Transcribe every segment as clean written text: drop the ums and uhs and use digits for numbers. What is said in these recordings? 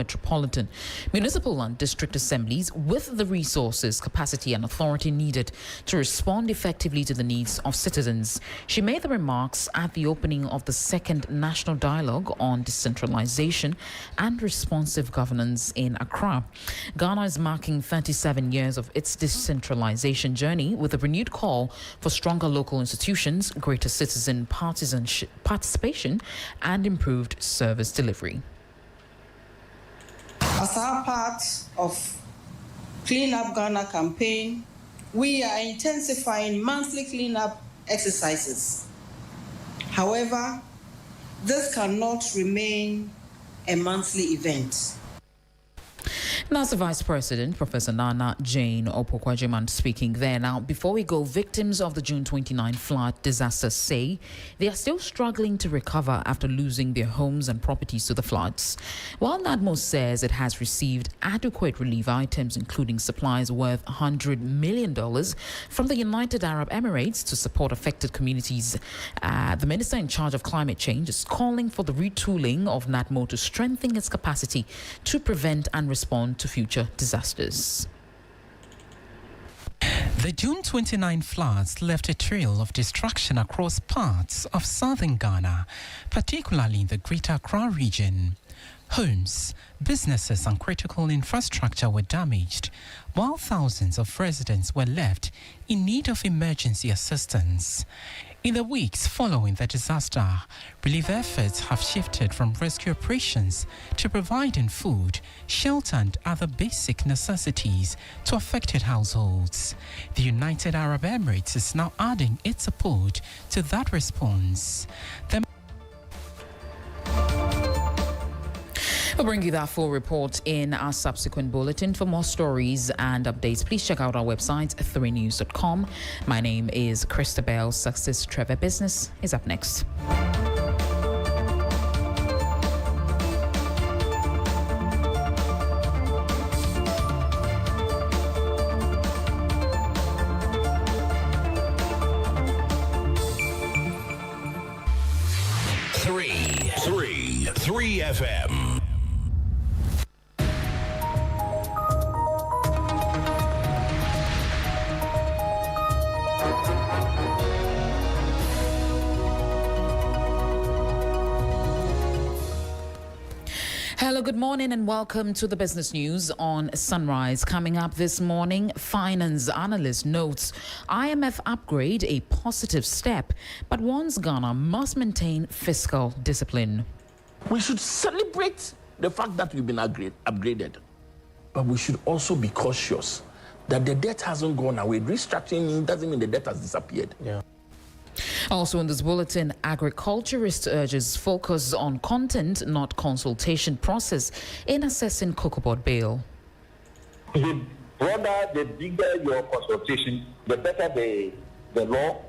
metropolitan, municipal and district assemblies with the resources, capacity and authority needed to respond effectively to the needs of citizens. She made the remarks at the opening of the second National Dialogue on Decentralization and Responsive Governance in Accra. Ghana is marking 37 years of its decentralization journey with a renewed call for stronger local institutions, greater citizen participation and improved service delivery. As our part of Clean Up Ghana campaign, we are intensifying monthly cleanup exercises. However, this cannot remain a monthly event. NASA Vice President Professor Nana Jane Opokwagyeman speaking there. Now, before we go, victims of the June 29 flood disaster say they are still struggling to recover after losing their homes and properties to the floods. While NADMO says it has received adequate relief items, including supplies worth $100 million from the United Arab Emirates to support affected communities, the minister in charge of climate change is calling for the retooling of NADMO to strengthen its capacity to prevent and respond to future disasters. The June 29 floods left a trail of destruction across parts of southern Ghana, particularly in the Greater Accra region. Homes, businesses and critical infrastructure were damaged, while thousands of residents were left in need of emergency assistance. In the weeks following the disaster, relief efforts have shifted from rescue operations to providing food, shelter and other basic necessities to affected households. The United Arab Emirates is now adding its support to that response. We'll bring you that full report in our subsequent bulletin. For more stories and updates, please check out our website, 3news.com. My name is Christabel. Success Trevor Business is up next. Three FM. Hello, good morning and welcome to the business news on Sunrise. Coming up this morning, finance analyst notes IMF upgrade a positive step, but warns Ghana must maintain fiscal discipline. We should celebrate the fact that we've been upgraded, but we should also be cautious that the debt hasn't gone away. Restructuring doesn't mean the debt has disappeared. Yeah. Also in this bulletin, agriculturist urges focus on content, not consultation process in assessing cocoa board bill. The broader, the bigger your consultation, the better the law.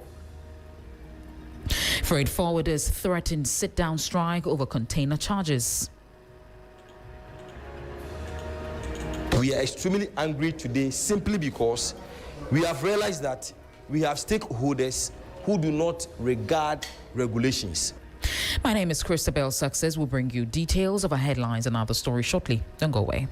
Freight forwarders threatened sit-down strike over container charges. We are extremely angry today simply because we have realized that we have stakeholders who do not regard regulations. My name is Christabel Success. We'll bring you details of our headlines and other stories shortly. Don't go away.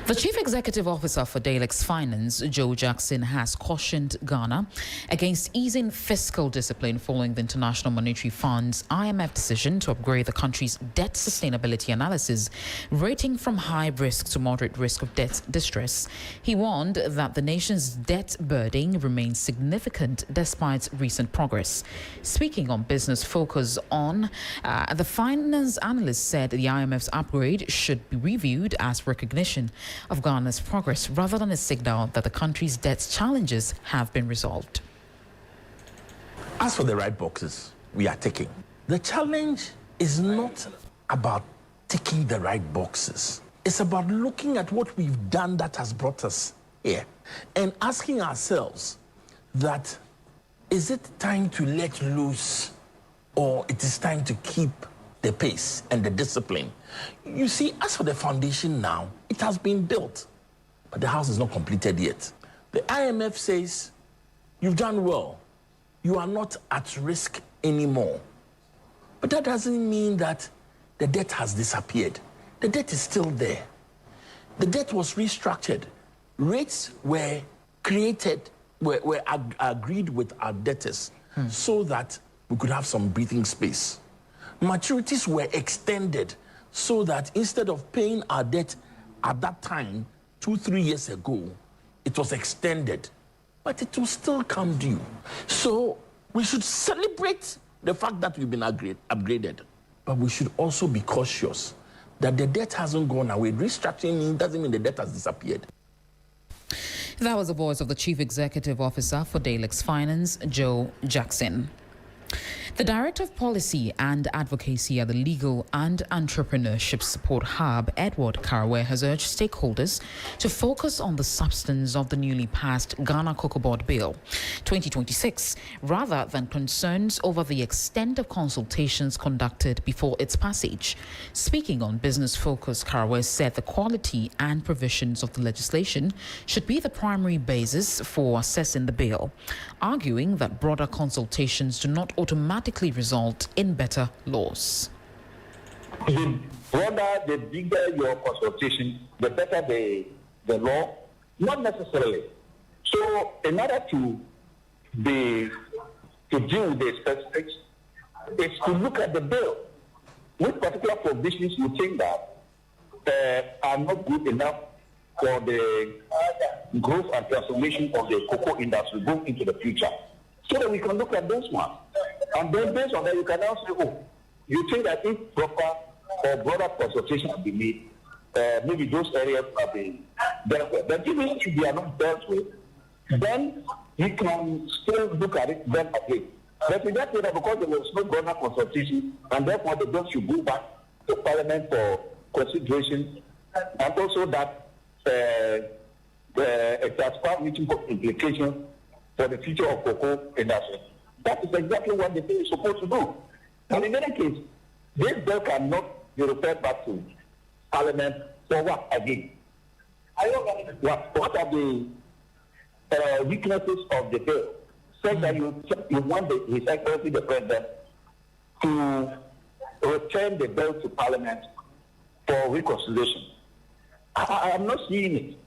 The Chief Executive Officer for Dalex Finance, Joe Jackson, has cautioned Ghana against easing fiscal discipline following the International Monetary Fund's IMF decision to upgrade the country's debt sustainability analysis rating from high risk to moderate risk of debt distress. He warned that the nation's debt burden remains significant despite recent progress. Speaking on business focus on, the finance analyst said the IMF's upgrade should be reviewed as recognition of Ghana's progress rather than a signal that the country's debt challenges have been resolved. As for the right boxes we are ticking, the challenge is not about ticking the right boxes. It's about looking at what we've done that has brought us here and asking ourselves that, is it time to let loose or it is time to keep the pace and the discipline? You see, as for the foundation now, it has been built, but the house is not completed yet. The IMF says, you've done well. You are not at risk anymore. But that doesn't mean that the debt has disappeared. The debt is still there. The debt was restructured. Rates were created, were agreed with our debtors so that we could have some breathing space. Maturities were extended so that instead of paying our debt at that time, 2-3 years ago, it was extended, but it will still come due. So we should celebrate the fact that we've been upgraded, but we should also be cautious that the debt hasn't gone away. Restructuring doesn't mean the debt has disappeared. That was the voice of the Chief Executive Officer for Daleks Finance, Joe Jackson. The Director of Policy and Advocacy at the Legal and Entrepreneurship Support Hub, Edward Karaway, has urged stakeholders to focus on the substance of the newly passed Ghana Cocoa Board Bill 2026, rather than concerns over the extent of consultations conducted before its passage. Speaking on business focus, Karaway said the quality and provisions of the legislation should be the primary basis for assessing the bill, arguing that broader consultations do not automatically result in better laws. The broader, the bigger your consultation, the better the law. Not necessarily. So in order to deal with the specifics, is to look at the bill. Which particular provisions you think that are not good enough for the growth and transformation of the cocoa industry going into the future, so that we can look at those ones. And then based on that, you can now say, oh, you think that if proper or broader consultation have been made, maybe those areas have been dealt with. But even if they are not dealt with, then you can still look at it then again. But in that way, because there was no broader consultation, and therefore the bill should go back to Parliament for consideration, and also that it has far-reaching implications for the future of cocoa industry. That is exactly what the bill is supposed to do. And in any case, this bill cannot be referred back to Parliament for what again? What are the weaknesses of the bill? Say that you want His Excellency the President to return the bill to Parliament for reconsideration. I am not seeing it.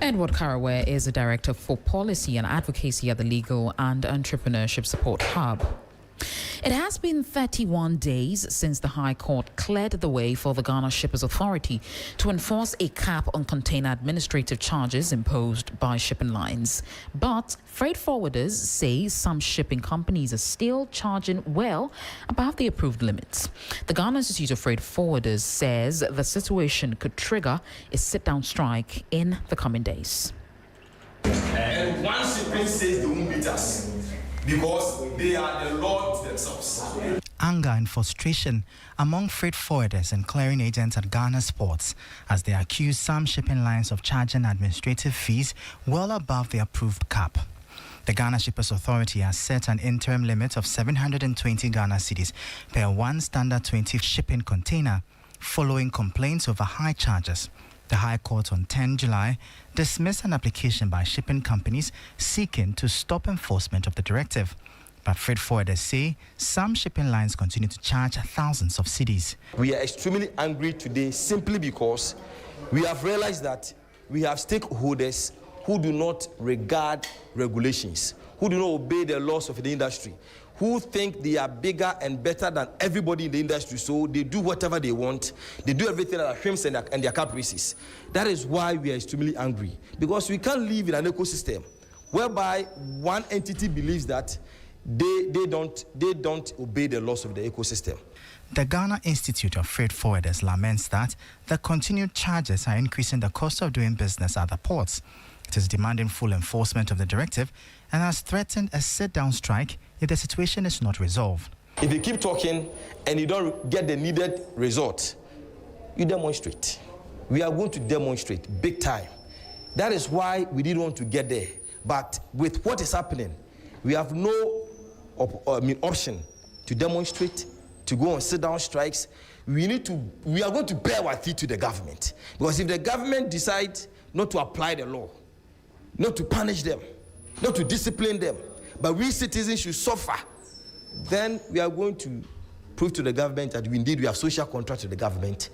Edward Karaway is the Director for Policy and Advocacy at the Legal and Entrepreneurship Support Hub. It has been 31 days since the High Court cleared the way for the Ghana Shippers Authority to enforce a cap on container administrative charges imposed by shipping lines. But freight forwarders say some shipping companies are still charging well above the approved limits. The Ghana Institute of Freight Forwarders says the situation could trigger a sit-down strike in the coming days. And one shipping says they won't beat us, because they are the Lord themselves. Anger and frustration among freight forwarders and clearing agents at Ghana's ports as they accuse some shipping lines of charging administrative fees well above the approved cap. The Ghana Shippers Authority has set an interim limit of 720 Ghana cedis per one standard 20 shipping container, following complaints over high charges. The High Court on 10 July dismissed an application by shipping companies seeking to stop enforcement of the directive. But freight forwarders say some shipping lines continue to charge thousands of cedis. We are extremely angry today simply because we have realized that we have stakeholders who do not regard regulations, who do not obey the laws of the industry, who think they are bigger and better than everybody in the industry, so they do whatever they want. They do everything at their whims and their caprices. That is why we are extremely angry, because we can't live in an ecosystem whereby one entity believes that they don't obey the laws of the ecosystem. The Ghana Institute of Freight Forwarders laments that the continued charges are increasing the cost of doing business at the ports. It is demanding full enforcement of the directive and has threatened a sit-down strike if the situation is not resolved. If you keep talking and you don't get the needed result, you demonstrate. We are going to demonstrate big time. That is why we didn't want to get there. But with what is happening, we have no option to demonstrate, to go on sit-down strikes. We are going to bear our teeth to the government. Because if the government decides not to apply the law, not to punish them, not to discipline them, but we citizens should suffer, then we are going to prove to the government that indeed we have social contract with the government.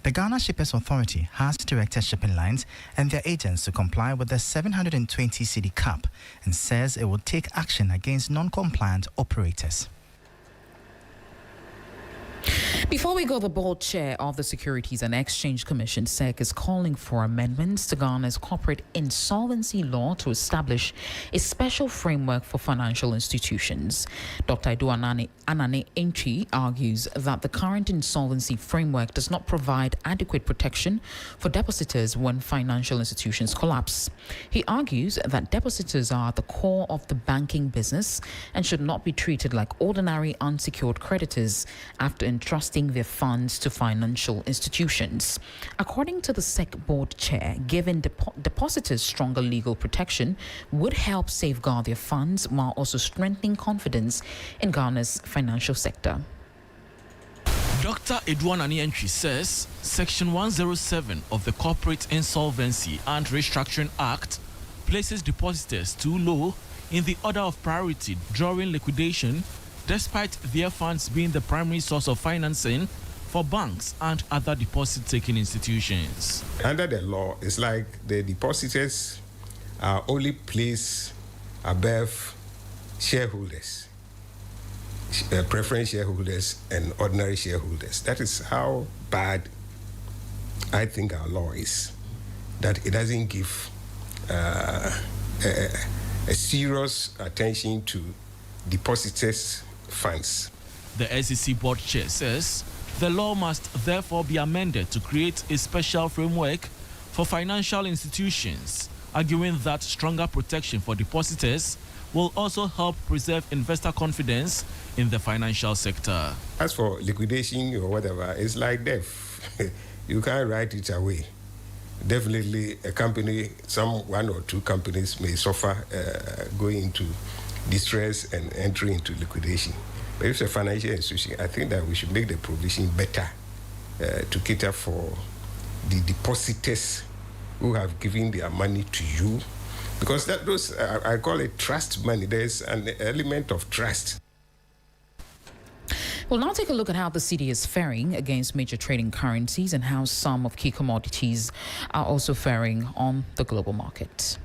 The Ghana Shippers Authority has directed shipping lines and their agents to comply with the 720 cedi cap and says it will take action against non-compliant operators. Before we go, the board chair of the Securities and Exchange Commission, SEC, is calling for amendments to Ghana's corporate insolvency law to establish a special framework for financial institutions. Dr. Anane Entry argues that the current insolvency framework does not provide adequate protection for depositors when financial institutions collapse. He argues that depositors are at the core of the banking business and should not be treated like ordinary unsecured creditors after entrusting their funds to financial institutions. According to the SEC board chair, giving depositors stronger legal protection would help safeguard their funds while also strengthening confidence in Ghana's financial sector. Dr. Anane Entry says Section 107 of the Corporate Insolvency and Restructuring Act places depositors too low in the order of priority during liquidation, despite their funds being the primary source of financing for banks and other deposit-taking institutions. Under the law, it's like the depositors are only placed above shareholders, preference shareholders and ordinary shareholders. That is how bad I think our law is, that it doesn't give a serious attention to depositors' funds. The SEC board chair says the law must therefore be amended to create a special framework for financial institutions, arguing that stronger protection for depositors will also help preserve investor confidence in the financial sector. As for liquidation or whatever, it's like death. You can't write it away. Definitely a company, one or two companies may suffer going into distress and entry into liquidation. But if it's a financial institution, I think that we should make the provision better to cater for the depositors who have given their money to you. Because those, I call it trust money. There's an element of trust. We'll now take a look at how the cedi is faring against major trading currencies and how some of key commodities are also faring on the global market.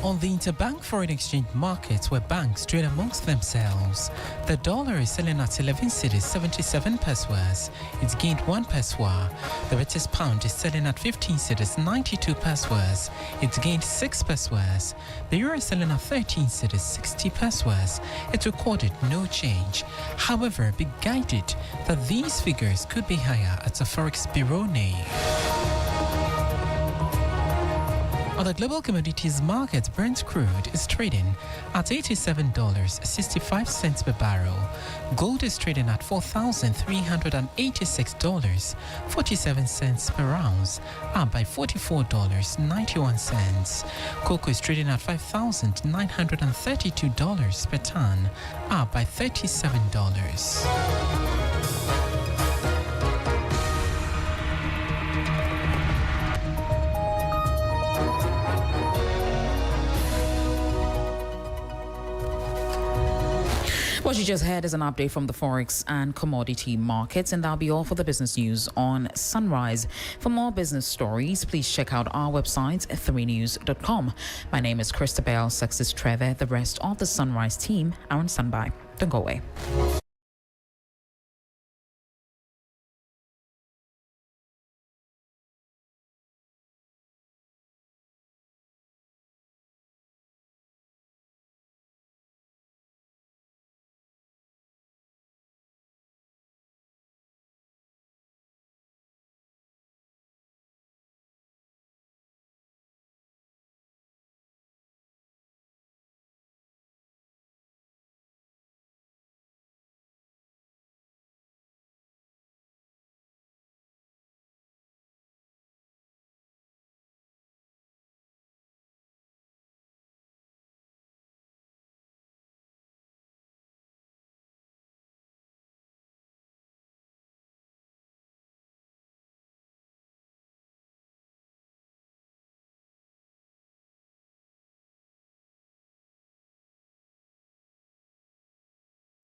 On the interbank foreign exchange markets, where banks trade amongst themselves, the dollar is selling at 11 cedis 77 pesewas. It's gained 1 pesewa. The British pound is selling at 15 cedis 92 pesewas. It's gained 6 pesewas. The euro is selling at 13 cedis 60 pesewas. It recorded no change. However, be guided that these figures could be higher at the Forex Bureau. On the global commodities market, Brent crude is trading at $87.65 per barrel. Gold is trading at $4,386.47 per ounce, up by $44.91. Cocoa is trading at $5,932 per ton, up by $37. What you just heard is an update from the Forex and commodity markets, and that'll be all for the business news on Sunrise. For more business stories, please check out our website, 3news.com. My name is Christabel Success Trevor. The rest of the Sunrise team are on standby. Don't go away.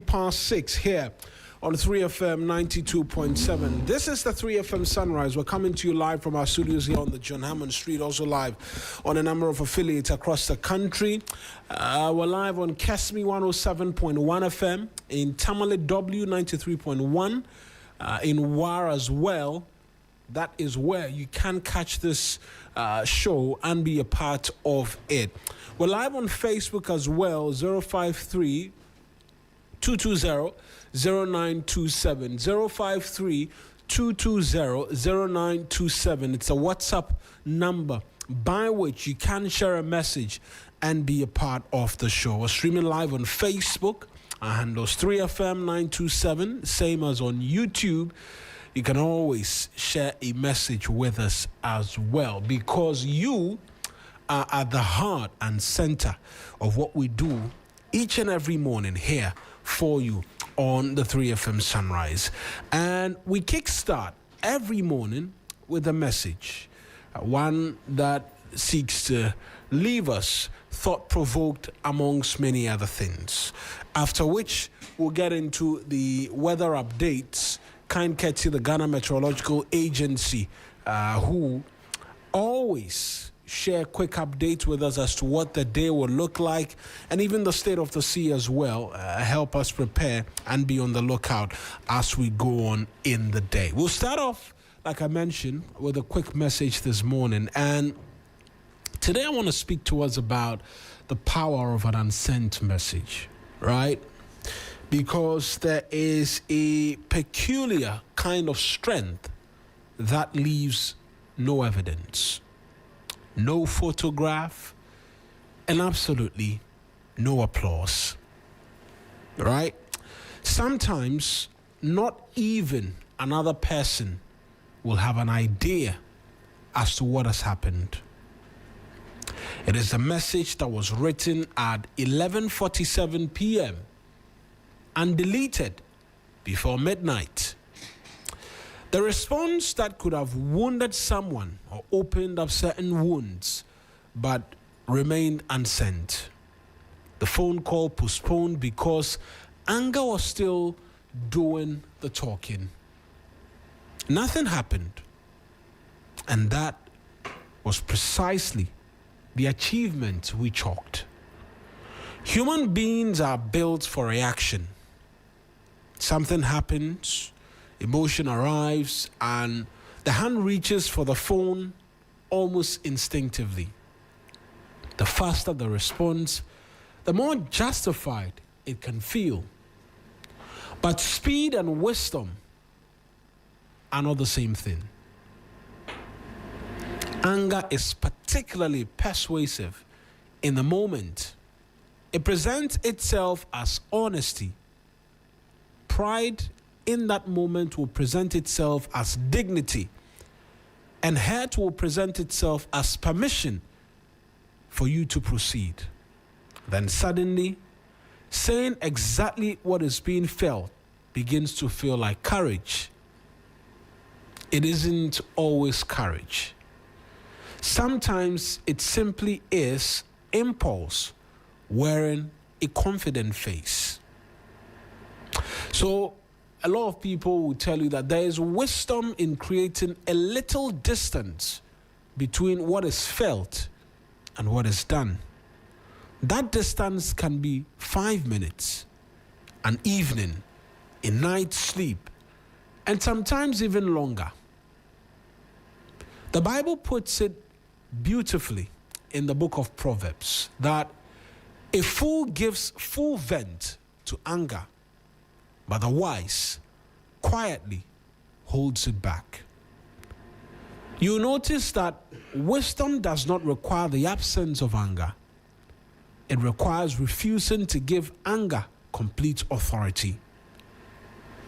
6 here on 3FM 92.7. This is the 3FM Sunrise. We're coming to you live from our studios here on the John Hammond Street, also live on a number of affiliates across the country. We're live on Kesmi 107.1 FM, in Tamale W 93.1, in War as well. That is where you can catch this show and be a part of it. We're live on Facebook as well, 053 220 0927 053 220 0927. It's a WhatsApp number by which you can share a message and be a part of the show. We're streaming live on Facebook. Our handle's 3FM 927, same as on YouTube. You can always share a message with us as well, because you are at the heart and center of what we do each and every morning here for you on the 3FM Sunrise. And we kickstart every morning with a message, one that seeks to leave us thought-provoked amongst many other things. After which, we'll get into the weather updates, kind courtesy the Ghana Meteorological Agency, who always share quick updates with us as to what the day will look like, and even the state of the sea as well. Help us prepare and be on the lookout as we go on in the day. We'll start off, like I mentioned, with a quick message this morning. And today I want to speak to us about the power of an unsent message, right? Because there is a peculiar kind of strength that leaves no evidence, no photograph, and absolutely no applause, right? Sometimes not even another person will have an idea as to what has happened. It is a message that was written at 11:47 p.m. and deleted before midnight. The response that could have wounded someone or opened up certain wounds but remained unsent. The phone call postponed because anger was still doing the talking. Nothing happened. And that was precisely the achievement we chalked. Human beings are built for reaction. Something happens, emotion arrives, and the hand reaches for the phone almost instinctively. The faster the response, the more justified it can feel. But speed and wisdom are not the same thing. Anger is particularly persuasive in the moment. It presents itself as honesty. Pride in that moment will present itself as dignity, and hurt will present itself as permission for you to proceed. Then suddenly, saying exactly what is being felt begins to feel like courage. It isn't always courage. Sometimes it simply is impulse wearing a confident face. So, a lot of people will tell you that there is wisdom in creating a little distance between what is felt and what is done. That distance can be 5 minutes, an evening, a night's sleep, and sometimes even longer. The Bible puts it beautifully in the book of Proverbs that a fool gives full vent to anger, but the wise quietly holds it back. You notice that wisdom does not require the absence of anger. It requires refusing to give anger complete authority.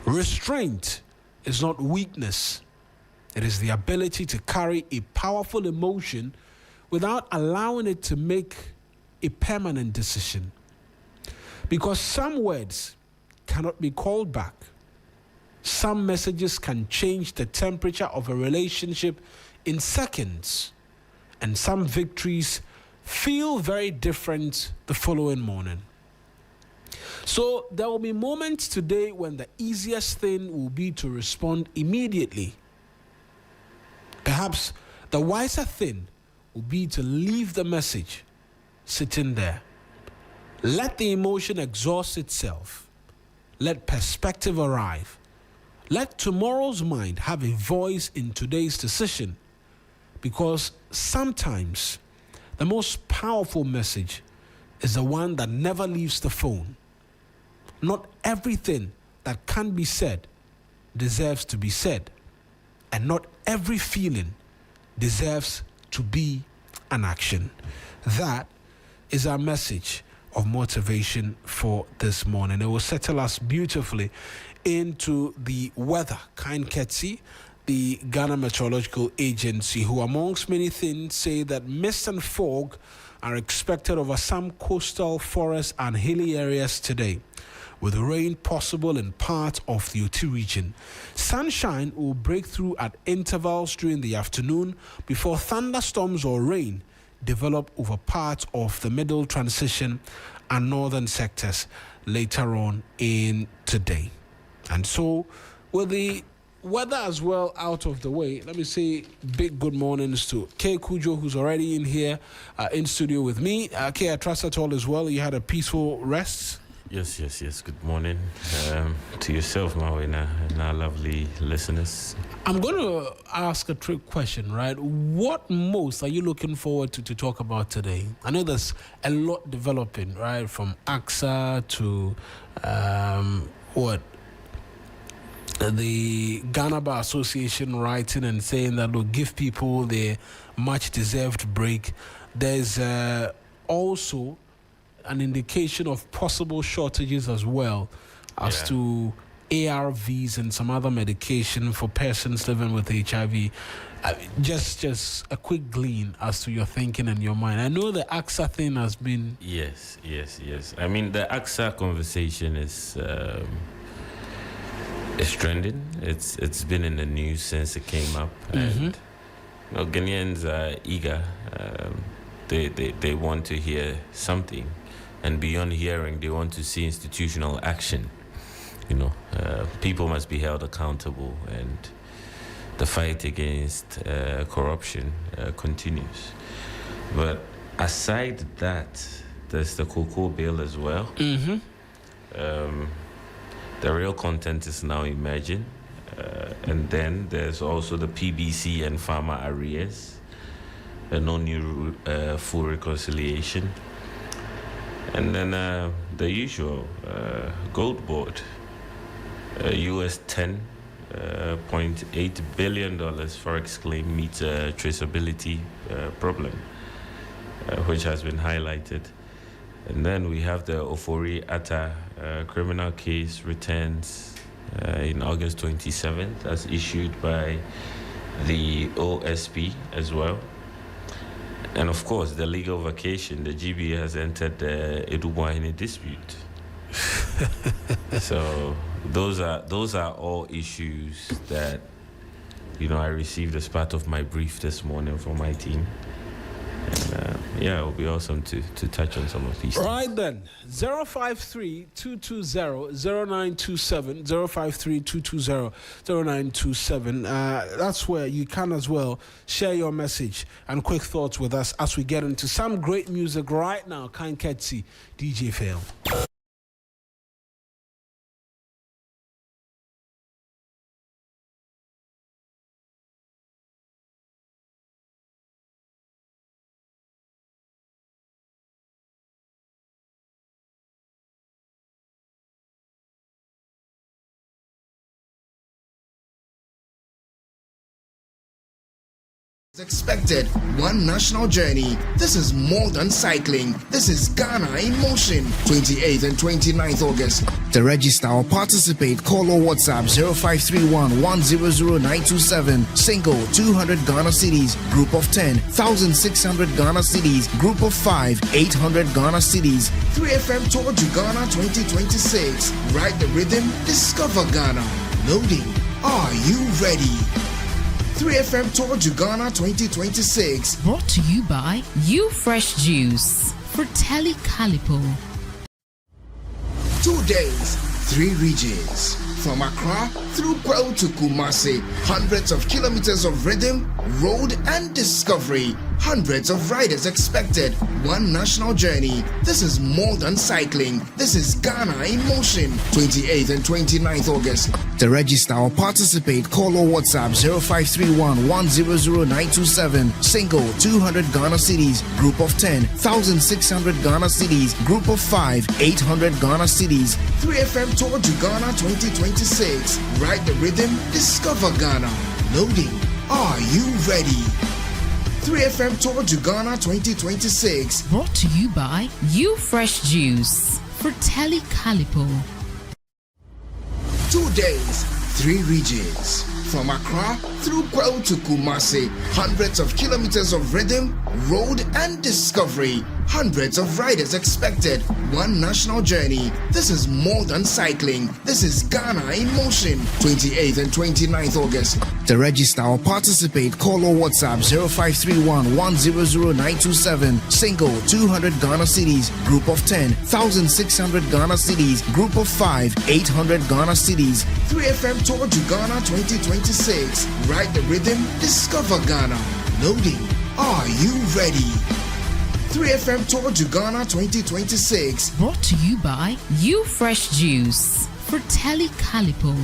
Restraint is not weakness. It is the ability to carry a powerful emotion without allowing it to make a permanent decision. Because some words cannot be called back. Some messages can change the temperature of a relationship in seconds, and some victories feel very different the following morning. So there will be moments today when the easiest thing will be to respond immediately. Perhaps the wiser thing will be to leave the message sitting there. Let the emotion exhaust itself. Let perspective arrive. Let tomorrow's mind have a voice in today's decision. Because sometimes the most powerful message is the one that never leaves the phone. Not everything that can be said deserves to be said. And not every feeling deserves to be an action. That is our message of motivation for this morning. It will settle us beautifully into the weather. Kind Ketsi, the Ghana Meteorological Agency, who amongst many things say that mist and fog are expected over some coastal forests and hilly areas today, with rain possible in parts of the Oti region. Sunshine will break through at intervals during the afternoon before thunderstorms or rain develop over parts of the middle transition and northern sectors later on in today. And so, with the weather as well out of the way, let me say big good mornings to Codjoe, who's already in here in studio with me. I trust that all is well. You had a peaceful rest. Yes. Good morning to yourself, Mawuena, and our lovely listeners. I'm going to ask a trick question, right? What most are you looking forward to talk about today? I know there's a lot developing, right? From AXA to the Ghana Bar Association writing and saying that will give people their much-deserved break. There's also an indication of possible shortages as well as to ARVs and some other medication for persons living with HIV. Just a quick glean as to your thinking and your mind. I know the AXA thing has been... Yes. I mean, the AXA conversation is trending. It's been in the news since it came up. And Ghanaians are eager. They want to hear something. And beyond hearing, they want to see institutional action. People must be held accountable, and the fight against corruption continues. But aside that, there's the cocoa bill as well. The real content is now emerging. And then there's also the PBC and farmer arrears, no new full reconciliation. And then the usual gold board, US $10.8 billion forex claim meets a traceability problem, which has been highlighted. And then we have the Ofori Atta criminal case returns in August 27th, as issued by the OSP as well. And of course, the legal vacation, the GB has entered the Edubwahine dispute. So those are all issues that I received as part of my brief this morning from my team. And it will be awesome to touch on some of these things. Right then, 053-220-0927, 053-220-0927. That's where you can as well share your message and quick thoughts with us as we get into some great music right now. Kind Ketsi, DJ Fail. Expected one national journey. This is more than cycling. This is Ghana in motion. 28th and 29th August. To register or participate, call or WhatsApp 0531 100927. Single 200 Ghana cedis. Group of 10 1,600 Ghana cedis. Group of 5 800 Ghana cedis. 3FM Tour to Ghana 2026. Ride the rhythm. Discover Ghana. Loading. Are you ready? 3FM Tour to Ghana 2026. Brought to you by You Fresh Juice, Fratelli Calipo. 2 days, 3 regions. From Accra through Kwao to Kumasi, hundreds of kilometers of rhythm, road and discovery. Hundreds of riders expected. One national journey. This is more than cycling. This is Ghana in motion. 28th and 29th August. To register or participate, call or WhatsApp 0531 100927. Single 200 Ghana cedis. Group of 10 1600 Ghana cedis. Group of 5 800 Ghana cedis. 3FM Tour to Ghana 2026. Ride the rhythm. Discover Ghana. Loading. Are you ready? 3FM Tour to Ghana 2026. Brought to you by You Fresh Juice. Fratelli Calipo. 2 days, 3 regions. From Accra through Kwao to Kumasi, hundreds of kilometers of rhythm, road and discovery. Hundreds of riders expected. One national journey. This is more than cycling. This is Ghana in motion. 28th and 29th August. To register or participate, call or WhatsApp 0531 100927. Single 200 Ghana cedis. Group of 10 1600 Ghana cedis. Group of 5 800 Ghana cedis. 3FM Tour to Ghana 2026. Ride the rhythm. Discover Ghana. Loading. Are you ready? 3FM Tour to Ghana 2026. Brought to you by You Fresh Juice. Fratelli Calipo.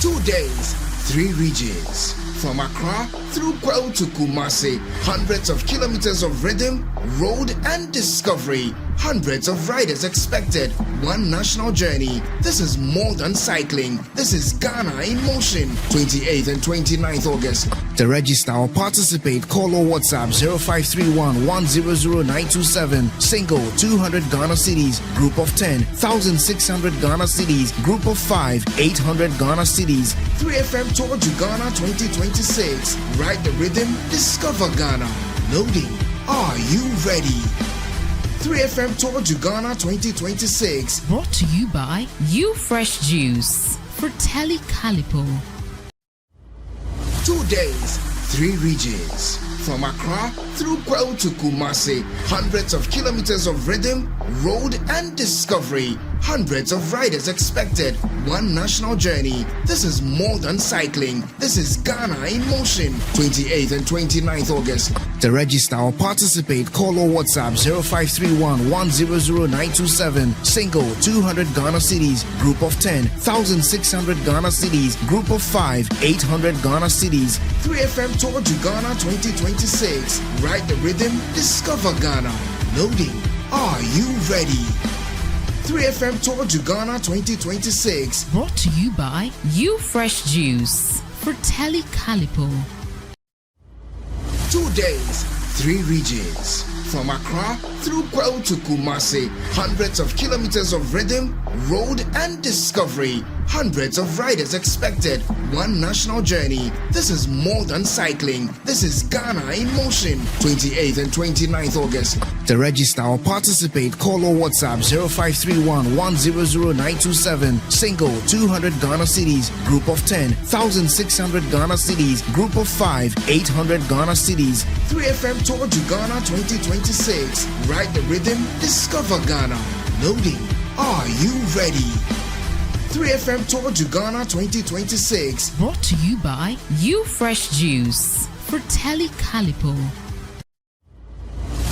2 days, 3 regions. From Accra through Kwao to Kumasi, hundreds of kilometers of rhythm, road and discovery. Hundreds of riders expected. One national journey. This is more than cycling. This is Ghana in motion. 28th and 29th August. To register or participate, call or WhatsApp 0531 100927. Single 200 Ghana cedis. Group of 10 1600 Ghana cedis. Group of 5 800 Ghana cedis. 3FM Tour to Ghana 2026. Ride the rhythm. Discover Ghana. Loading. Are you ready? 3FM Tour to Ghana 2026. Brought to you by You Fresh Juice. Fratelli Calipo. 2 days, 3 regions. From Accra through Kwao to Kumasi, hundreds of kilometers of rhythm, road and discovery. Hundreds of riders expected. One national journey. This is more than cycling. This is Ghana in motion. 28th and 29th August. To register or participate, call or WhatsApp 0531 100927. Single 200 Ghana cedis. Group of 10 1600 Ghana cedis. Group of 5 800 Ghana cedis. 3FM Tour to Ghana 2026. Ride the rhythm. Discover Ghana. Loading. Are you ready? 3FM Tour to Ghana 2026. Brought to you by You Fresh Juice. Fratelli Calipo. 2 days, 3 regions. From Accra through Kwao to Kumasi, hundreds of kilometers of rhythm, road and discovery. Hundreds of riders expected. One national journey. This is more than cycling. This is Ghana in motion. 28th and 29th August. To register or participate, call or WhatsApp 0531 100927. Single 200 Ghana cedis. Group of 10 1600 Ghana cedis. Group of 5 800 Ghana cedis. 3FM Tour to Ghana 2026. Ride the rhythm. Discover Ghana. Loading. Are you ready? 3FM Tour to Ghana 2026. Brought to you by You Fresh Juice. Fratelli Calipo.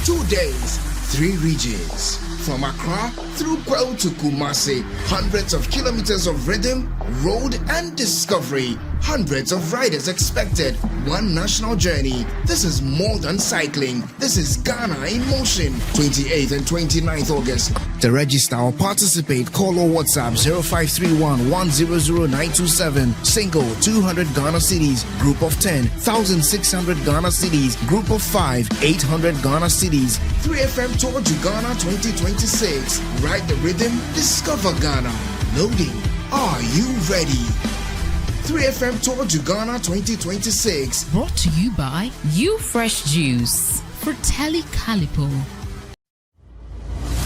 2 days, 3 regions. From Accra through Kwao to Kumasi, hundreds of kilometers of rhythm, road and discovery. Hundreds of riders expected. One national journey. This is more than cycling. This is Ghana in motion. 28th and 29th August. To register or participate, call or WhatsApp 0531 100927. Single 200 Ghana cedis. Group of 10 1600 Ghana cedis. Group of 5 800 Ghana cedis. 3FM Tour to Ghana 2026. Ride the rhythm. Discover Ghana. Loading. Are you ready? 3FM Tour to Ghana 2026. Brought to you by You Fresh Juice. Fratelli Calipo.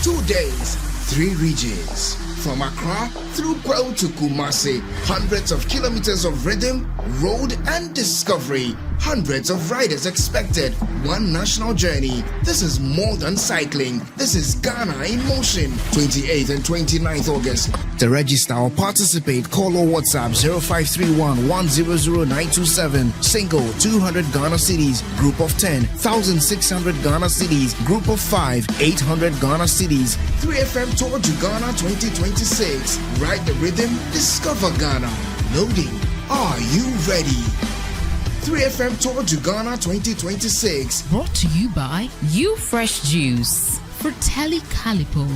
2 days, 3 regions. From Accra through Kwao to Kumasi, hundreds of kilometers of rhythm, road and discovery. Hundreds of riders expected. One national journey. This is more than cycling. This is Ghana in motion. 28th and 29th August. To register or participate, call or WhatsApp 0531 100927. Single 200 Ghana cedis. Group of 10 1,600 Ghana cedis. Group of 5 800 Ghana cedis. 3FM Tour to Ghana 2026. Ride the rhythm. Discover Ghana. Loading. Are you ready? 3FM Tour to Ghana 2026. Brought to you by You Fresh Juice, Fratelli Calipo.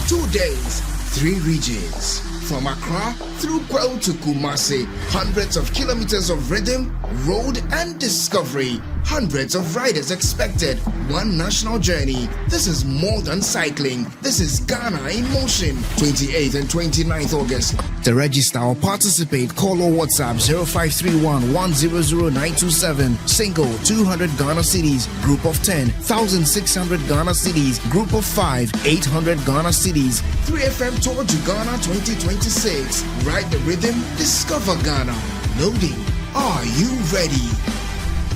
2 days, 3 regions. From Accra through Kwao to Kumasi, hundreds of kilometers of rhythm, road and discovery. Hundreds of riders expected. One national journey. This is more than cycling. This is Ghana in motion. 28th and 29th August. To register or participate, call or WhatsApp 0531 100927. Single 200 Ghana cedis. Group of 10 1,600 Ghana cedis. Group of 5 800 Ghana cedis. 3FM Tour to Ghana 2026. Ride the rhythm. Discover Ghana. Loading. Are you ready?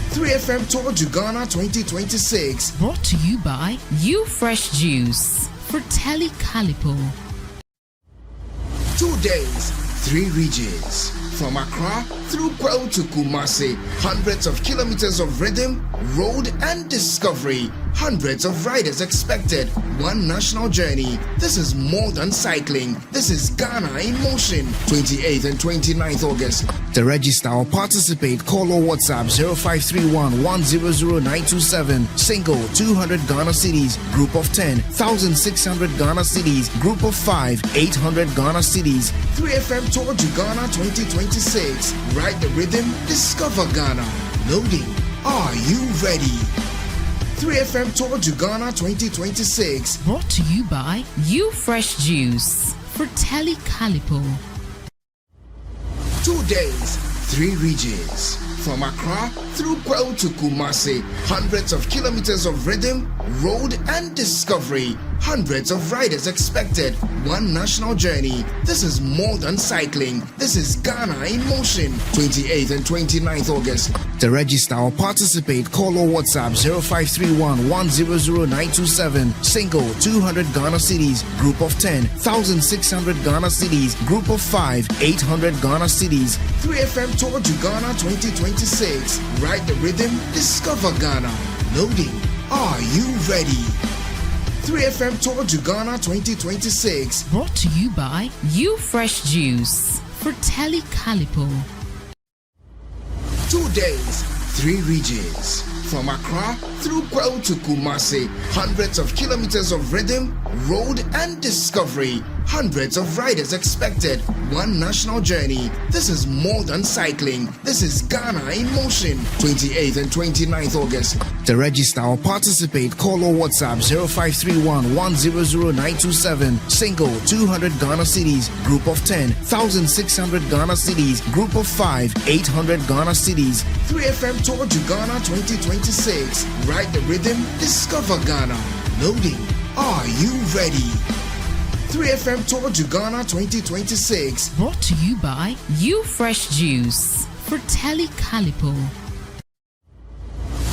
3FM Tour to Ghana 2026. Brought to you by You Fresh Juice, Fratelli Calipo. 2 days, 3 regions. From Accra through Kwao to Kumasi, hundreds of kilometers of rhythm, road and discovery. Hundreds of riders expected. One national journey. This is more than cycling. This is Ghana in motion. 28th and 29th August. To register or participate, call or WhatsApp 0531 100927. Single 200 Ghana cedis. Group of 10 1,600 Ghana cedis. Group of 5 800 Ghana cedis. 3FM Tour to Ghana 2026. Ride the rhythm. Discover Ghana. Loading. Are you ready? 3FM Tour to Ghana 2026. Brought to you by You Fresh Juice, Fratelli Calipo. 2 days, 3 regions. From Accra through Kwao to Kumasi, hundreds of kilometers of rhythm, road and discovery. Hundreds of riders expected. One national journey. This is more than cycling. This is Ghana in motion. 28th and 29th August. To register or participate, call or WhatsApp 0531 100927. Single 200 Ghana cedis. Group of 10 1,600 Ghana cedis. Group of 5 800 Ghana cedis. 3FM Tour to Ghana 2026. Ride the rhythm. Discover Ghana. Loading. Are you ready? 3FM Tour to Ghana 2026. Brought to you by You Fresh Juice, Fratelli Calipo. 2 days, 3 regions. From Accra through Kwao to Kumasi, hundreds of kilometers of rhythm, road and discovery. Hundreds of riders expected. One national journey. This is more than cycling. This is Ghana in motion. 28th and 29th August. To register or participate, call or WhatsApp 0531 100927. Single 200 Ghana cedis. Group of 10 1,600 Ghana cedis. Group of 5 800 Ghana cedis. 3FM Tour to Ghana 2026. Ride the rhythm. Discover Ghana. Loading. Are you ready? 3FM Tour to Ghana 2026. Brought to you by You Fresh Juice, Fratelli Calipo.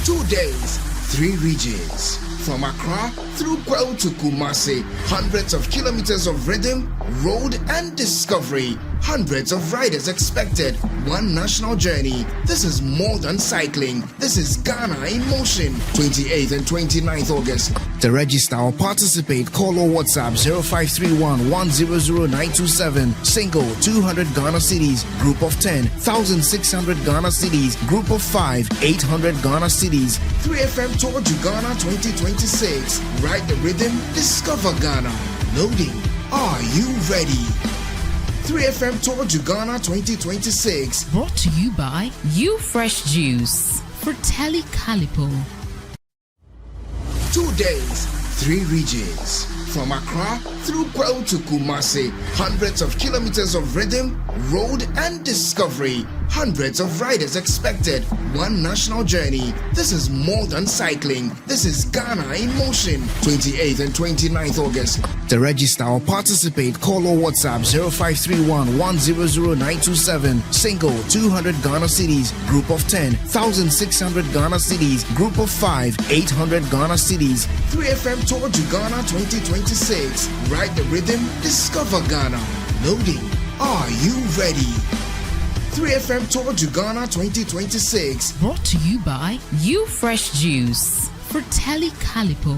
2 days, 3 regions. From Accra through Kwao to Kumasi, hundreds of kilometers of rhythm, road and discovery. Hundreds of riders expected. One national journey. This is more than cycling. This is Ghana in motion. 28th and 29th August. To register or participate, call or WhatsApp 0531 100927. Single 200 Ghana cedis. Group of 10 1,600 Ghana cedis. Group of 5 800 Ghana cedis. 3FM Tour to Ghana 2026. Ride the rhythm. Discover Ghana. Loading. Are you ready? 3FM Tour to Ghana 2026. Brought to you by You Fresh Juice, Fratelli Calipo. 2 days, 3 regions. From Accra through Kwao to Kumasi, hundreds of kilometers of rhythm, road and discovery. Hundreds of riders expected. One national journey. This is more than cycling. This is Ghana in motion. 28th and 29th August. To register or participate, call or WhatsApp 0531 100927. Single 200 Ghana cedis. Group of 10 1,600 Ghana cedis. Group of 5 800 Ghana cedis. 3FM Tour to Ghana 2026. Ride the rhythm. Discover Ghana. Loading. Are you ready? 3FM Tour to Ghana 2026. Brought to you by You Fresh Juice. Fratelli Calipo.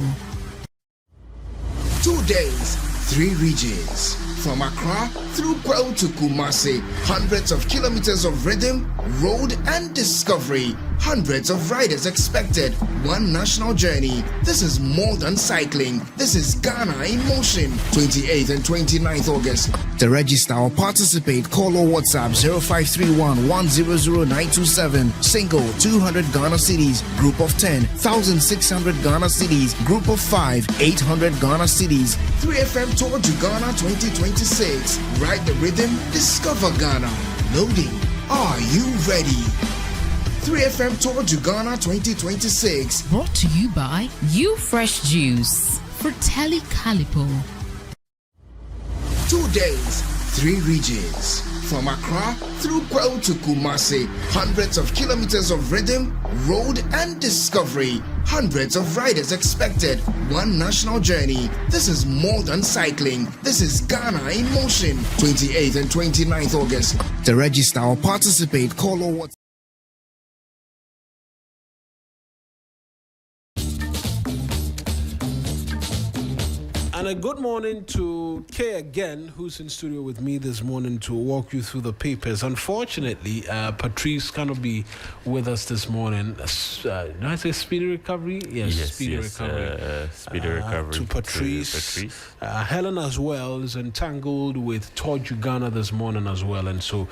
2 days, 3 regions. From Accra through Kwao to Kumasi. Hundreds of kilometers of rhythm, road and discovery. Hundreds of riders expected. One national journey. This is more than cycling. This is Ghana in motion. 28th and 29th August. To register or participate, call or WhatsApp 0531 100927. Single 200 Ghana cedis. Group of 10 1,600 Ghana cedis. Group of 5 800 Ghana cedis. 3FM Tour to Ghana 2026. Ride the rhythm. Discover Ghana. Loading. Are you ready? 3FM Tour to Ghana 2026. Brought to you by You Fresh Juice. Fratelli Calipo. 2 days, 3 regions. From Accra through Kwao to Kumasi. Hundreds of kilometers of rhythm, road and discovery. Hundreds of riders expected. One national journey. This is more than cycling. This is Ghana in motion. 28th and 29th August. To register or participate, call or WhatsApp. And a good morning to Kay again, who's in studio with me this morning to walk you through the papers. Unfortunately, Patrice cannot be with us this morning. Did I say speedy recovery? Yes, speedy recovery. Speedy recovery to Patrice. Helen as well is entangled with Codjoe Ghana this morning as well. And so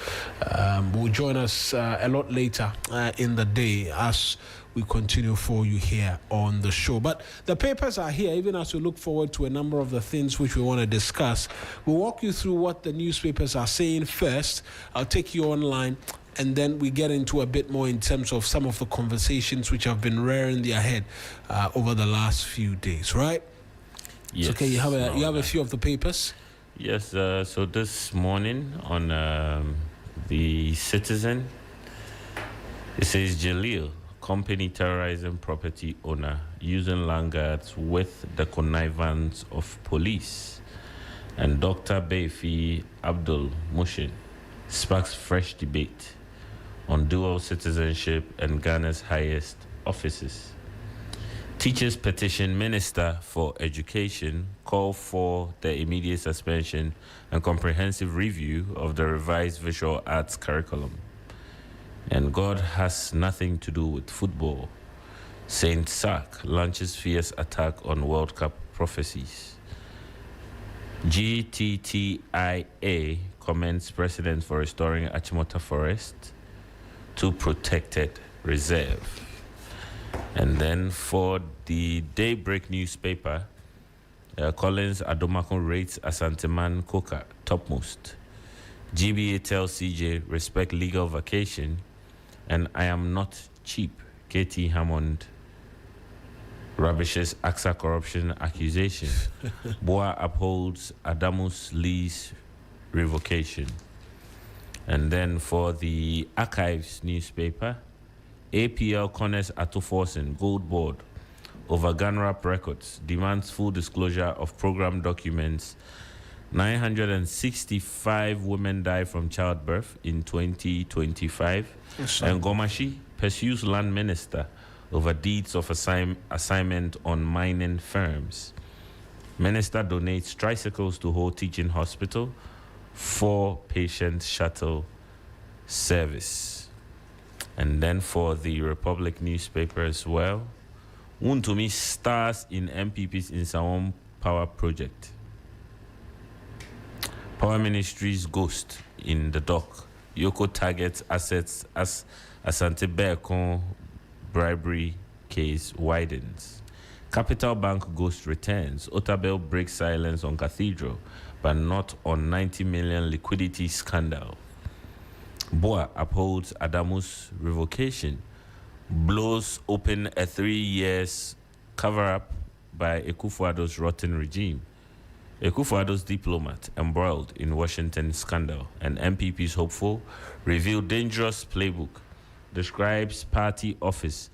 will join us a lot later in the day as we continue for you here on the show. But the papers are here, even as we look forward to a number of the things which we want to discuss. We'll walk you through what the newspapers are saying first. I'll take you online, and then we get into a bit more in terms of some of the conversations which have been rearing their head over the last few days, right? Yes. Okay, you have a few of the papers? Yes, so this morning on the Citizen, it says Jalil, company terrorizing property owner using lanyards with the connivance of police. And Dr. Beifi Abdul Mushin sparks fresh debate on dual citizenship and Ghana's highest offices. Teachers petition Minister for Education call for the immediate suspension and comprehensive review of the revised visual arts curriculum. And God has nothing to do with football. Saint Sark launches fierce attack on World Cup prophecies. GTTIA commends President for restoring Achimota Forest to protected reserve. And then for the Daybreak newspaper, Collins Adomakun rates Asanteman Koka topmost. GBA tells CJ respect legal vacation. And I am not cheap. KT Hammond rubbishes AXA corruption accusation. Boa upholds Adamus Lee's revocation. And then for the Archives newspaper, APL corners Atoforsen Gold Board over GANRAP records, demands full disclosure of program documents. 965 women died from childbirth in 2025. Yes, and Gomashi pursues land minister over deeds of assignment on mining firms. Minister donates tricycles to Ho Teaching Hospital for patient shuttle service. And then for the Republic newspaper as well, Untumi stars in MPP's Insawam Power Project. Power Ministry's ghost in the dock. Yoko targets assets as Asante Beacon bribery case widens. Capital Bank ghost returns. Otabel breaks silence on Cathedral, but not on 90 million liquidity scandal. Boa upholds Adamu's revocation, blows open a 3 years cover-up by Akufo-Addo's rotten regime. Akufo-Addo's diplomat embroiled in Washington scandal, and MPP's hopeful reveal dangerous playbook, describes party office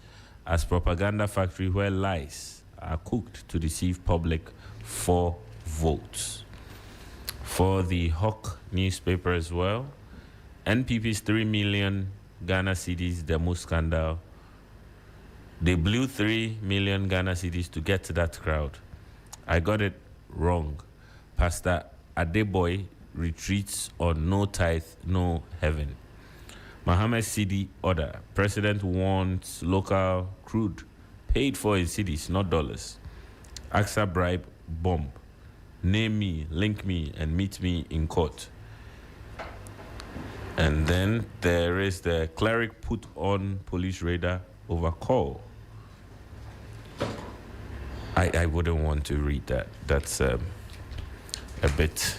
as propaganda factory where lies are cooked to deceive public for votes. For the Hawk newspaper as well, NPP's 3 million Ghana cedis demo scandal. They blew 3 million Ghana cedis to get to that crowd. I got it wrong. Pastor Adeboy retreats on no tithe, no heaven. Mohammed Sidi order. President wants local crude paid for in cedis, not dollars. AXA bribe bomb. Name me, link me, and meet me in court. And then there is the cleric put on police radar over call. I wouldn't want to read that. That's a bit.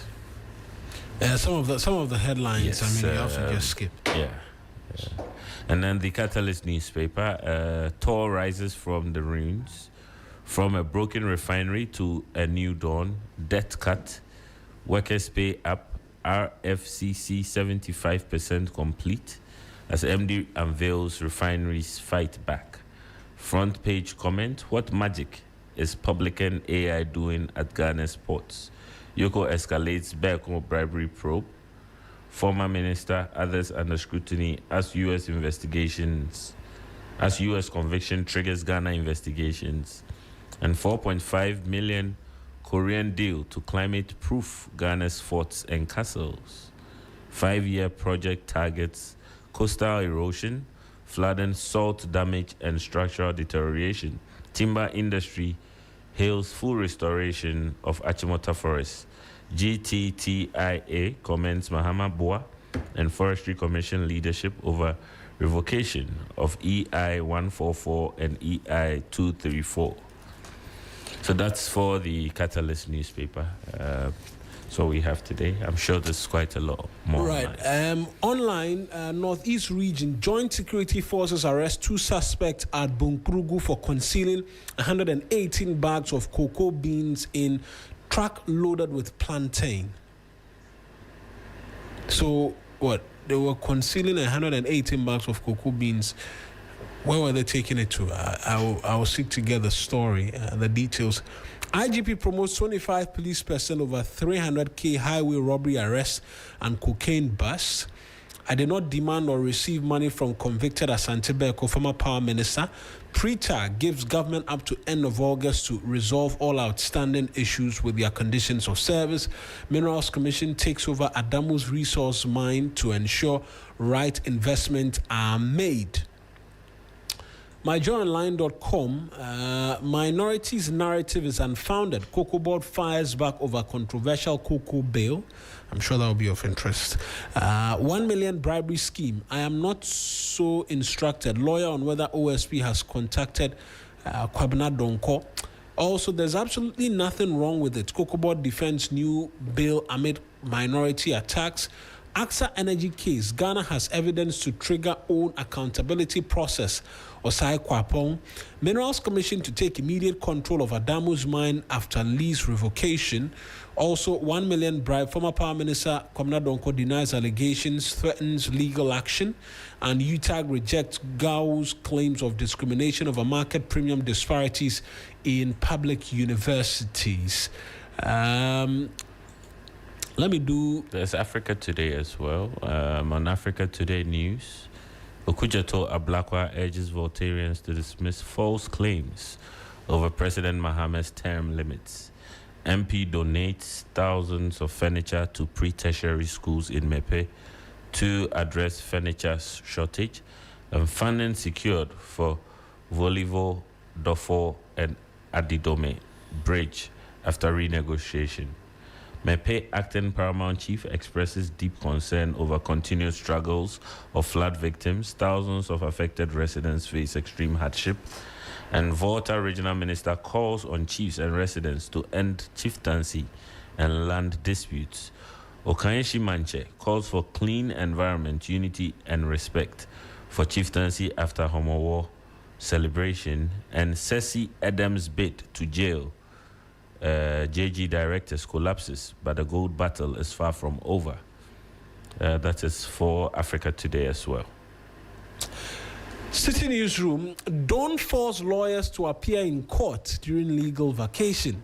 Some of the headlines. Yes, I mean, you have to just skip. Yeah. And then the Catalyst newspaper. Tor rises from the ruins, from a broken refinery to a new dawn. Debt cut, workers pay up. RFCC 75% complete as MD unveils refineries fight back. Front page comment, what magic is publican AI doing at Ghana's ports? Yoko escalates Beko bribery probe. Former minister, others under scrutiny as U.S. conviction triggers Ghana investigations. And 4.5 million Korean deal to climate-proof Ghana's forts and castles. 5-year project targets coastal erosion, flooding, salt damage, and structural deterioration. Timber industry hails full restoration of Achimota Forest. GTTIA commends Mahama Boa and Forestry Commission leadership over revocation of EI 144 and EI 234. So that's for the Catalyst newspaper. So we have today. I'm sure there's quite a lot more. Right. Online, Northeast Region, Joint Security Forces arrest 2 suspects at Bunkrugu for concealing 118 bags of cocoa beans in truck loaded with plantain. So, what? They were concealing 118 bags of cocoa beans. Where were they taking it to? I will seek to get the story, the details. IGP promotes 25 police personnel over 300K highway robbery arrests and cocaine busts. I did not demand or receive money from convicted Asante Beko, former power minister. Preta gives government up to end of August to resolve all outstanding issues with their conditions of service. Minerals Commission takes over Adamu's resource mine to ensure right investment are made. MyJoyOnline.com, minorities' narrative is unfounded. Cocoa Board fires back over controversial cocoa bill. I'm sure that will be of interest. 1 million bribery scheme. I am not so instructed. Lawyer on whether OSP has contacted Kwabena Donko. Also, there's absolutely nothing wrong with it. Cocoa Board defends new bill amid minority attacks. AXA Energy case. Ghana has evidence to trigger own accountability process. Osai Kwapong. Minerals Commission to take immediate control of Adamu's mine after lease revocation. Also, 1 million bribe. Former Power Minister Kwabena Donko denies allegations, threatens legal action. And UTAG rejects Gao's claims of discrimination over market premium disparities in public universities. Let me do... There's Africa Today as well. On Africa Today News, Okujato Ablakwa urges Voltarians to dismiss false claims over President Mahamad's term limits. MP donates thousands of furniture to pre-tertiary schools in Mepe to address furniture shortage, and funding secured for Volivo, Dofo, and Adidome Bridge after renegotiation. Mepe acting paramount chief expresses deep concern over continued struggles of flood victims. Thousands of affected residents face extreme hardship. And Volta regional minister calls on chiefs and residents to end chieftaincy and land disputes. Okayeshi Manche calls for clean environment, unity, and respect for chieftaincy after Homo War celebration, and Ceci Adams' bid to jail JG directors collapses, but the gold battle is far from over. That is for Africa Today as well. City Newsroom, don't force lawyers to appear in court during legal vacation.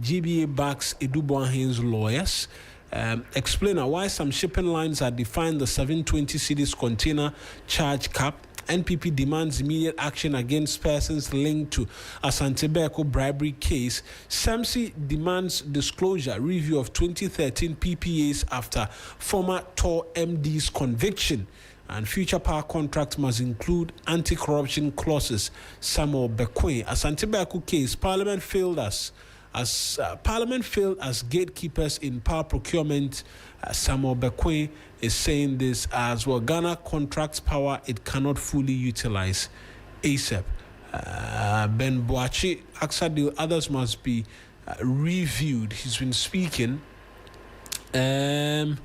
GBA backs Eduboahen's lawyers. Explainer why some shipping lines are defined the 720 cedis container charge cap. NPP demands immediate action against persons linked to Asante Beko bribery case. SAMSI demands disclosure review of 2013 PPAs after former TOR MD's conviction. And future power contracts must include anti-corruption clauses. Samuel Bekwe, Asante Beko case, Parliament failed as gatekeepers in power procurement. Samuel Bekwe is saying this as well. Ghana contracts power it cannot fully utilize ASAP. Ben Boachi, AXA deal, others must be reviewed. He's been speaking. Ghana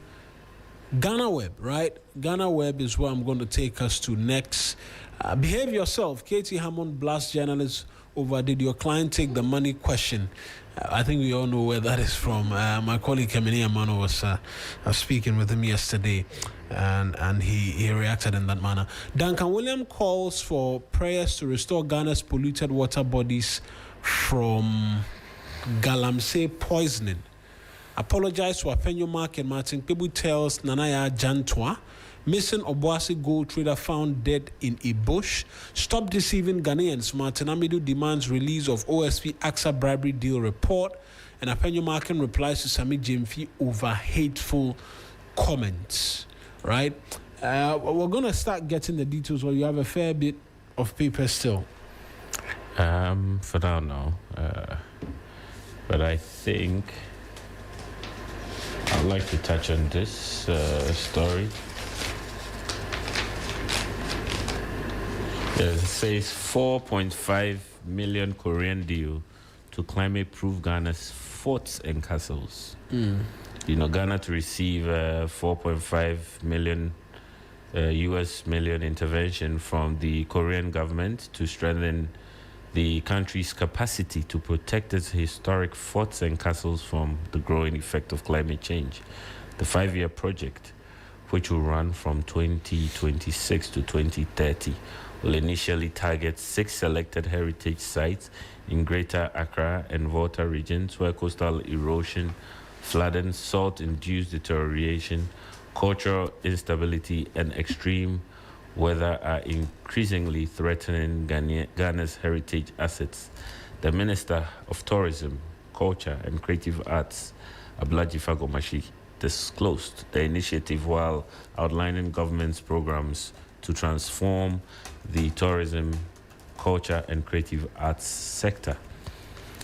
Web, right? Ghana Web is where I'm going to take us to next. Behave yourself. Katie Hammond blasts journalists over did your client take the money question. I think we all know where that is from. My colleague Kemini Amano was speaking with him yesterday, and he reacted in that manner. Duncan William calls for prayers to restore Ghana's polluted water bodies from galamsey poisoning. Apologize to Apenyo Mark and Martin Pebu tells Nanaya Jantwa. Missing Obuasi gold trader found dead in a bush. Stop deceiving Ghanaians. Martin Amidu demands release of OSP AXA bribery deal report. And Apenyo Markin replies to Sami Jemfi over hateful comments. Right? We're going to start getting the details, or you have a fair bit of paper still. For now, no. But I think I'd like to touch on this story. It says 4.5 million Korean deal to climate-proof Ghana's forts and castles. You know, Ghana to receive 4.5 million US million intervention from the Korean government to strengthen the country's capacity to protect its historic forts and castles from the growing effect of climate change. The 5-year project, which will run from 2026 to 2030, will initially target 6 selected heritage sites in Greater Accra and Volta regions where coastal erosion, flooding, salt-induced deterioration, cultural instability, and extreme weather are increasingly threatening Ghana's heritage assets. The Minister of Tourism, Culture and Creative Arts, Ablaji Fagomashi, disclosed the initiative while outlining government's programs to transform the tourism, culture, and creative arts sector.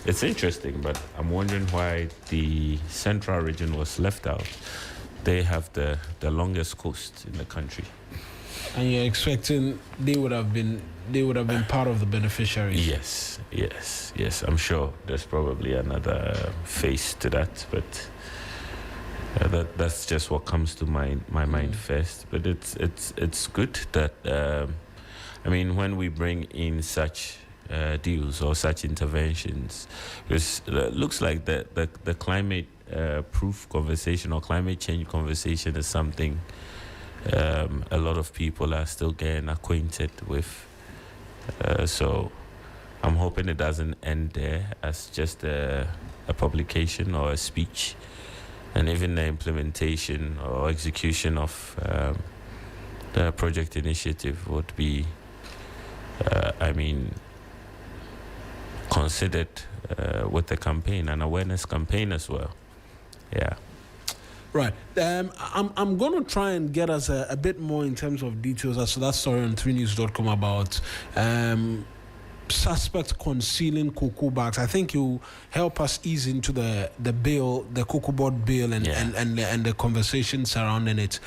It's interesting, but I'm wondering why the central region was left out. They have the longest coast in the country. And you're expecting they would have been part of the beneficiaries? Yes. I'm sure there's probably another face to that, but that's just what comes to my mind first. But it's good that when we bring in such deals or such interventions, because it looks like the climate proof conversation or climate change conversation is something a lot of people are still getting acquainted with. So I'm hoping it doesn't end there as just a publication or a speech, and even the implementation or execution of the project initiative would be, considered with the campaign, an awareness campaign as well. Yeah. Right. I'm going to try and get us a bit more in terms of details as to that story on 3news.com about suspects concealing cocoa bags. I think you help us ease into the bill, the cocoa board bill, and the conversation surrounding it,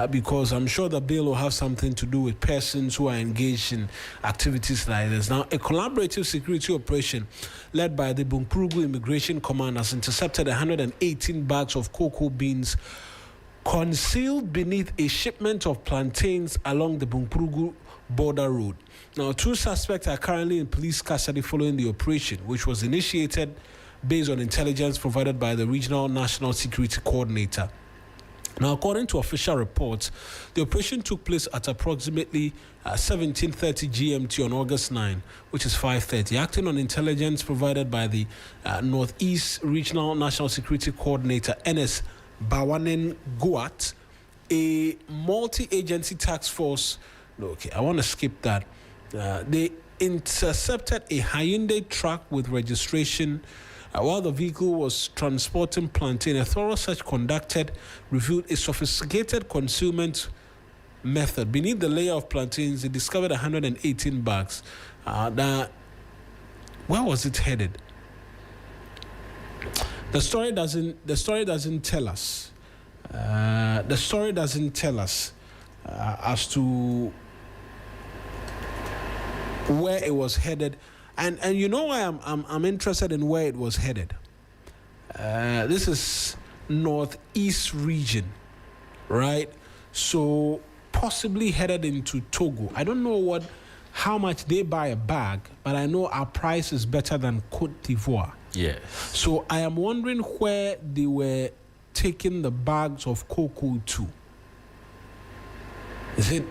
because I'm sure the bill will have something to do with persons who are engaged in activities like this. Now, a collaborative security operation led by the Bunkpurugu Immigration Command has intercepted 118 bags of cocoa beans concealed beneath a shipment of plantains along the Bunkpurugu border road. Now, 2 suspects are currently in police custody following the operation, which was initiated based on intelligence provided by the Regional National Security Coordinator. Now, according to official reports, the operation took place at approximately 17:30 GMT on August 9, which is 5:30. Acting on intelligence provided by the Northeast Regional National Security Coordinator, NS Bawanen Guat, a multi-agency task force. Okay, I want to skip that. They intercepted a Hyundai truck with registration while the vehicle was transporting plantain. A thorough search conducted revealed a sophisticated concealment method. Beneath the layer of plantains, they discovered 118 bags. Where was it headed? The story doesn't tell us. The story doesn't tell us as to where it was headed. And you know why I'm interested in where it was headed. This is Northeast region, right? So possibly headed into Togo. I don't know how much they buy a bag, but I know our price is better than Cote d'Ivoire. Yeah. So I am wondering where they were taking the bags of cocoa to. Is it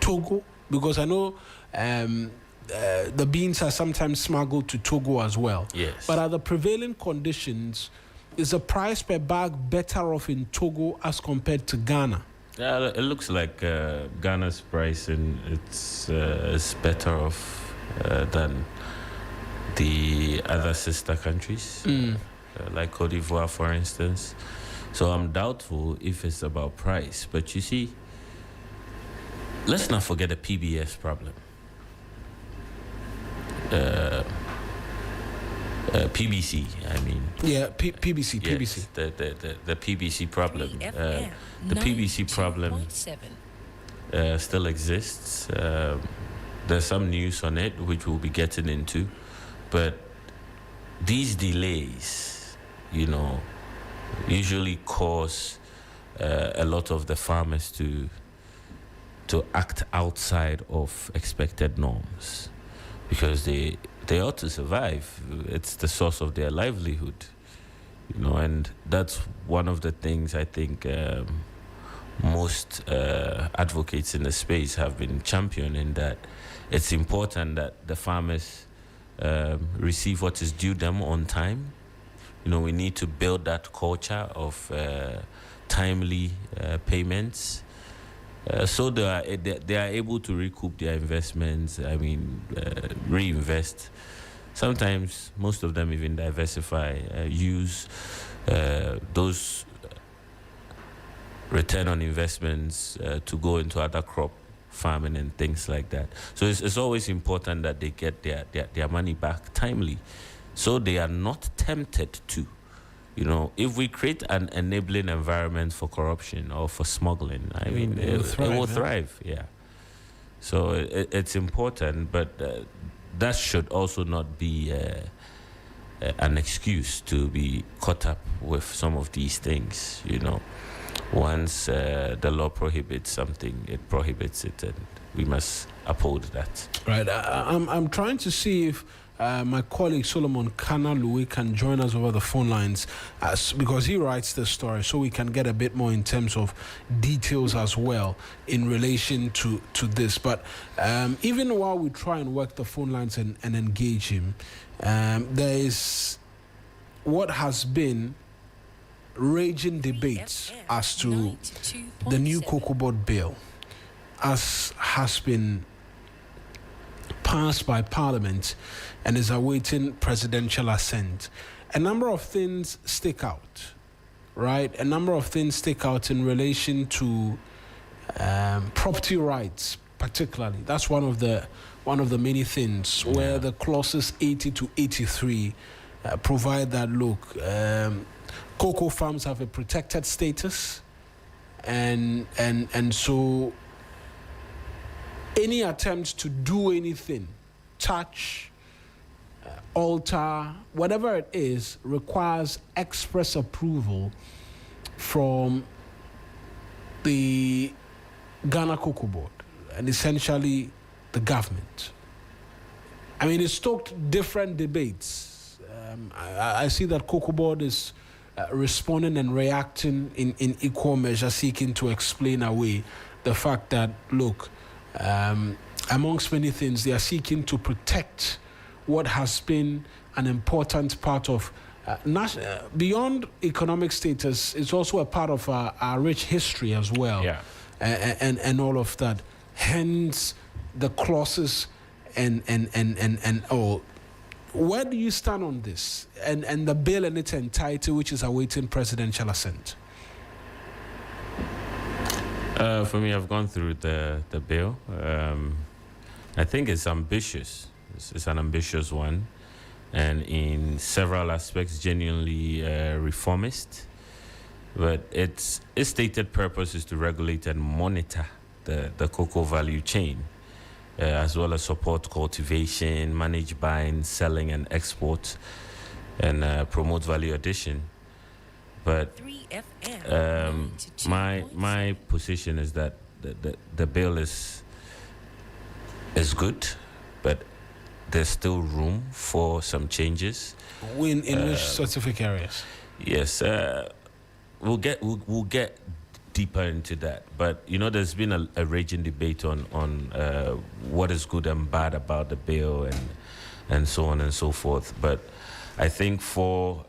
Togo? Because I know the beans are sometimes smuggled to Togo as well. Yes. But are the prevailing conditions, is the price per bag better off in Togo as compared to Ghana? Yeah, it looks like Ghana's pricing is better off than the other sister countries, like Cote d'Ivoire, for instance. So I'm doubtful if it's about price. But you see, let's not forget the PBS problem. PBC, I mean. Yeah, PBC. Yes, the PBC problem. The PBC problem still exists. There's some news on it, which we'll be getting into. But these delays, usually cause a lot of the farmers to act outside of expected norms, because they ought to survive. It's the source of their livelihood, and that's one of the things I think most advocates in the space have been championing, that it's important that the farmers receive what is due them on time. We need to build that culture of timely payments, so they are able to recoup their investments. Reinvest. Sometimes most of them even diversify, use those return on investments to go into other crop farming and things like that. So it's always important that they get their money back timely, so they are not tempted to. If we create an enabling environment for corruption or for smuggling, it will thrive. Yeah. So it's important, but that should also not be an excuse to be caught up with some of these things. Once the law prohibits something, it prohibits it, and we must uphold that. Right. I'm trying to see if my colleague Solomon Kanaluwe can join us over the phone lines, because he writes the story, so we can get a bit more in terms of details as well in relation to this. But even while we try and work the phone lines and engage him, there is what has been raging debates as to the new cocoa board bill, as has been passed by Parliament and is awaiting presidential assent. A number of things stick out, right? A number of things stick out in relation to property rights, particularly. That's one of the many things where the clauses 80 to 83 provide that cocoa farms have a protected status, and so any attempt to do anything, touch, alter, whatever it is, requires express approval from the Ghana Cocoa Board and essentially the government. I mean, it stoked different debates. I see that Cocoa Board is responding and reacting in equal measure, seeking to explain away the fact that, look, amongst many things, they are seeking to protect what has been an important part of beyond economic status. It's also a part of our rich history as well, and all of that. Hence, the clauses and all. Where do you stand on this and the bill in its entirety, which is awaiting presidential assent? For me, I've gone through the bill. I think it's ambitious. It's an ambitious one, and in several aspects, genuinely reformist. But its stated purpose is to regulate and monitor the cocoa value chain, as well as support cultivation, manage buying, selling, and export, and promote value addition. But my position is that the bill is good, but there's still room for some changes. In which specific areas? Yes, we'll get deeper into that. But there's been a raging debate on what is good and bad about the bill and so on and so forth. But I think for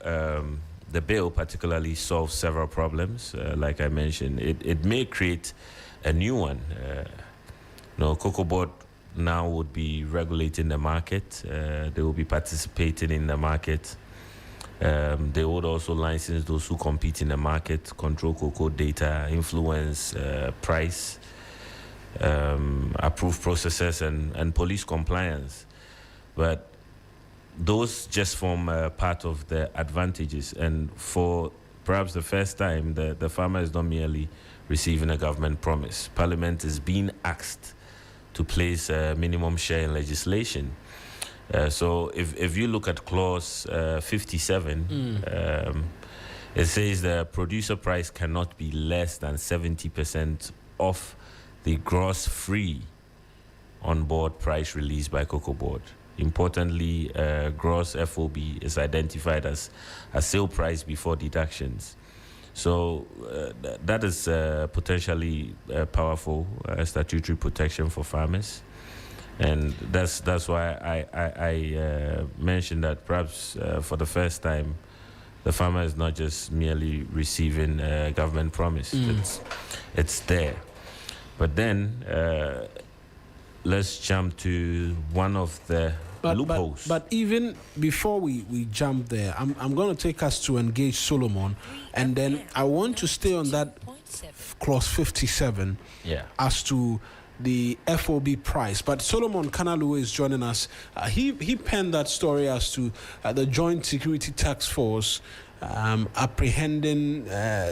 the bill particularly solves several problems. Like I mentioned, it may create a new one. Cocoa Board now would be regulating the market. They will be participating in the market. They would also license those who compete in the market, control cocoa data, influence price, approve processes, and police compliance. But those just form part of the advantages. And for perhaps the first time, the farmer is not merely receiving a government promise. Parliament is being asked to place a minimum share in legislation. So if you look at clause 57, it says the producer price cannot be less than 70% of the gross free on-board price released by Cocoa Board. Importantly, gross FOB is identified as a sale price before deductions. So that is potentially powerful statutory protection for farmers. And that's why I mentioned that perhaps for the first time, the farmer is not just merely receiving a government promise. It's there. But then let's jump to one of the loopholes. But even before we jump there, I'm going to take us to engage Solomon, and then I want to stay on that clause 57 as to the FOB price. But Solomon Kanalu is joining us. He penned that story as to the Joint Security Task Force apprehending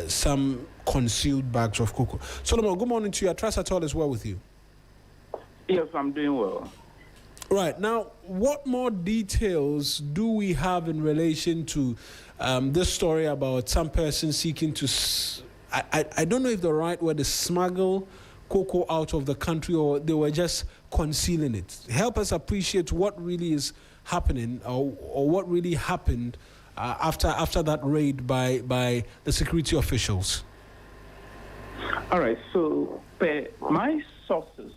some concealed bags of cocoa. Solomon, good morning to you. I trust at all is well with you. Yes, I'm doing well. Right. Now, what more details do we have in relation to this story about some person seeking to, I don't know if the right word is smuggle cocoa out of the country, or they were just concealing it? Help us appreciate what really is happening, or what really happened after that raid by the security officials. All right. So, my sources,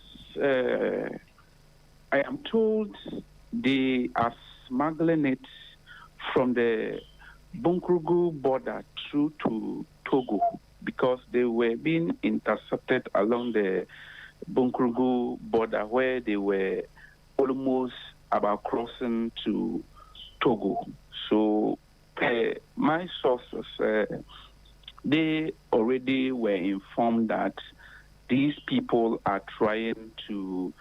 I am told they are smuggling it from the Bunkrugu border through to Togo, because they were being intercepted along the Bunkrugu border, where they were almost about crossing to Togo. So my sources, they already were informed that these people are trying to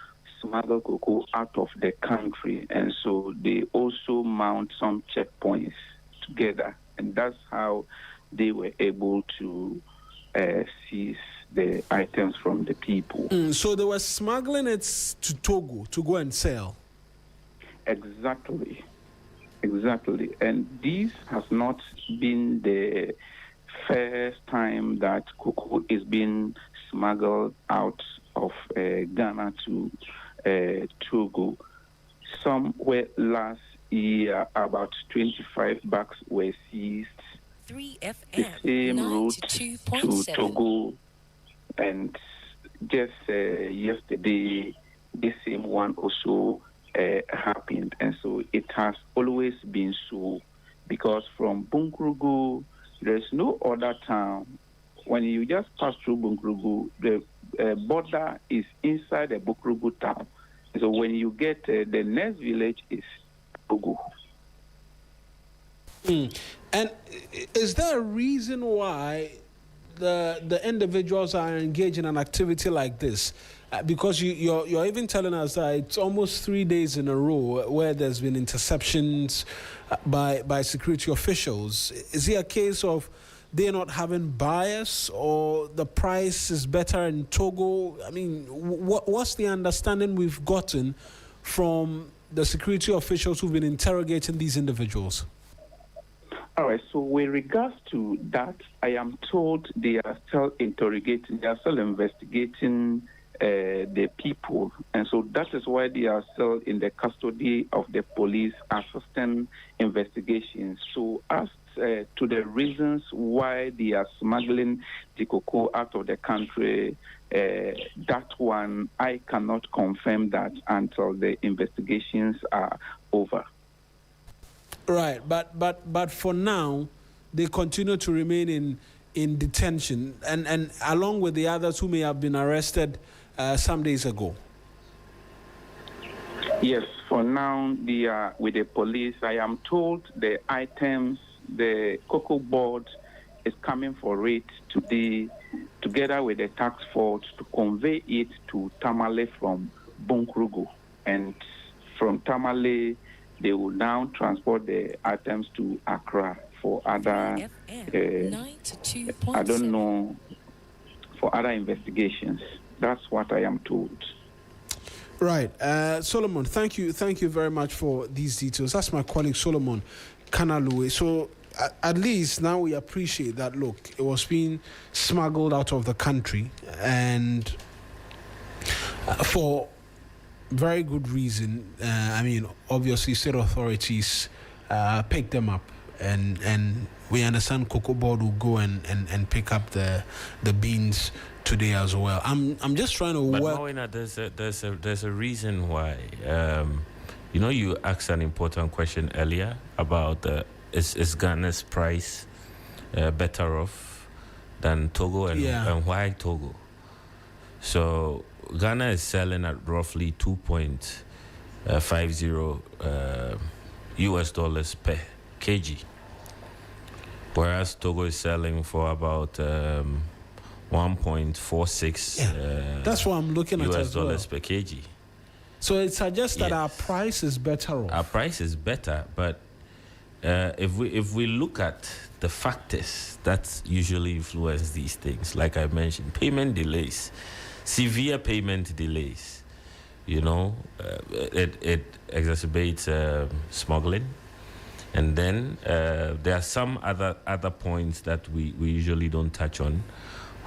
smuggle cocoa out of the country, and so they also mount some checkpoints together, and that's how they were able to seize the items from the people. So they were smuggling it to Togo to go and sell? Exactly. And this has not been the first time that cocoa is being smuggled out of Ghana to Togo. Somewhere last year, about 25 bags were seized. 3FM, the same route to Togo, and just yesterday, the same one also happened. And so it has always been so, because from Bunkrugu, there's no other town. When you just pass through Bunkrugu, the border is inside the Bunkrugu town. So when you get the next village is Togo. And is there a reason why the individuals are engaged in an activity like this? Because you're even telling us that it's almost 3 days in a row where there's been interceptions by security officials. Is it a case of they're not having bias, or the price is better in Togo? I mean, what's the understanding we've gotten from the security officials who've been interrogating these individuals? All right, so with regards to that, I am told they are still interrogating, they are still investigating the people. And so that is why they are still in the custody of the police, assisting investigations. So as to the reasons why they are smuggling the cocoa out of the country, that one, I cannot confirm that until the investigations are over. Right, but for now, they continue to remain in detention, and along with the others who may have been arrested some days ago. Yes, for now they are with the police. I am told the items, the cocoa board is coming for it today, together with the task force, to convey it to Tamale from Bunkrugu, and from Tamale they will now transport the items to Accra for other, I don't know, for other investigations. That's what I am told. Right. Solomon, thank you very much for these details. That's my colleague Solomon Kanalue. So at least now we appreciate that, look, it was being smuggled out of the country, and for very good reason. I mean, obviously, state authorities picked them up, and we understand Cocoa Board will go and pick up the beans today as well. I'm just trying to but work. Mawuena, there's a reason why. You asked an important question earlier about is Ghana's price better off than Togo, and why Togo? So Ghana is selling at roughly $2.50 US dollars per kg, whereas Togo is selling for about 1.46 that's what I'm looking at US dollars per kg. So it suggests that our price is better off. Our price is better, but if we look at the factors that usually influence these things, like I mentioned, payment delays, severe payment delays, it exacerbates smuggling. And then there are some other points that we usually don't touch on,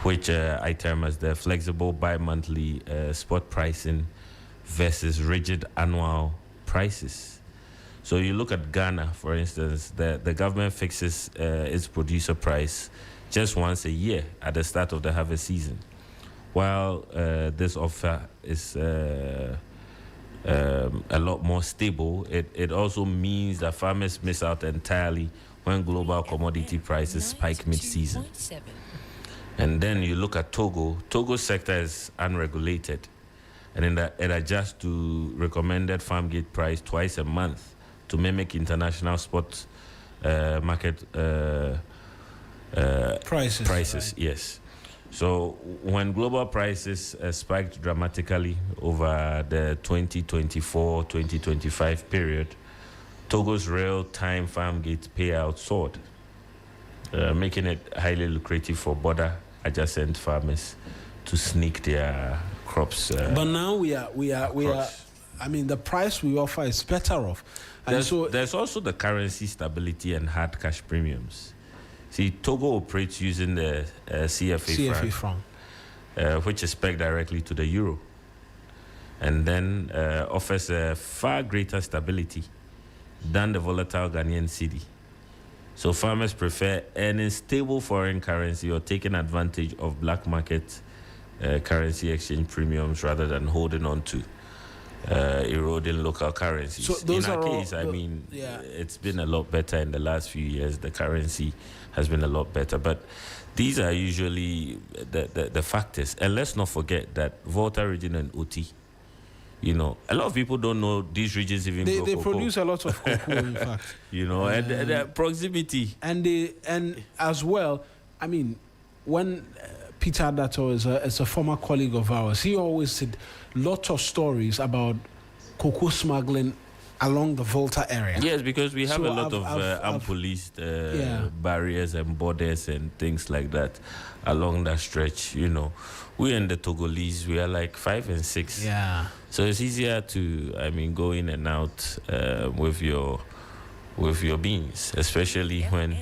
which I term as the flexible bi-monthly spot pricing versus rigid annual prices. So you look at Ghana, for instance, the government fixes its producer price just once a year at the start of the harvest season. While this offer is a lot more stable, it also means that farmers miss out entirely when global commodity prices spike mid-season. And then you look at Togo. Togo's sector is unregulated, and it adjusts to recommended farm gate price twice a month to mimic international spot market prices. Right. Yes. So when global prices spiked dramatically over the 2024-2025 period, Togo's real-time farm gate payout soared, making it highly lucrative for border adjacent farmers to sneak their crops. But now we are. I mean, the price we offer is better off. And there's also the currency stability and hard cash premiums. See, Togo operates using the CFA franc, which is pegged directly to the euro, and then offers a far greater stability than the volatile Ghanaian cedi. So farmers prefer earning stable foreign currency or taking advantage of black market currency exchange premiums rather than holding on to eroding local currencies. So those in our are case, it's been a lot better in the last few years. The currency has been a lot better. But these are usually the factors. And let's not forget that Volta region and OT, you know, a lot of people don't know these regions even grow they cocoa. produce a lot of cocoa, in fact. You know, and the proximity. And as well, I mean, when Peter Adato is a former colleague of ours, he always said lots of stories about cocoa smuggling along the Volta area. Yes, because we have a lot of unpoliced barriers and borders and things like that along that stretch. You know, we and the Togolese, we are like 5 and 6. Yeah. So it's easier to, go in and out with your beans, especially when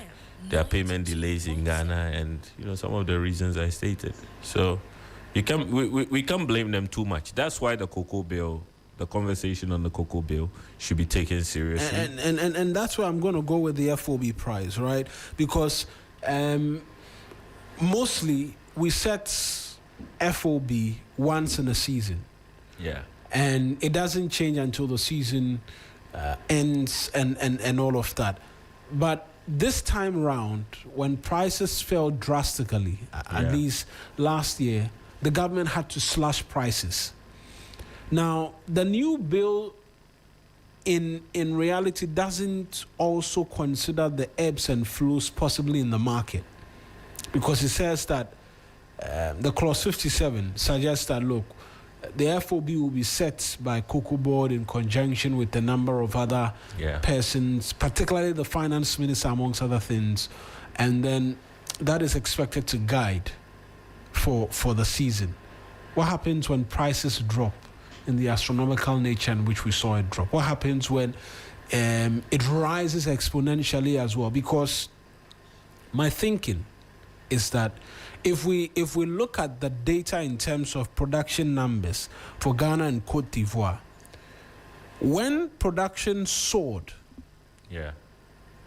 there are payment delays in Ghana and, you know, some of the reasons I stated. So we can't blame them too much. That's why the cocoa bill, the conversation on the cocoa bill should be taken seriously. And that's where I'm going to go with the FOB price, right? Because mostly we set FOB once in a season. Yeah. And it doesn't change until the season ends and all of that. But this time round, when prices fell drastically, at least last year, the government had to slash prices. Now, the new bill in reality doesn't also consider the ebbs and flows possibly in the market, because it says that the clause 57 suggests that, look, the FOB will be set by Cocoa Board in conjunction with a number of other persons, particularly the finance minister, amongst other things, and then that is expected to guide for the season. What happens when prices drop in the astronomical nature in which we saw it drop? What happens when it rises exponentially as well? Because my thinking is that if we look at the data in terms of production numbers for Ghana and Cote d'Ivoire, when production soared,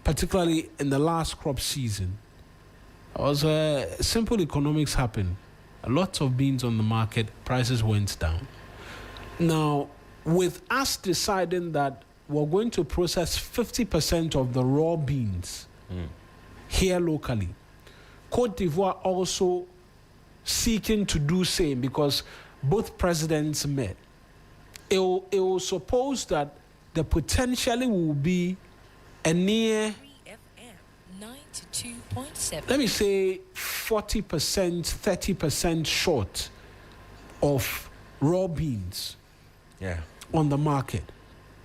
particularly in the last crop season, simple economics happened. A lot of beans on the market, prices went down. Now, with us deciding that we're going to process 50% of the raw beans here locally, Cote d'Ivoire also seeking to do same, because both presidents met. It will suppose that there potentially will be a near, let me say, 40%, 30% short of raw beans on the market,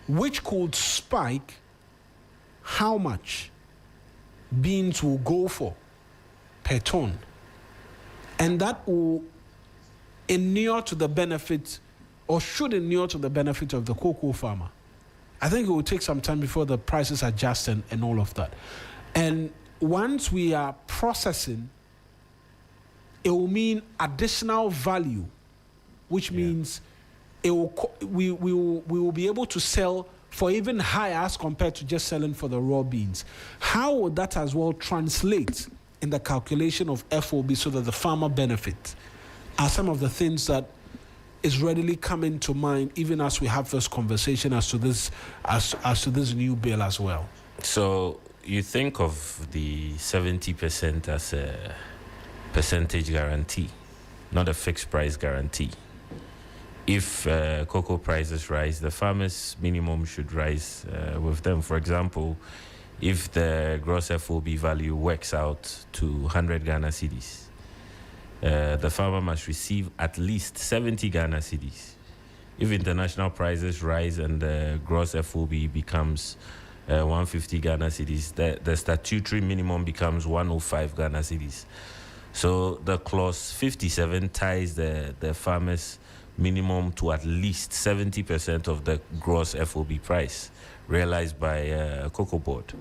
which could spike how much beans will go for per ton, and that will inure to the benefit, or should inure to the benefit, of the cocoa farmer. I think it will take some time before the prices adjust and all of that. And once we are processing, it will mean additional value, which means we will be able to sell for even higher as compared to just selling for the raw beans. How would that as well translate in the calculation of FOB so that the farmer benefits are some of the things that is readily coming to mind, even as we have this conversation as to this new bill as well. So you think of the 70% as a percentage guarantee, not a fixed price guarantee. If cocoa prices rise, the farmers' minimum should rise with them. For example, if the gross FOB value works out to 100 Ghana cedis, the farmer must receive at least 70 Ghana cedis. If international prices rise and the gross FOB becomes 150 Ghana cedis, the statutory minimum becomes 105 Ghana cedis. So the clause 57 ties the farmer's minimum to at least 70% of the gross FOB price realized by Cocoa Board.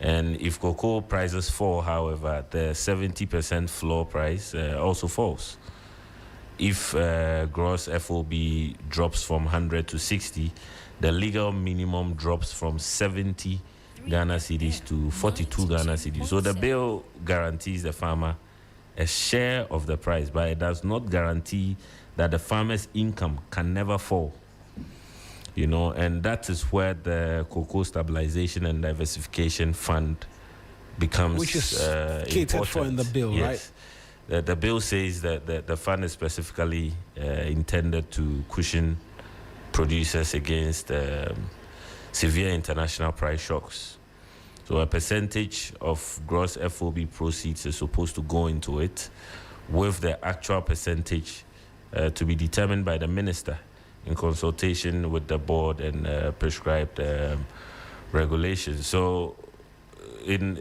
And if cocoa prices fall, however, the 70% floor price also falls. If gross FOB drops from 100 to 60, the legal minimum drops from 70 Ghana cedis to 42 Ghana cedis. So the bill guarantees the farmer a share of the price, but it does not guarantee that the farmer's income can never fall. You know, and that is where the Cocoa Stabilization and Diversification Fund becomes which is catered important. for in the bill, yes. Right? The bill says that the fund is specifically intended to cushion producers against severe international price shocks. So a percentage of gross FOB proceeds is supposed to go into it, with the actual percentage to be determined by the minister in consultation with the board and prescribed regulations. So in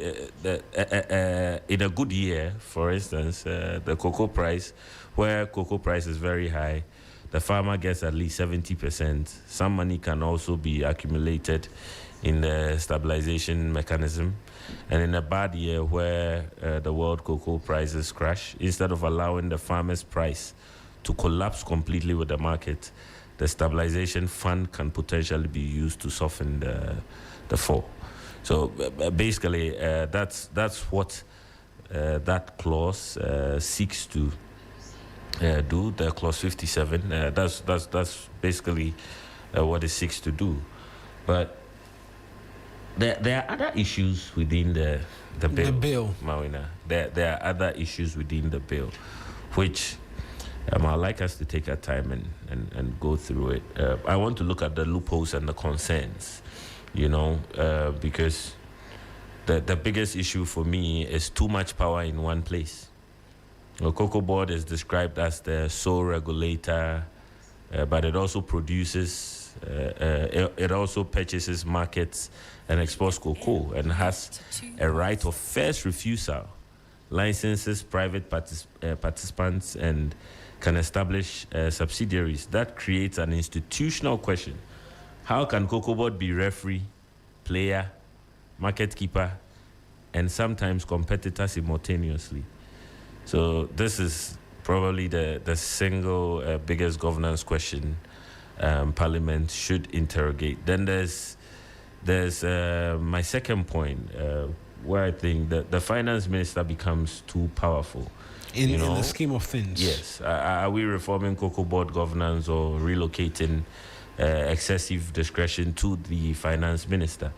a good year, for instance, the cocoa price, where cocoa price is very high, the farmer gets at least 70%. Some money can also be accumulated in the stabilization mechanism. And in a bad year where the world cocoa prices crash, instead of allowing the farmer's price to collapse completely with the market, the stabilization fund can potentially be used to soften the fall. So basically, that's what that clause seeks to do. The clause 57. That's basically what it seeks to do. But there are other issues within the bill. Mawuena. There are other issues within the bill, which I'd like us to take our time and go through it. I want to look at the loopholes and the concerns, because the biggest issue for me is too much power in one place. The Cocoa Board is described as the sole regulator, but it also produces, it also purchases, markets, and exports cocoa, and has a right of first refusal, licenses private participants, and can establish subsidiaries. That creates an institutional question. How can Cocoa Board be referee, player, market keeper, and sometimes competitor simultaneously? So this is probably the single biggest governance question Parliament should interrogate. Then there's my second point, where I think that the finance minister becomes too powerful. In the scheme of things. Yes. Are we reforming Cocoa Board governance or relocating excessive discretion to the finance minister?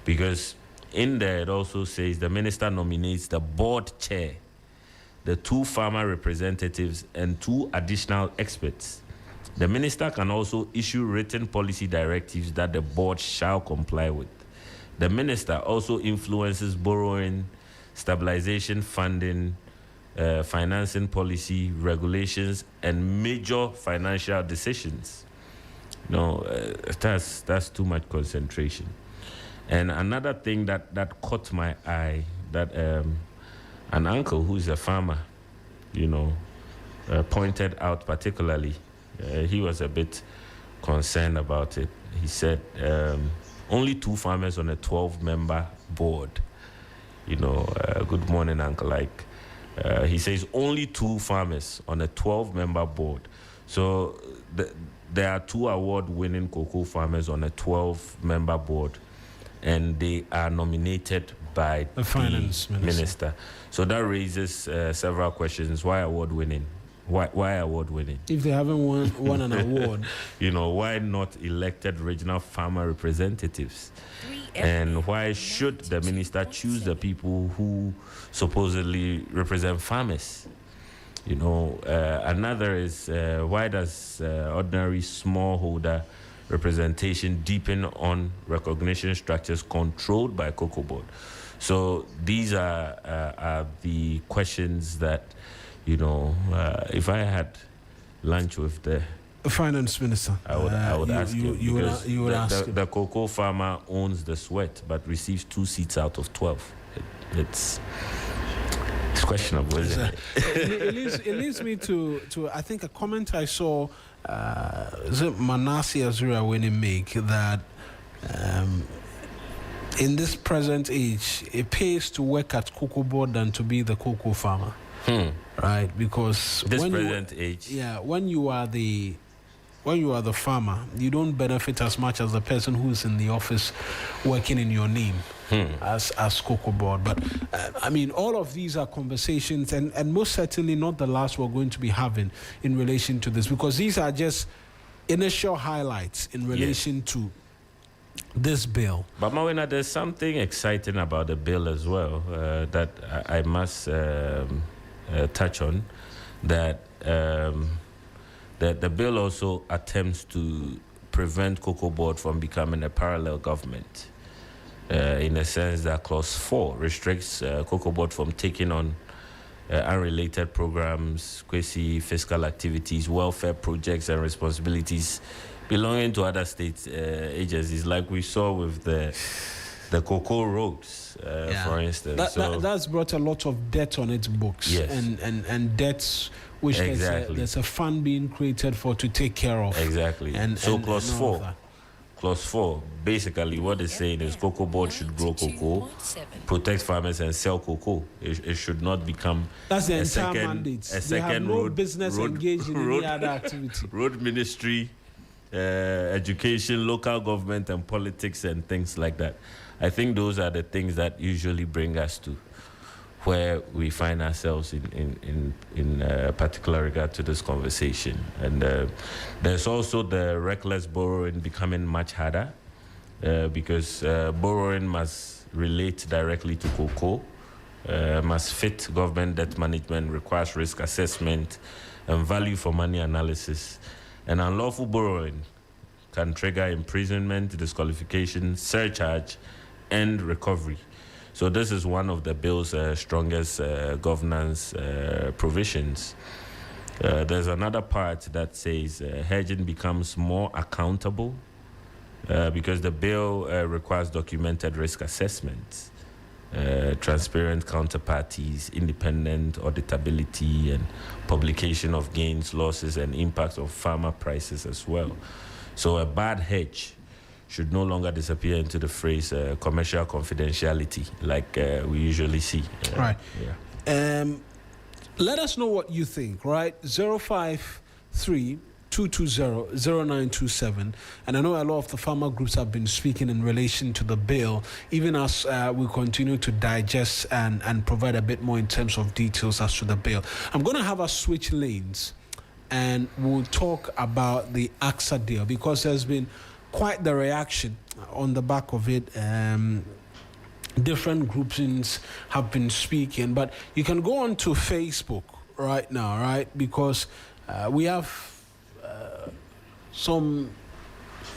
Because in there it also says the minister nominates the board chair, the 2 farmer representatives, and 2 additional experts. The minister can also issue written policy directives that the board shall comply with. The minister also influences borrowing, stabilization funding, financing policy, regulations, and major financial decisions. That's too much concentration. And another thing that caught my eye, that an uncle who's a farmer, pointed out particularly. He was a bit concerned about it. He said only 2 farmers on a 12-member board. Good morning, uncle. He says only 2 farmers on a 12-member board. So there are 2 award-winning cocoa farmers on a 12-member board, and they are nominated by the finance minister. So that raises several questions. Why award-winning? Why award-winning? If they haven't won an award. Why not elected regional farmer representatives? And why should the minister choose the people who supposedly represent farmers? Another is why does ordinary smallholder representation deepen on recognition structures controlled by Cocoa Board? So these are the questions that, if I had lunch with the finance minister, I would ask him. You would ask him. The cocoa farmer owns the sweat, but receives 2 seats out of 12. It's questionable, isn't it? It leads me to I think a comment I saw. Is it Manasseh Azura when he make that in this present age, it pays to work at cocoa board than to be the cocoa farmer. Right? Because this present age. Yeah, when you are the farmer, you don't benefit as much as the person who's in the office working in your name as cocoa board. But I mean, all of these are conversations, and most certainly not the last we're going to be having in relation to this, because these are just initial highlights in relation to this bill. But Mawuena, there's something exciting about the bill as well that I must touch on, that the bill also attempts to prevent cocoa board from becoming a parallel government, in the sense that Clause 4 restricts cocoa board from taking on unrelated programs, quasi-fiscal activities, welfare projects and responsibilities belonging to other state agencies, like we saw with the cocoa roads, for instance. That's brought a lot of debt on its books, yes. and debts which there's a fund being created for to take care of. Exactly. So Clause 4, basically what it's saying is cocoa board should grow cocoa, protect farmers and sell cocoa. It should not become that's the entire mandate. They have no business engaged in any other activity. Road ministry, education, local government and politics and things like that. I think those are the things that usually bring us to where we find ourselves in particular regard to this conversation. And there's also the reckless borrowing becoming much harder because borrowing must relate directly to cocoa, must fit government debt management, requires risk assessment and value for money analysis. And unlawful borrowing can trigger imprisonment, disqualification, surcharge, and recovery. So this is one of the bill's strongest governance provisions. There's another part that says hedging becomes more accountable because the bill requires documented risk assessments, transparent counterparties, independent auditability, and publication of gains, losses, and impacts of farmer prices as well. So a bad hedge should no longer disappear into the phrase commercial confidentiality, like we usually see. Right. Yeah. Let us know what you think, right? 053-220-0927. And I know a lot of the farmer groups have been speaking in relation to the bill, even as we continue to digest and provide a bit more in terms of details as to the bill. I'm going to have us switch lanes, and we'll talk about the AXA deal, because there's been quite the reaction on the back of it. Different groupings have been speaking, but you can go on to Facebook right now, right? Because we have some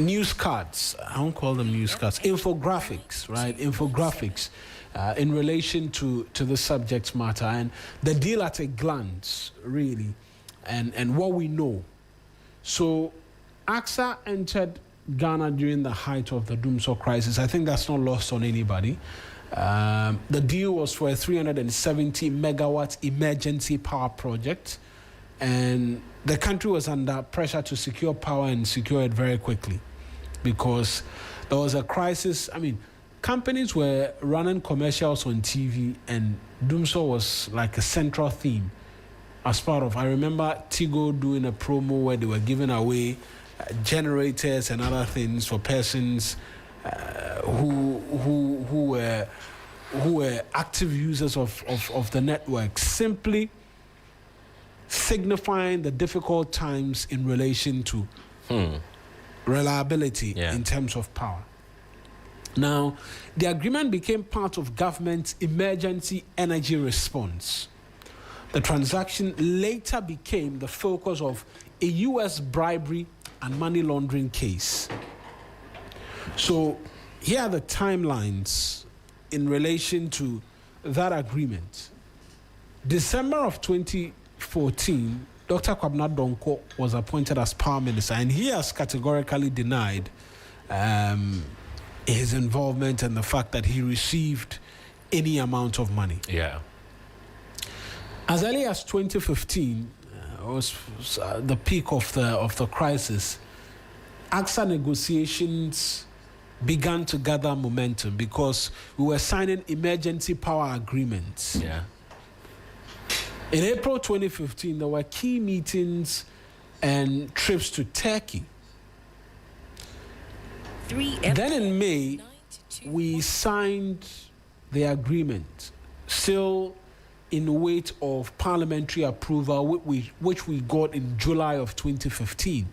news cards. I don't call them news cards. Infographics, right? Infographics in relation to the subject matter and the deal at a glance, really, and what we know. So AXA entered Ghana during the height of the Doomsor crisis. I think that's not lost on anybody. The deal was for a 370 megawatt emergency power project, and the country was under pressure to secure power and secure it very quickly because there was a crisis. I mean, companies were running commercials on TV, and Doomsor was like a central theme as part of. I remember Tigo doing a promo where they were giving away generators and other things for persons who were active users of the network, simply signifying the difficult times in relation to reliability in terms of power. Now, the agreement became part of government's emergency energy response. The transaction later became the focus of a U.S. bribery and money laundering case. So here are the timelines in relation to that agreement. December of 2014, Dr. Kwabena Donko was appointed as power minister, and he has categorically denied his involvement and the fact that he received any amount of money. Yeah. As early as 2015, was the peak of the crisis, AXA negotiations began to gather momentum because we were signing emergency power agreements. Yeah. In April 2015, there were key meetings and trips to Turkey. Then in May, we signed the agreement, still in wait of parliamentary approval, which we got in July of 2015.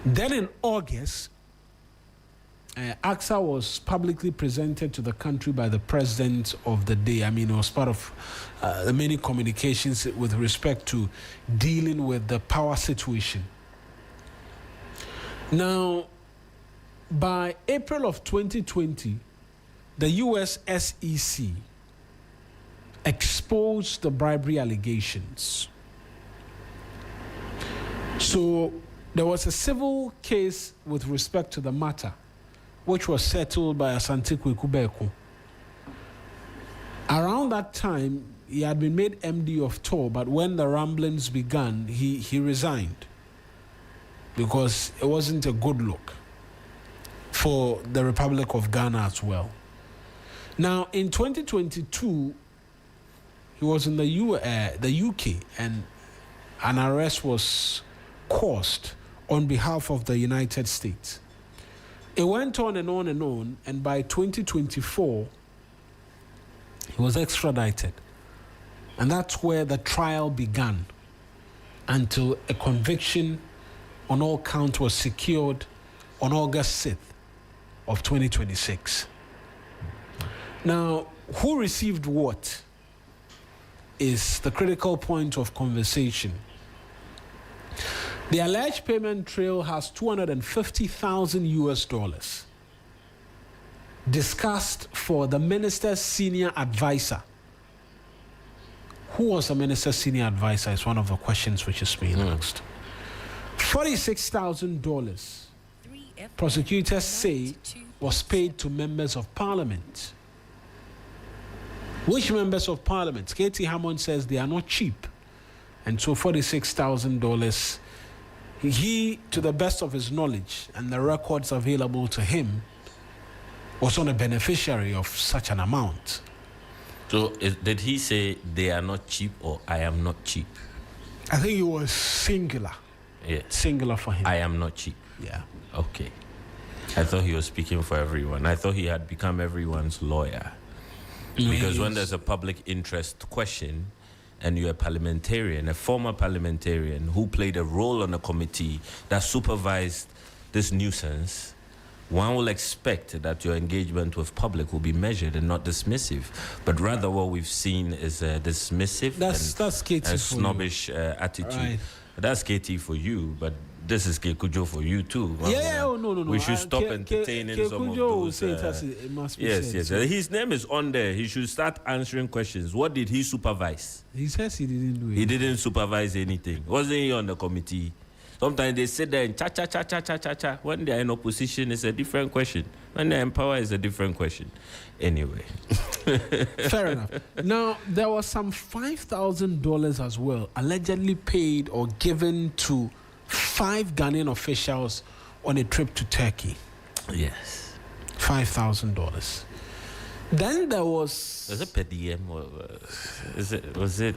Then in August, AXA was publicly presented to the country by the president of the day. I mean, it was part of the many communications with respect to dealing with the power situation. Now, by April of 2020, the US SEC exposed the bribery allegations. So there was a civil case with respect to the matter, which was settled by Asante Kweku Beko. Around that time, he had been made MD of TOR, but when the ramblings began, he resigned because it wasn't a good look for the Republic of Ghana as well. Now, in 2022, he was in the UK, and an arrest was caused on behalf of the United States. It went on and on and on, and by 2024, he was extradited. And that's where the trial began until a conviction on all counts was secured on August 6th of 2026. Now, who received what is the critical point of conversation. The alleged payment trail has $250,000 discussed for the minister's senior advisor. Who was the minister's senior advisor is one of the questions which is being asked. $46,000, prosecutors say, was paid to members of parliament. Which members of parliament? Katie Hammond says they are not cheap. And so $46,000, he, to the best of his knowledge and the records available to him, was not a beneficiary of such an amount. So did he say they are not cheap or I am not cheap? I think it was singular. Yeah. Singular for him. I am not cheap. Yeah. Okay. I thought he was speaking for everyone. I thought he had become everyone's lawyer. Because when there's a public interest question and you're a parliamentarian, a former parliamentarian who played a role on a committee that supervised this nuisance, one will expect that your engagement with public will be measured and not dismissive. But rather what we've seen is a dismissive and snobbish attitude. Right. That's KT for you, but this is Codjoe for you too. No. We should stop entertaining some of those. Yes. His name is on there. He should start answering questions. What did he supervise? He says he didn't do it. He didn't supervise anything. Wasn't he on the committee? Sometimes they sit there and cha. When they are in opposition, it's a different question. When they're in power, it's a different question. Anyway. Fair enough. Now, there was some $5,000 as well, allegedly paid or given to 5 Ghanaian officials on a trip to Turkey. Yes. $5,000. Then there was... Was it per diem? Was it?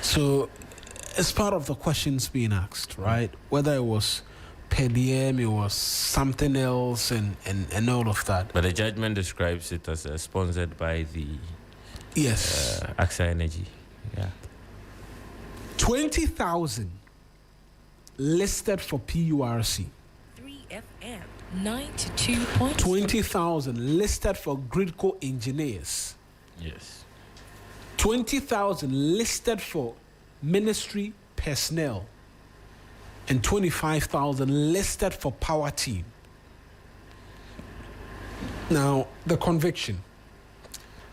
So, it's part of the questions being asked, right? Whether it was per diem, it was something else, and all of that. But the judgment describes it as sponsored by the... Yes. AXA Energy. Yeah. 20,000 listed for PURC. 3FM 92.7. 20,000 listed for Gridco engineers. Yes. 20,000 listed for ministry personnel. And 25,000 listed for power team. Now, the conviction.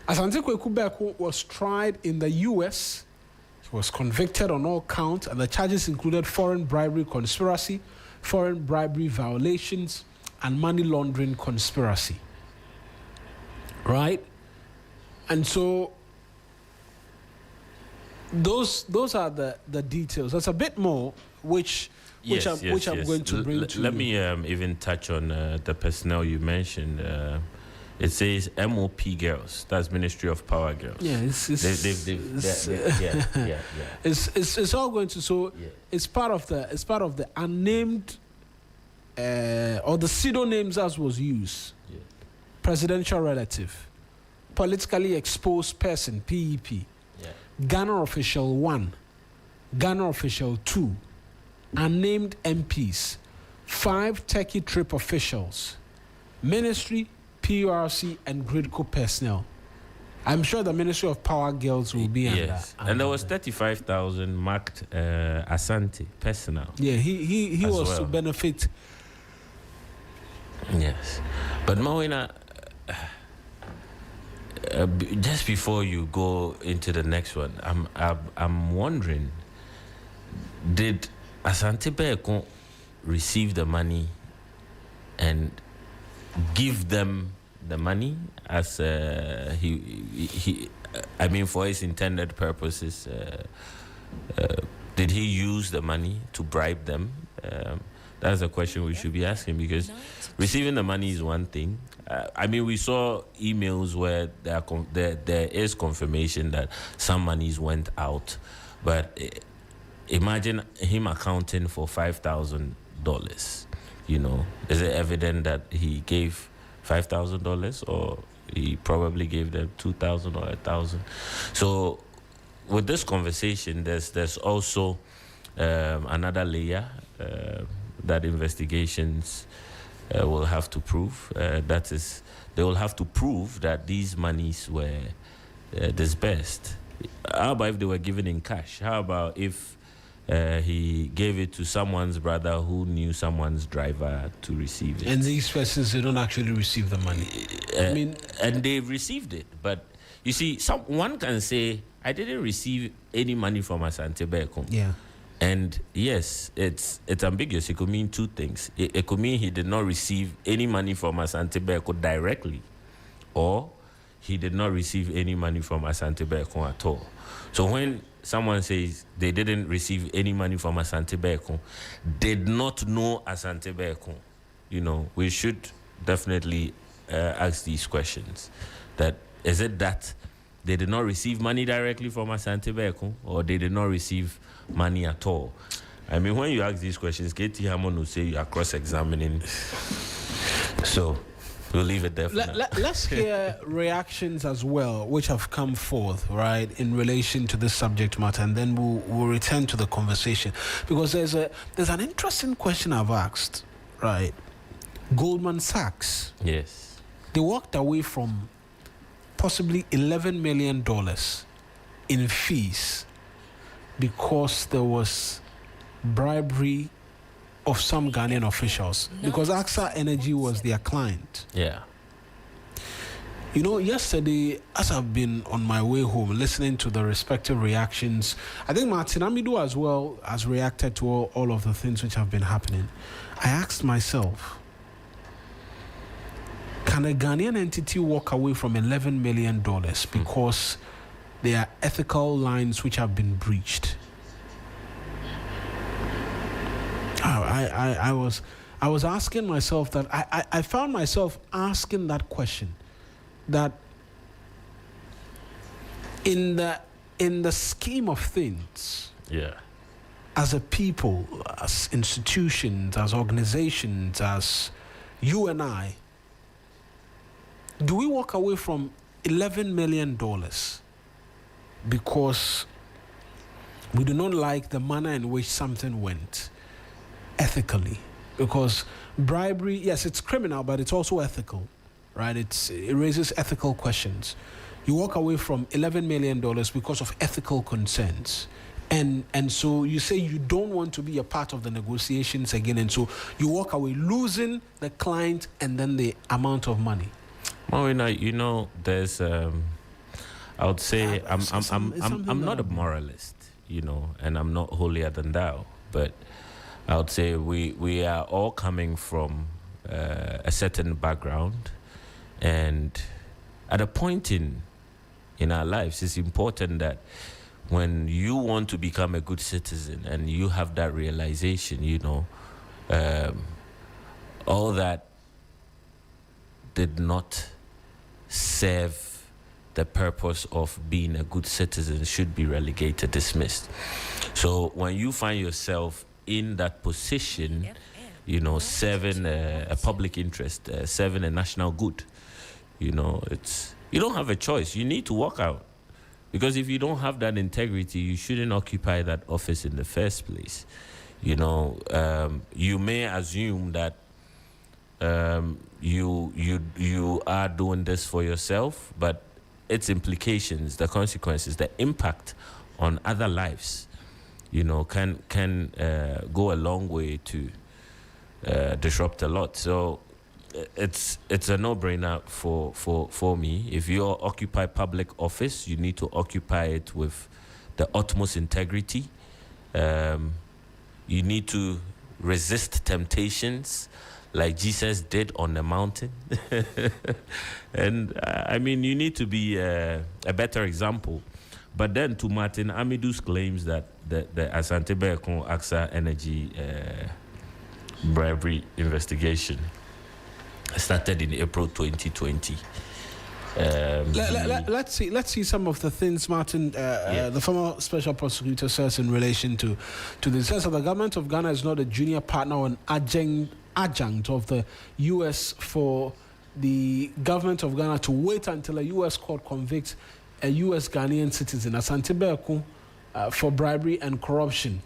Asante Kweku Beko was tried in the US. He was convicted on all counts, and the charges included foreign bribery conspiracy, foreign bribery violations, and money laundering conspiracy. Right? And so those are the details. There's a bit more which which I'm going to bring to Let you. me even touch on the personnel you mentioned. It says MOP girls. That's Ministry of Power girls. Yeah, it's all going to. So it's part of the unnamed or the pseudonames as was used. Yeah. Presidential relative, politically exposed person (PEP), Ghana official 1, Ghana official 2, unnamed MPs, 5 Turkey trip officials, ministry, PRC, and Gridco personnel. I'm sure the Ministry of Power girls will be under. And there was 35,000 marked Asante personnel. Yeah, he was to benefit. Yes, but Mawuena, just before you go into the next one, I'm wondering, did Asante Beko receive the money and give them the money as he I mean, for his intended purposes? Did he use the money to bribe them? That's a question we should be asking, because receiving the money is one thing. I mean, we saw emails where there is confirmation that some monies went out, but imagine him accounting for $5,000. You know, is it evident that he gave $5,000, or he probably gave them $2,000 or $1,000? So, with this conversation, there's also another layer that investigations will have to prove. That is, they will have to prove that these monies were disbursed. How about if they were given in cash? How about if he gave it to someone's brother who knew someone's driver to receive it? And these persons, they don't actually receive the money. I mean, and they received it. But you see, one can say, I didn't receive any money from Asante Beko. Yeah. And yes, it's ambiguous. It could mean two things. It could mean he did not receive any money from Asante Beko directly, or he did not receive any money from Asante Beko at all. So when someone says they didn't receive any money from Asante Beko, did not know Asante Beko, you know, we should definitely ask these questions. That is it that they did not receive money directly from Asante Beko, or they did not receive money at all? I mean, when you ask these questions, KT Hammond will say you are cross-examining. So we'll leave it there for now. Let's hear reactions as well, which have come forth, right, in relation to this subject matter, and then we'll return to the conversation, because there's an interesting question I've asked, right? Goldman Sachs. Yes. They walked away from possibly $11 million in fees because there was bribery of some Ghanaian officials, because AXA Energy was their client. Yeah. You know, yesterday, as I've been on my way home listening to the respective reactions, I think Martin Amidu as well has reacted to all of the things which have been happening. I asked myself, can a Ghanaian entity walk away from $11 million because there are ethical lines which have been breached? I was asking myself that. I found myself asking that question, that in the scheme of things, yeah, as a people, as institutions, as organizations, as you and I, do we walk away from $11 million because we do not like the manner in which something went ethically? Because bribery, yes, it's criminal, but it's also ethical, right? It raises ethical questions. You walk away from $11 million because of ethical concerns. And so you say you don't want to be a part of the negotiations again, and so you walk away losing the client and then the amount of money. Mawuena, you know, there's I would say I'm not a moralist, you know, and I'm not holier than thou, but I would say we are all coming from a certain background, and at a point in our lives, it's important that when you want to become a good citizen and you have that realization, all that did not serve the purpose of being a good citizen should be relegated, dismissed. So when you find yourself in that position, serving a public interest, serving a national good, you don't have a choice. You need to walk out. Because if you don't have that integrity, you shouldn't occupy that office in the first place. You may assume that you are doing this for yourself, but its implications, the consequences, the impact on other lives, can go a long way to disrupt a lot. So it's a no-brainer for me. If you occupy public office, you need to occupy it with the utmost integrity. You need to resist temptations like Jesus did on the mountain. And you need to be a better example. But then to Martin Amidu's claims that the Asante Berekom AXA Energy bribery investigation started in April 2020. Let's see some of the things Martin, the former special prosecutor, says in relation to this. Says that the government of Ghana is not a junior partner or an adjunct of the U.S. for the government of Ghana to wait until a U.S. court convicts a U.S. Ghanaian citizen, Asante Berekom, for bribery and corruption.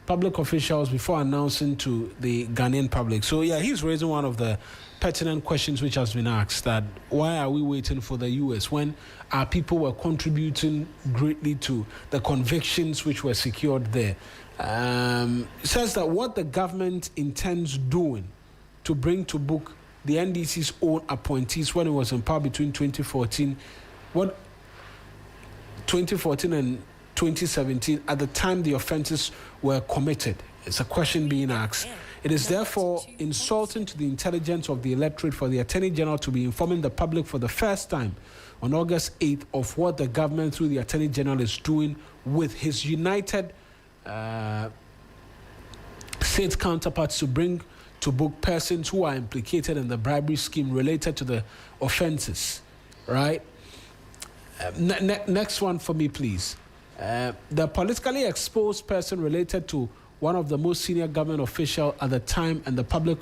Public officials before announcing to the Ghanaian public. So he's raising one of the pertinent questions which has been asked, that why are we waiting for the U.S. when our people were contributing greatly to the convictions which were secured there. It says that what the government intends doing to bring to book the NDC's own appointees when it was in power between 2014 and 2017, at the time the offences were committed. It's a question being asked. It is therefore insulting to the intelligence of the electorate for the Attorney General to be informing the public for the first time on August 8th of what the government through the Attorney General is doing with his united state counterparts to bring to book persons who are implicated in the bribery scheme related to the offences. Right? Next one for me, please. The politically exposed person related to one of the most senior government officials at the time and the public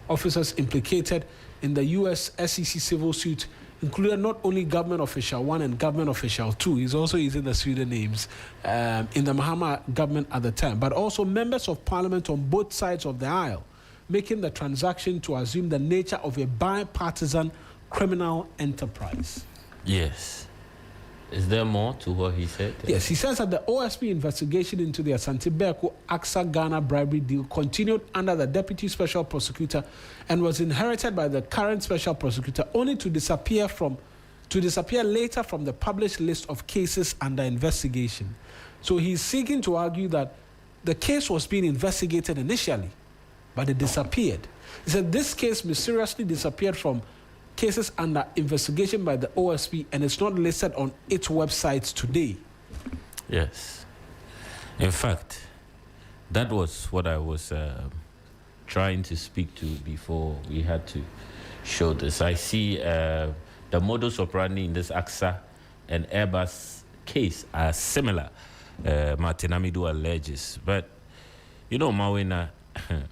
officers implicated in the U.S. SEC civil suit included not only government official 1 and government official 2, he's also using the pseudonyms in the Mahama government at the time, but also members of parliament on both sides of the aisle, making the transaction to assume the nature of a bipartisan criminal enterprise. Yes. Is there more to what he said? Yes, he says that the OSP investigation into the Asante Berekom AXA Ghana bribery deal continued under the Deputy Special Prosecutor and was inherited by the current Special Prosecutor, only to disappear later from the published list of cases under investigation. So he's seeking to argue that the case was being investigated initially, but it disappeared. He said this case mysteriously disappeared from cases under investigation by the OSP and it's not listed on its websites today. Yes. In fact, that was what I was trying to speak to before we had to show this. I see the modus operandi in this AXA and Airbus case are similar, Martin Amidu alleges. But, Mawuena,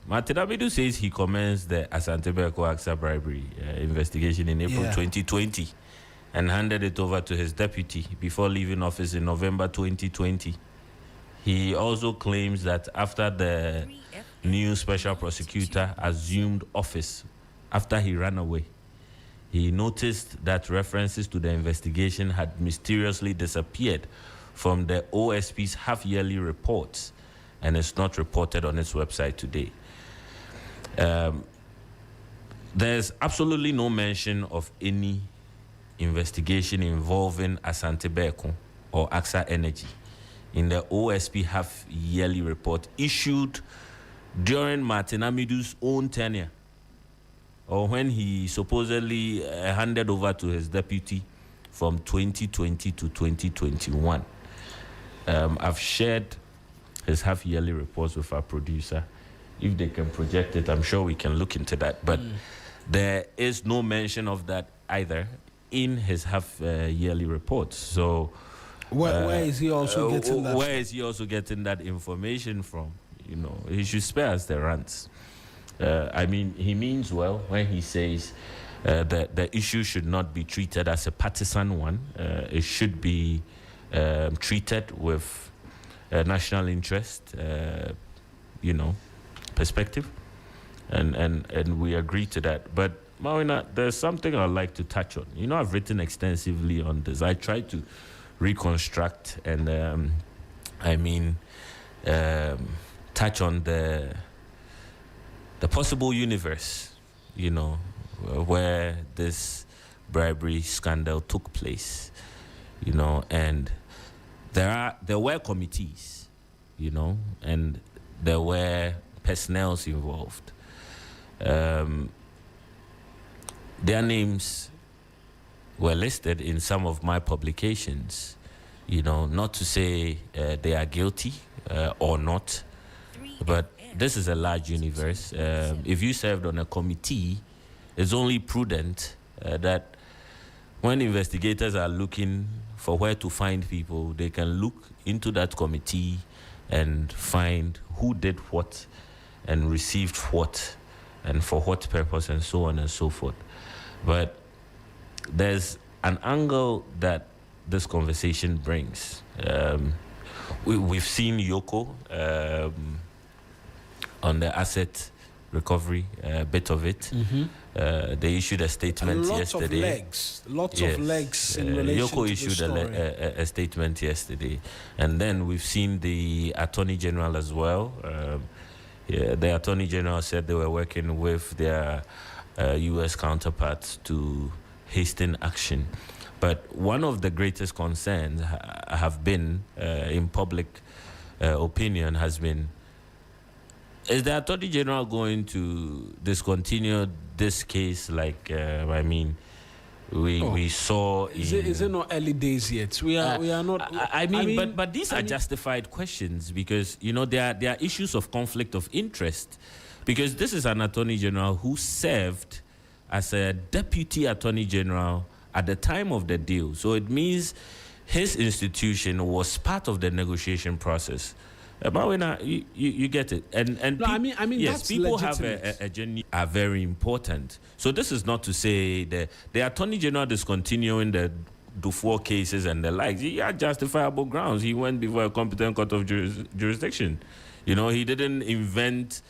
Martin Amidu says he commenced the Asante Berekom AXA bribery investigation in April 2020 and handed it over to his deputy before leaving office in November 2020. He also claims that after the new special prosecutor assumed office, after he ran away, he noticed that references to the investigation had mysteriously disappeared from the OSP's half-yearly reports, and it's not reported on its website today. There's absolutely no mention of any investigation involving Asante Berekom or AXA Energy in the OSP half-yearly report issued during Martin Amidu's own tenure, or when he supposedly handed over to his deputy from 2020 to 2021. I've shared his half-yearly reports with our producer. If they can project it, I'm sure we can look into that. But there is no mention of that either in his half-yearly reports. So where is he also getting that? Where is he also getting that information from? You know, he should spare us the rants. I mean, he means well when he says that the issue should not be treated as a partisan one. It should be treated with national interest, perspective, and we agree to that. But Mawuena, there's something I'd like to touch on. You know, I've written extensively on this. I tried to reconstruct and touch on the possible universe, where this bribery scandal took place, and there were committees, and there were personnel involved. Their names were listed in some of my publications, not to say they are guilty or not, but this is a large universe. If you served on a committee, it's only prudent that when investigators are looking for where to find people, they can look into that committee and find who did what and received what and for what purpose and so on and so forth. But there's an angle that this conversation brings. We've seen Yoko on the asset recovery bit of it. They issued a statement yesterday. Lots of legs in relation Yoko to issued the story. a statement yesterday. And then we've seen the Attorney General as well. The Attorney General said they were working with their U.S. counterparts to hasten action. But one of the greatest concerns have been, in public opinion, has been, is the Attorney General going to discontinue this case like, we saw in... Is it not early days yet? We are not... But these are justified questions because, there are issues of conflict of interest, because this is an Attorney General who served as a Deputy Attorney General at the time of the deal. So it means his institution was part of the negotiation process. Mawuena, you get it. Yes, that's people legitimate. have a genuine are very important. So this is not to say that the Attorney General discontinuing the Dufour cases and the likes. He had justifiable grounds. He went before a competent court of jurisdiction. He didn't invent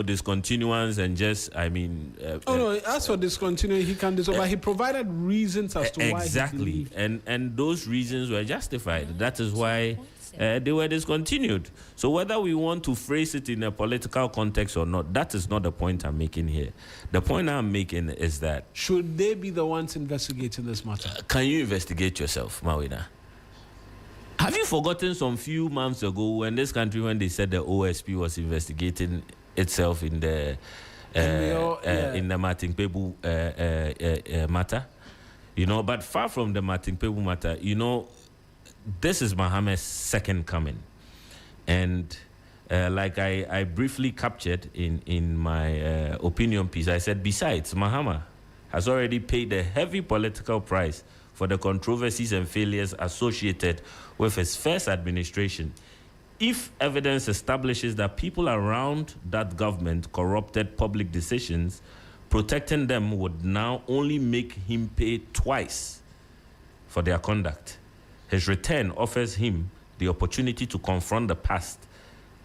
discontinuance and just, as for discontinuing, he can dissolve, but he provided reasons as to why. Exactly, and those reasons were justified. That is why they were discontinued. So whether we want to phrase it in a political context or not, that is not the point I'm making here. The point I'm making is that... Should they be the ones investigating this matter? Can you investigate yourself, Mawuena? Have you forgotten some few months ago when this country, when they said the OSP was investigating itself in the Martin Pebu matter, but far from the Martin Pebu matter, this is Mahama's second coming, and like I briefly captured in my opinion piece, I said, besides, Mahama has already paid a heavy political price for the controversies and failures associated with his first administration. If evidence establishes that people around that government corrupted public decisions, protecting them would now only make him pay twice for their conduct. His return offers him the opportunity to confront the past,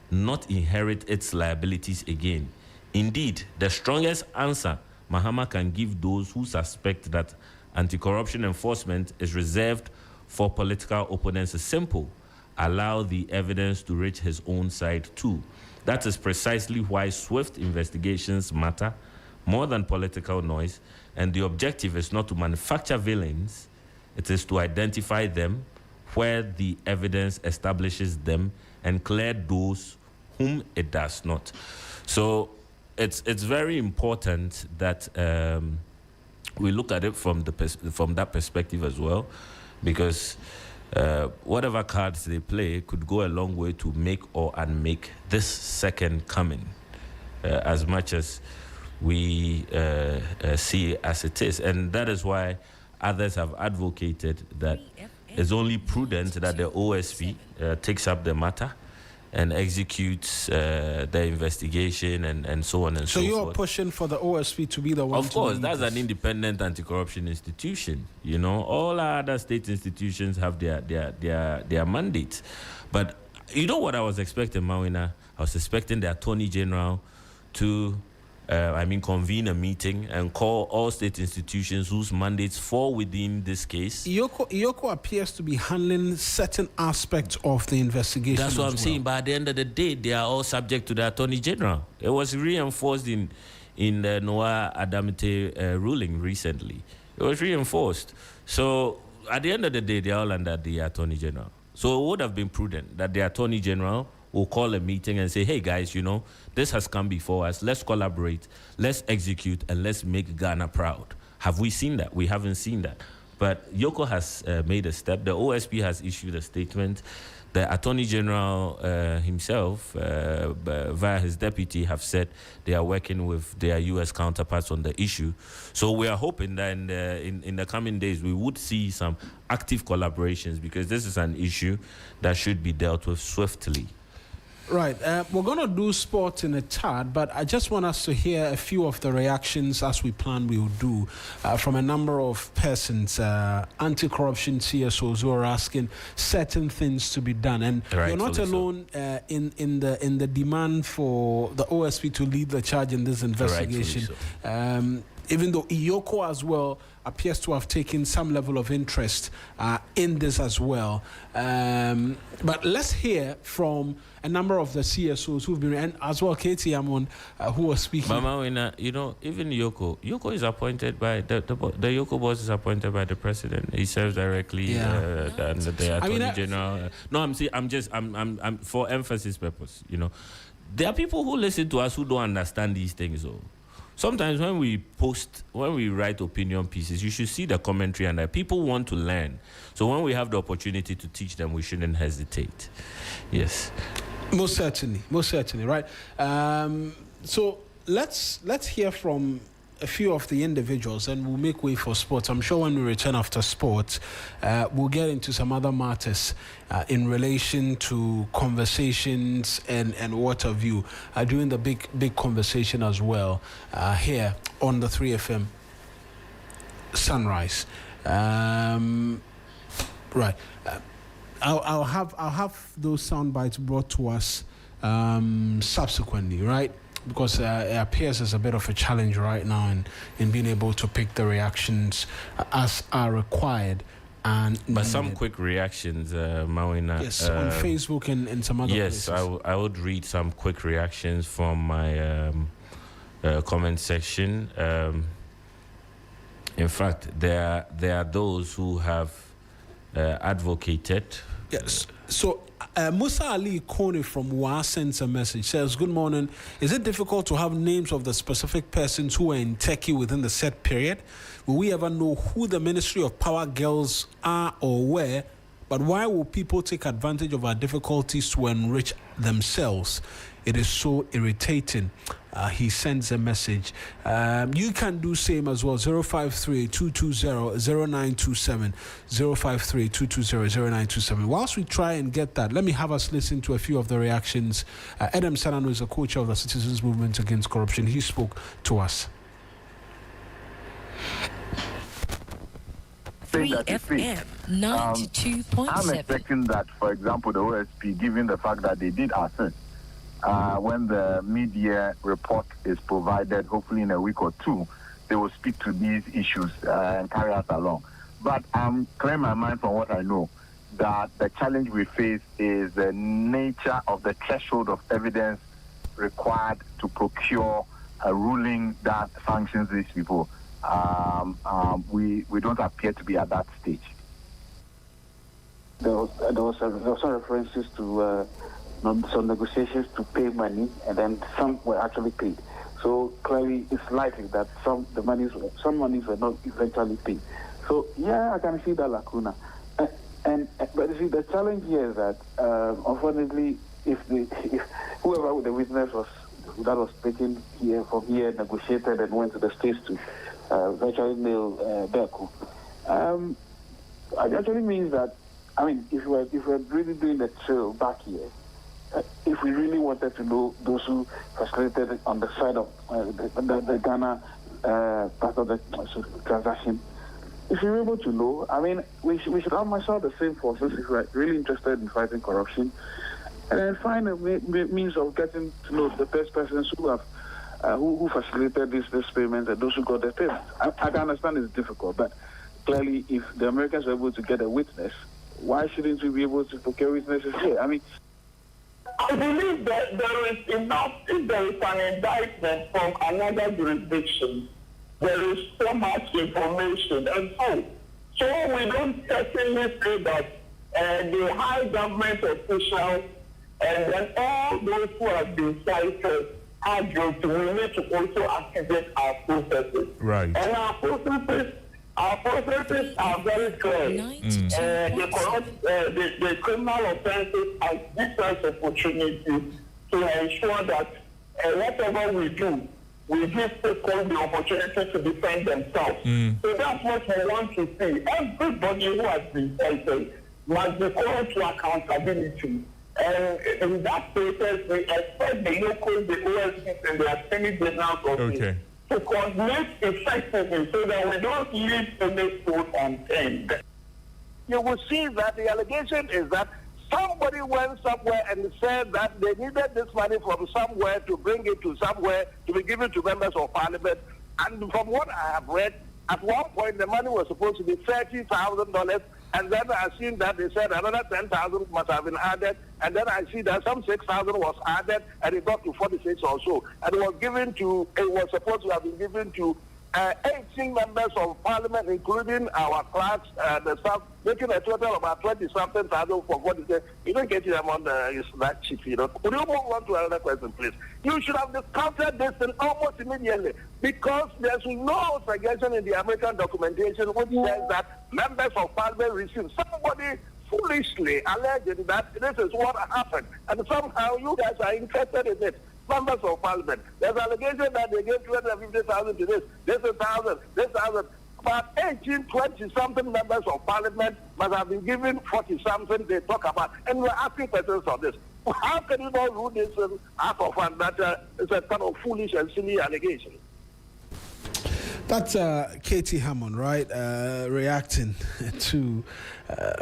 not inherit its liabilities again. Indeed, the strongest answer Mahama can give those who suspect that anti-corruption enforcement is reserved for political opponents is simple: allow the evidence to reach his own side too. That is precisely why swift investigations matter more than political noise, and the objective is not to manufacture villains, it is to identify them where the evidence establishes them and clear those whom it does not. So it's very important that we look at it from that perspective as well, because whatever cards they play could go a long way to make or unmake this second coming, as much as we see as it is. And that is why others have advocated that it's only prudent that the OSP takes up the matter and executes the investigation and so on and so forth. So you're pushing for the OSP to be the one Of course, that's an independent anti-corruption institution. You know, all our other state institutions have their mandates. But you know what I was expecting, Mawuena? I was expecting the Attorney General to convene a meeting and call all state institutions whose mandates fall within this case. Iyoko appears to be handling certain aspects of the investigation. That's what I'm saying. But at the end of the day, they are all subject to the Attorney General. It was reinforced in the Noah Adamite ruling recently. It was reinforced. So at the end of the day, they are all under the Attorney General. So it would have been prudent that the Attorney General will call a meeting and say, hey guys, you know, this has come before us. Let's collaborate, let's execute, and let's make Ghana proud. Have we seen that? We haven't seen that. But Yoko has made a step. The OSP has issued a statement. The Attorney General himself, via his deputy, have said they are working with their U.S. counterparts on the issue. So we are hoping that in the coming days we would see some active collaborations, because this is an issue that should be dealt with swiftly. Right. We're going to do sport in a tad, but I just want us to hear a few of the reactions, as we planned we would do, from a number of persons, anti-corruption CSOs, who are asking certain things to be done. And you're not alone in the demand for the OSP to lead the charge in this investigation. Even though Iyoko as well appears to have taken some level of interest in this as well. But let's hear from a number of the CSOs who've been, and as well Katie Amon, who was speaking. Mawuena, you know, even Yoko is appointed by the Yoko boss is appointed by the president. He serves directly under the Attorney General. No, I'm for emphasis purpose. You know, there are people who listen to us who don't understand these things, though. Sometimes when we write opinion pieces, you should see the commentary, and people want to learn. So when we have the opportunity to teach them, we shouldn't hesitate. Yes. Most certainly, right? So let's hear from a few of the individuals, and we'll make way for sports. I'm sure when we return after sports, we'll get into some other matters in relation to conversations and what have you, during the big conversation as well, here on the 3FM Sunrise. Right. I'll have those sound bites brought to us subsequently, right? Because it appears as a bit of a challenge right now in being able to pick the reactions as are required. But some quick reactions, Mawuena. Yes, on Facebook and some other places. Yes, I would read some quick reactions from my comment section. In fact, there are those who have advocated. Yes. So Musa Ali Kone from WA sends a message. Says, good morning. Is it difficult to have names of the specific persons who are in Turkey within the set period? Will we ever know who the Ministry of Power girls are or where? But why will people take advantage of our difficulties to enrich themselves? It is so irritating. He sends a message. You can do same as well. 053-220-0927. 053-220-0927. Whilst we try and get that, let me have us listen to a few of the reactions. Adam Sanano is a co-chair of the Citizens Movement Against Corruption. He spoke to us. 3FM 92.7. I'm expecting that, for example, the OSP, given the fact that they did assist, when the media report is provided, hopefully in a week or two, they will speak to these issues and carry us along. But I'm clearing my mind from what I know, that the challenge we face is the nature of the threshold of evidence required to procure a ruling that sanctions these people. We don't appear to be at that stage. There was some references to some negotiations to pay money, and then some were actually paid. So clearly, it's likely that some monies were not eventually paid. So yeah, I can see that lacuna. But you see, the challenge here is that, unfortunately, if whoever the witness that was taken here from here, negotiated and went to the States to virtually nail Berku, it actually means that, I mean, if we're really doing the trail back here, if we really wanted to know those who facilitated on the side of the Ghana part of the transaction, if you're able to know, I mean, we should all marshal the same forces if we're really interested in fighting corruption, and then find a means of getting to know the best persons who have who facilitated this payment and those who got the payment. I can understand it's difficult, but clearly, if the Americans are able to get a witness, why shouldn't we be able to procure witnesses here? I mean, I believe that there is enough, if there is an indictment from another jurisdiction, there is so much information. And so we don't certainly say that the high government officials and then all those who have been cited are guilty. We need to also activate our processes. Right. And our processes are very clear. The criminal offences have different opportunities to ensure that whatever we do, we give people the opportunity to defend themselves. So that's what we want to see. Everybody who has been cited must be called to accountability. And in that process, we expect the local, the OSCs, and the Attorney General's office to coordinate effectively so that we don't leave any stone unturned. You will see that the allegation is that somebody went somewhere and said that they needed this money from somewhere to bring it to somewhere to be given to members of parliament. And from what I have read, at one point the money was supposed to be $30,000, and then I seen that they said another 10,000 must have been added, and then I see that some 6,000 was added, and it got to 46 or so, and it was supposed to have been given to 18 members of parliament, including our clerks, the staff, making a total of about 20-something thousand for what is it. You don't get them on it's that cheap, you know. Would you move on to another question, please? You should have discounted this thing almost immediately, because there's no suggestion in the American documentation which says that members of parliament received. Somebody foolishly alleged that this is what happened, and somehow you guys are interested in it. Members of parliament. There's allegation that they gave 250,000 to this is 1,000, this 1,000. About 18, 20-something members of parliament must have been given 40-something they talk about. And we're asking questions on this. How can you not rule this out of one that it's a kind of foolish and silly allegation? That's Katie Hammond, right? Reacting to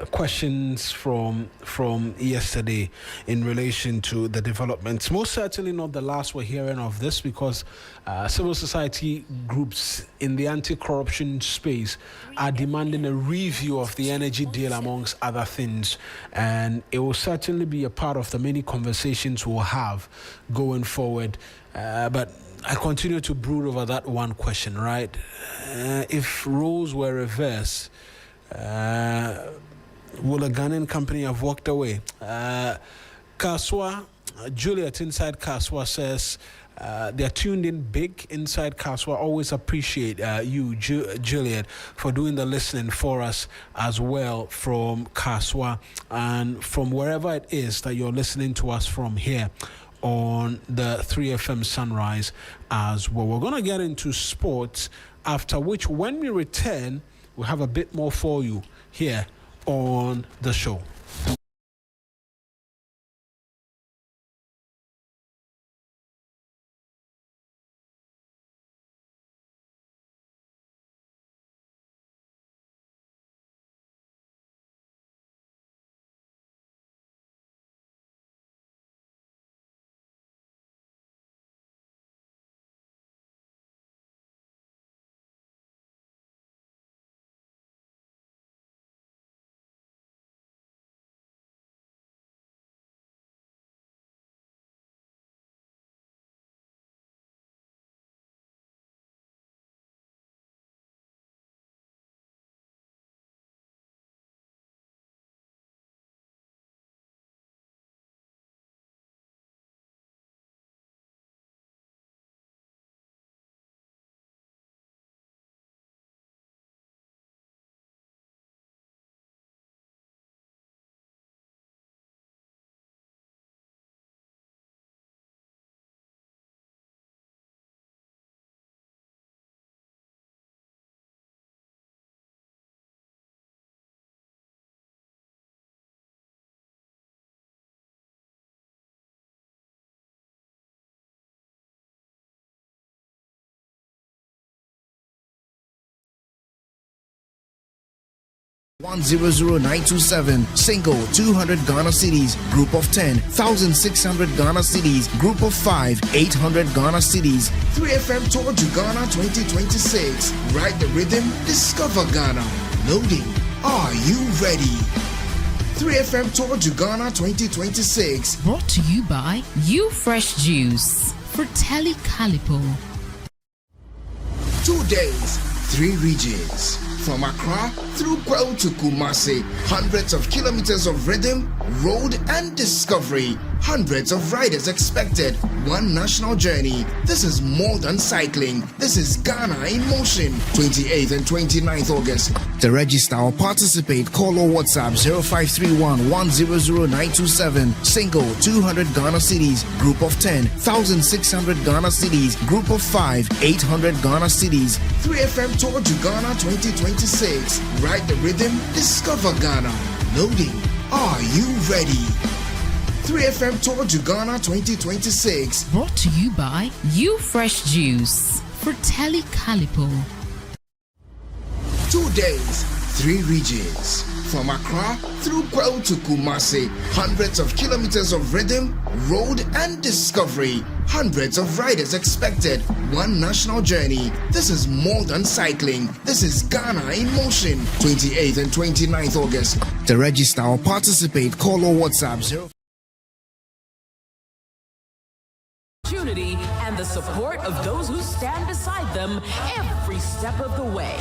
questions from yesterday in relation to the developments. Most certainly not the last we're hearing of this, because civil society groups in the anti-corruption space are demanding a review of the energy deal, amongst other things. And it will certainly be a part of the many conversations we'll have going forward. But I continue to brood over that one question, right? If roles were reversed, will a Ghanaian company have walked away? Kaswa, Juliet inside Kaswa says they're tuned in big inside Kaswa. Always appreciate you, Juliet, for doing the listening for us as well from Kaswa and from wherever it is that you're listening to us from here on the 3FM Sunrise as well. We're going to get into sports, after which, when we return, we'll have a bit more for you here on the show. 100927, single 200 Ghana cedis, group of 10, 1600 Ghana cedis, group of 5, 800 Ghana cedis. 3FM Tour to Ghana 2026. Ride the rhythm, discover Ghana. Loading. Are you ready? 3FM Tour to Ghana 2026. Brought to you by You Fresh Juice. Fratelli Calipo. 2 days, 3 regions. From Accra through Kwao to Kumasi, hundreds of kilometers of rhythm, road and discovery. Hundreds of riders expected. One national journey. This is more than cycling. This is Ghana in motion. 28th and 29th August. To register or participate, call or WhatsApp 0531 100927. Single 200 Ghana cedis. Group of 10, 1600 Ghana cedis. Group of 5, 800 Ghana cedis. 3FM Tour to Ghana 2026. Ride the rhythm, discover Ghana. Loading. Are you ready? 3FM Tour to Ghana 2026. Brought to you by You Fresh Juice. Fratelli Calipo. 2 days, 3 regions. From Accra through Kwao to Kumasi, hundreds of kilometers of rhythm, road and discovery. Hundreds of riders expected. One national journey. This is more than cycling. This is Ghana in motion. 28th and 29th August. To register or participate, call or WhatsApp 0. Opportunity and the support of those who stand beside them every step of the way.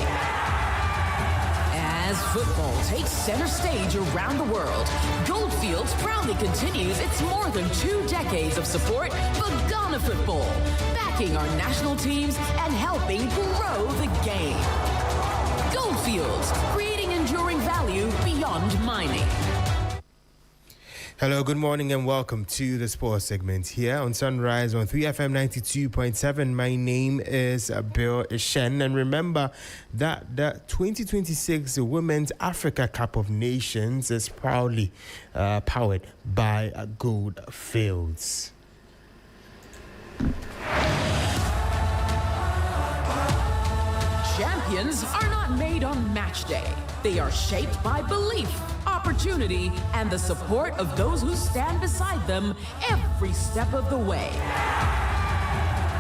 As football takes center stage around the world, Goldfields proudly continues its more than 2 decades of support for Ghana football, backing our national teams and helping grow the game. Goldfields, creating enduring value beyond mining. Hello, good morning and welcome to the sports segment here on Sunrise on 3FM 92.7. My name is Bill Ishen, and remember that the 2026 Women's Africa Cup of Nations is proudly powered by Goldfields. Champions are not made on match day. They are shaped by belief, opportunity, and the support of those who stand beside them every step of the way.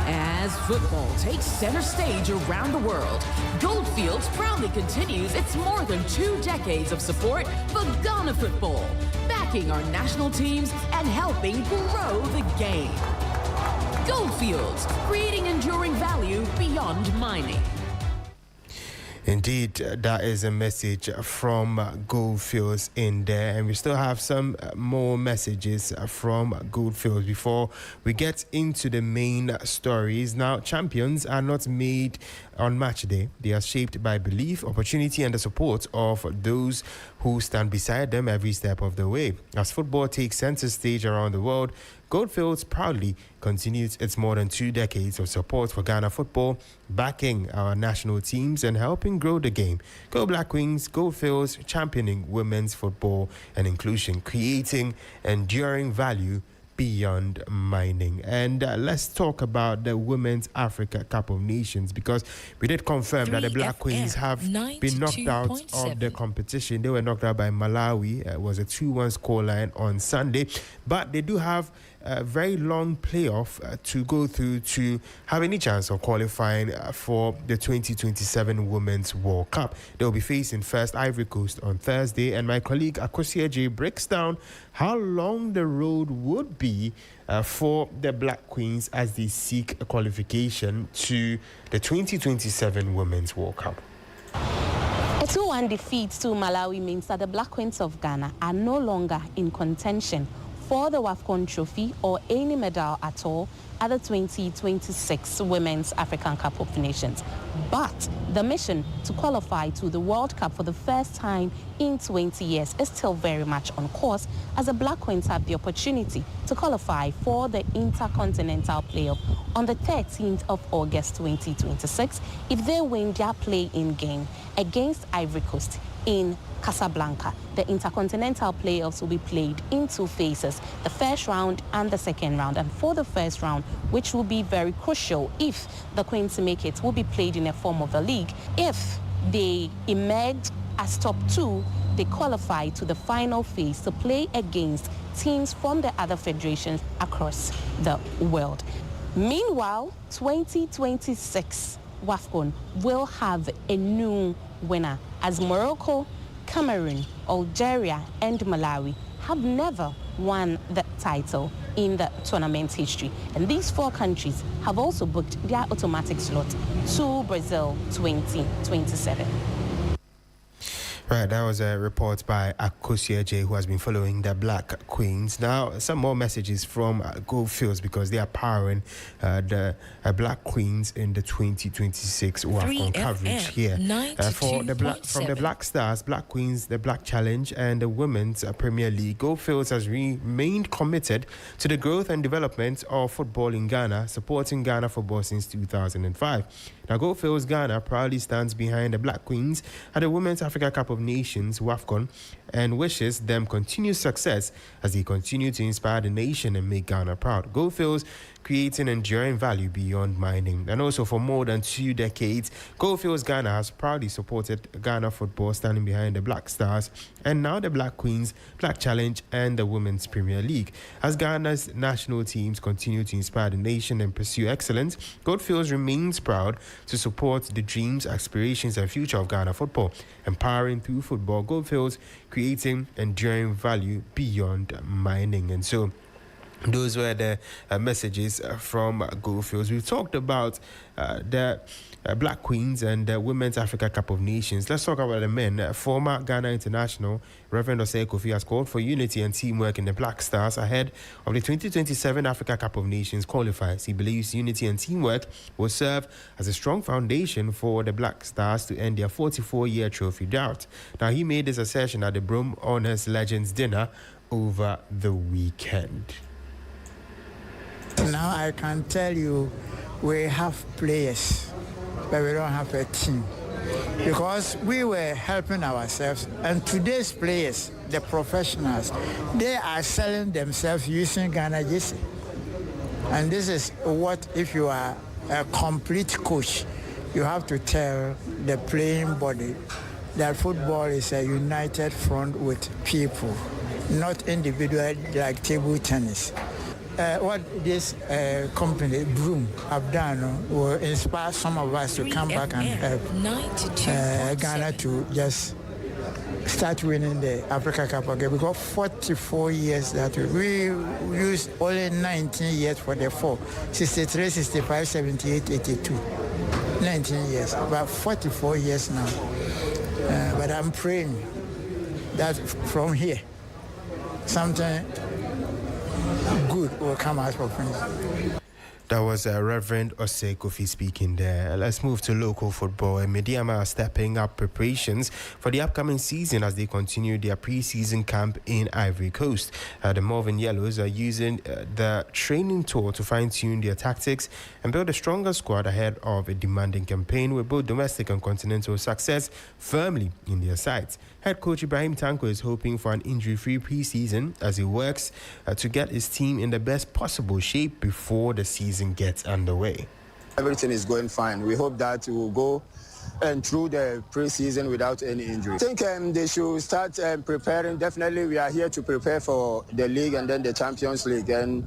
As football takes center stage around the world, Goldfields proudly continues its more than 2 decades of support for Ghana football, backing our national teams and helping grow the game. Goldfields, creating enduring value beyond mining. Indeed, that is a message from Goldfields in there, and we still have some more messages from Goldfields before we get into the main stories. Now, champions are not made on match day. They are shaped by belief, opportunity, and the support of those who stand beside them every step of the way. As football takes center stage around the world, Goldfields proudly continues its more than 2 decades of support for Ghana football, backing our national teams and helping grow the game. Go Black Wings, Goldfields, championing women's football and inclusion, creating enduring value beyond mining. And let's talk about the Women's Africa Cup of Nations, because we did confirm that the Black Queens have been knocked out of the competition. They were knocked out by Malawi. It was a 2-1 scoreline on Sunday, but they do have a very long playoff to go through to have any chance of qualifying for the 2027 Women's World Cup. They'll be facing first Ivory Coast on Thursday, and my colleague Akosia J breaks down how long the road would be for the Black Queens as they seek a qualification to the 2027 Women's World Cup. A 2-1 defeat to Malawi means that the Black Queens of Ghana are no longer in contention for the WAFCON trophy or any medal at all at the 2026 Women's African Cup of Nations. But the mission to qualify to the World Cup for the first time in 20 years is still very much on course, as the Black Queens have the opportunity to qualify for the Intercontinental Playoff on the 13th of August 2026 if they win their play-in game against Ivory Coast in Casablanca. The Intercontinental Playoffs will be played in 2 phases, the first round and the second round. And for the first round, which will be very crucial if the Queens make it, will be played in a form of a league. If they emerge As top 2, they qualify to the final phase to play against teams from the other federations across the world. Meanwhile, 2026 WAFCON will have a new winner, as Morocco, Cameroon, Algeria, and Malawi have never won the title in the tournament history. And these 4 countries have also booked their automatic slot to Brazil 2027. Right, that was a report by Akosieje, who has been following the Black Queens. Now, some more messages from Goldfields, because they are powering the Black Queens in the 2026 WAFCON coverage here. From the Black Stars, Black Queens, the Black Challenge, and the Women's Premier League, Goldfields has remained committed to the growth and development of football in Ghana, supporting Ghana football since 2005. Now, Goldfields Ghana proudly stands behind the Black Queens at the Women's Africa Cup of Nations, WAFCON, and wishes them continued success as they continue to inspire the nation and make Ghana proud. Goldfields creating enduring value beyond mining. And also, for more than 2 decades, Goldfields Ghana has proudly supported Ghana football, standing behind the Black Stars and now the Black Queens, Black Challenge, and the Women's Premier League. As Ghana's national teams continue to inspire the nation and pursue excellence, Goldfields remains proud to support the dreams, aspirations, and future of Ghana football, empowering through football. Goldfields creating enduring value beyond mining. And so, those were the messages from Goldfields. We've talked about the Black Queens and the Women's Africa Cup of Nations. Let's talk about the men. Former Ghana international Reverend Osei Kofi has called for unity and teamwork in the Black Stars ahead of the 2027 Africa Cup of Nations qualifiers. He believes unity and teamwork will serve as a strong foundation for the Black Stars to end their 44-year trophy drought. Now, he made this assertion at the Brum Honours Legends dinner over the weekend. Now I can tell you we have players, but we don't have a team. Because we were helping ourselves, and today's players, the professionals, they are selling themselves using Ghana jersey. And this is what, if you are a complete coach, you have to tell the playing body that football is a united front with people, not individual like table tennis. What this company, Broom, have done will inspire some of us to come back and help Ghana to just start winning the Africa Cup again. We got 44 years that we used only 19 years for the 4. 63, 65, 78, 82. 19 years, about 44 years now. But I'm praying that from here, something good will come out of me. That was Reverend Osei Kofi speaking there. Let's move to local football. Mediama are stepping up preparations for the upcoming season as they continue their pre-season camp in Ivory Coast. The Malvern Yellows are using the training tour to fine-tune their tactics and build a stronger squad ahead of a demanding campaign with both domestic and continental success firmly in their sights. Head coach Ibrahim Tanko is hoping for an injury-free pre-season as he works to get his team in the best possible shape before the season gets underway. Everything is going fine. We hope that we will go through the pre-season without any injury. I think they should start preparing. Definitely, we are here to prepare for the league and then the Champions League. And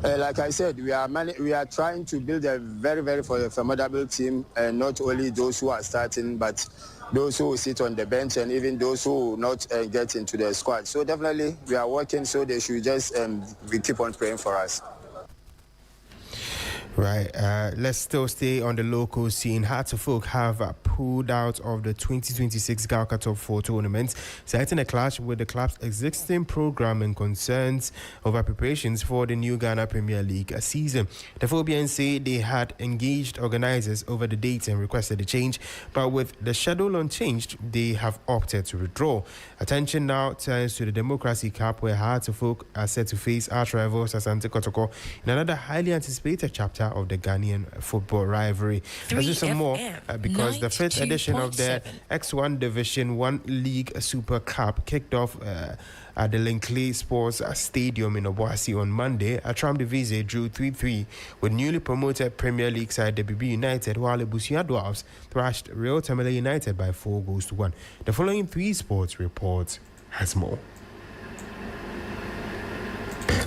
like I said, we are trying to build a very, very formidable team, and not only those who are starting, but those who will sit on the bench and even those who will not get into the squad. So definitely, we are working, so they should just we keep on praying for us. Right, let's still stay on the local scene. Hartlefolk have pulled out of the 2026 Galka Top 4 tournament, citing a clash with the club's existing program and concerns over preparations for the new Ghana Premier League season. The Phobians say they had engaged organizers over the dates and requested a change, but with the schedule unchanged, they have opted to withdraw. Attention now turns to the Democracy Cup, where Hartlefolk are set to face arch rivals Asante Kotoko in another highly anticipated chapter of the Ghanaian football rivalry. Let's do some more because the 5th edition of the X1 Division 1 League Super Cup kicked off at the Linkley Sports Stadium in Obuasi on Monday. Atram Divisie drew 3-3 with newly promoted Premier League side BB United, while Ebusia Dwarfs thrashed Real Tamale United by 4-1. The following 3 sports reports has more.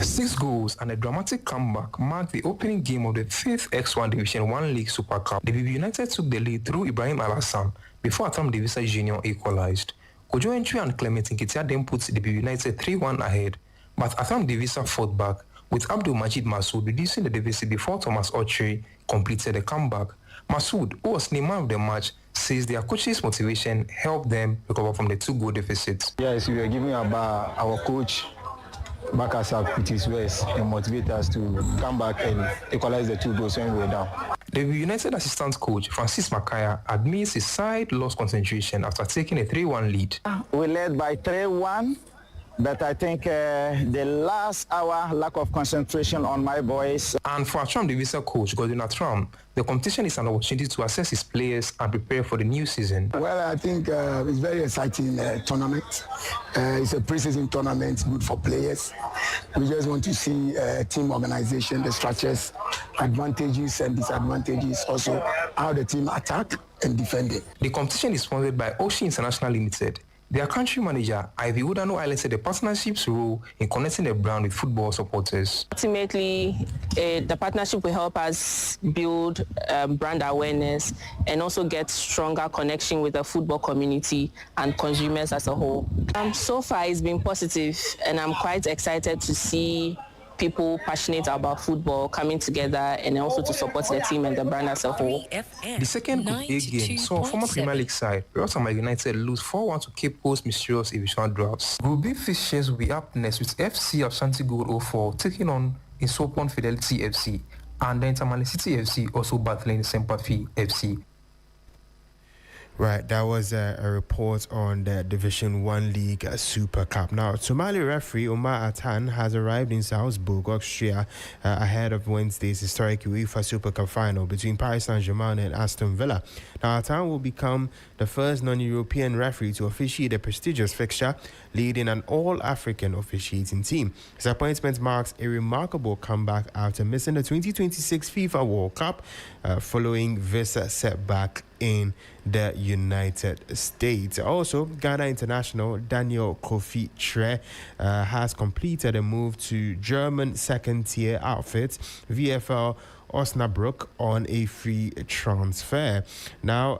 6 goals and a dramatic comeback marked the opening game of the 5th X1 Division 1 League Super Cup. The BB United took the lead through Ibrahim Alassane before Atam Divisa Junior equalized. Codjoe entry and Clement Nketia then put the BB United 3-1 ahead, but Atam Divisa fought back, with Abdul Majid Masood reducing the deficit before Thomas Ochre completed the comeback. Masood, who was named man of the match, says their coach's motivation helped them recover from the 2-goal deficit. Yes, we were giving our coach back us up with his words and motivate us to come back and equalize the 2 goals when we were down. The United assistant coach Francis Makaya admits his side lost concentration after taking a 3-1 lead. We led by 3-1, but I think the last hour lack of concentration on my boys. And for Atram Divisa coach Gordon Atram, the competition is an opportunity to assess his players and prepare for the new season. Well, I think it's very exciting tournament. It's a pre-season tournament, good for players. We just want to see team organization, the structures, advantages and disadvantages, also how the team attack and defend it. The competition is sponsored by Ocean International Limited. Their country manager, Ivy Udano, highlighted the partnership's role in connecting the brand with football supporters. Ultimately, the partnership will help us build brand awareness and also get stronger connection with the football community and consumers as a whole. So far, it's been positive, and I'm quite excited to see people passionate about football coming together and also to support the team and the brand as a whole. The second Group A game saw former Premier League side Real Tamale United lose 4-1 to Cape Coast Mysterious Evision Drafts. Group B fixtures will be up next with FC Ashanti Gold 04 taking on Isopon Fidelity FC and then Tamale City FC also battling Sympathy FC. Right, that was a report on the Division 1 League Super Cup. Now, Somali referee Omar Atan has arrived in Salzburg, Austria, ahead of Wednesday's historic UEFA Super Cup final between Paris Saint-Germain and Aston Villa. Now, Atan will become the first non-European referee to officiate a prestigious fixture, leading an all-African officiating team. His appointment marks a remarkable comeback after missing the 2026 FIFA World Cup following this setback in the United States. Also, Ghana international Daniel Kofi Tre has completed a move to German second-tier outfit VfL Osnabrück on a free transfer. Now,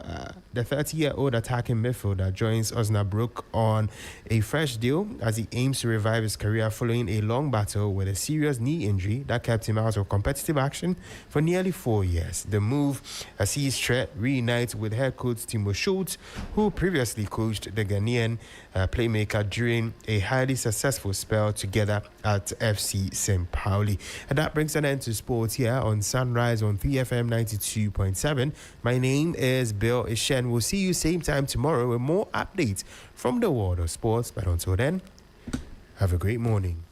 the 30-year-old attacking midfielder joins Osnabrück on a fresh deal as he aims to revive his career following a long battle with a serious knee injury that kept him out of competitive action for nearly 4 years. The move sees Tre reunite with head coach Timo Schultz, who previously coached the Ghanaian playmaker during a highly successful spell together at FC St. Pauli. And that brings an end to sports here on Sunrise on 3FM 92.7. My name is Bill Ishen. We'll see you same time tomorrow with more updates from the world of sports. But until then, have a great morning.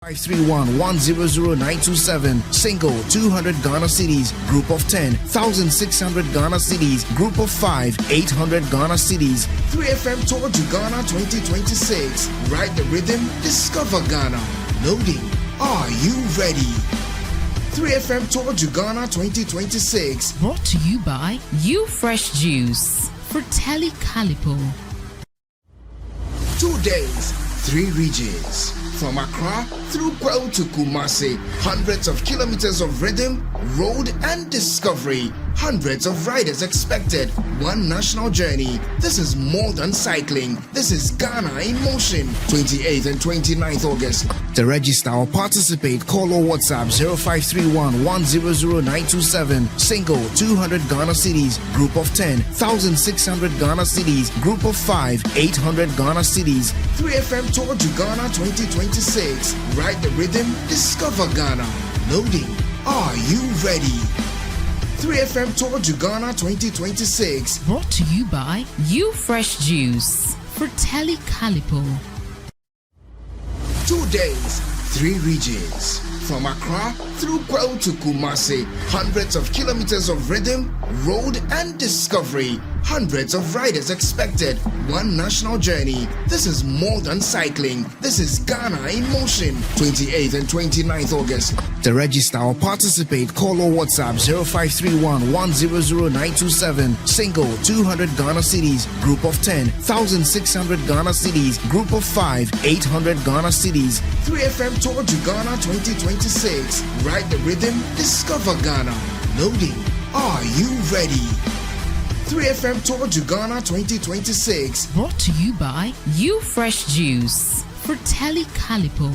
531-100-927, single 200 Ghana cedis, group of 10, 1,600 Ghana cedis, group of 5, 800 Ghana cedis. 3FM Tour to Ghana 2026. Ride the rhythm, discover Ghana. Loading. Are you ready? 3FM Tour to Ghana 2026. Brought to you by You Fresh Juice. Fratelli Calipo. 2 days, 3 regions. From Accra through Kwao to Kumasi, hundreds of kilometers of rhythm, road and discovery. Hundreds of riders expected. One national journey. This is more than cycling. This is Ghana in motion. 28th and 29th August. To register or participate, call or WhatsApp 0531-100-927. Single 200 Ghana cedis. Group of 10, 1,600 Ghana cedis. Group of 5, 800 Ghana cedis. 3FM Tour to Ghana 2026. Ride the rhythm, discover Ghana. Loading. Are you ready? 3FM Tour to Ghana 2026. Brought to you by You Fresh Juice. Fratelli Calipo. 2 days, 3 regions. From Accra through Kwao to Kumasi, hundreds of kilometers of rhythm, road and discovery. Hundreds of riders expected. One national journey. This is more than cycling. This is Ghana in motion. 28th and 29th August. To register or participate, call or WhatsApp 0531-100-927. Single 200 Ghana cedis. Group of 10, 1,600 Ghana cedis. Group of 5, 800 Ghana cedis. 3FM Tour to Ghana 2026. Ride the rhythm, discover Ghana. Loading. Are you ready? 3FM Tour to Ghana 2026. Brought to you by You Fresh Juice. Fratelli Calipo.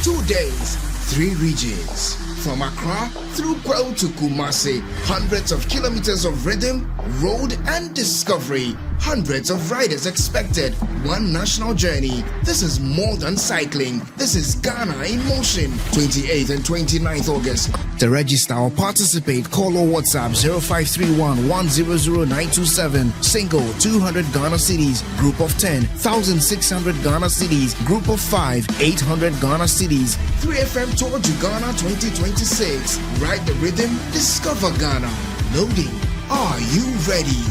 2 days, 3 regions. From Accra through Kwao to Kumasi, hundreds of kilometers of rhythm, road and discovery. Hundreds of riders expected. One national journey. This is more than cycling. This is Ghana in motion. 28th and 29th August. To register or participate, call or WhatsApp 0531-100-927. Single 200 Ghana cedis. Group of 10, 1,600 Ghana cedis. Group of 5, 800 Ghana cedis. 3FM Tour to Ghana 2026. Ride the rhythm, discover Ghana. Loading. Are you ready?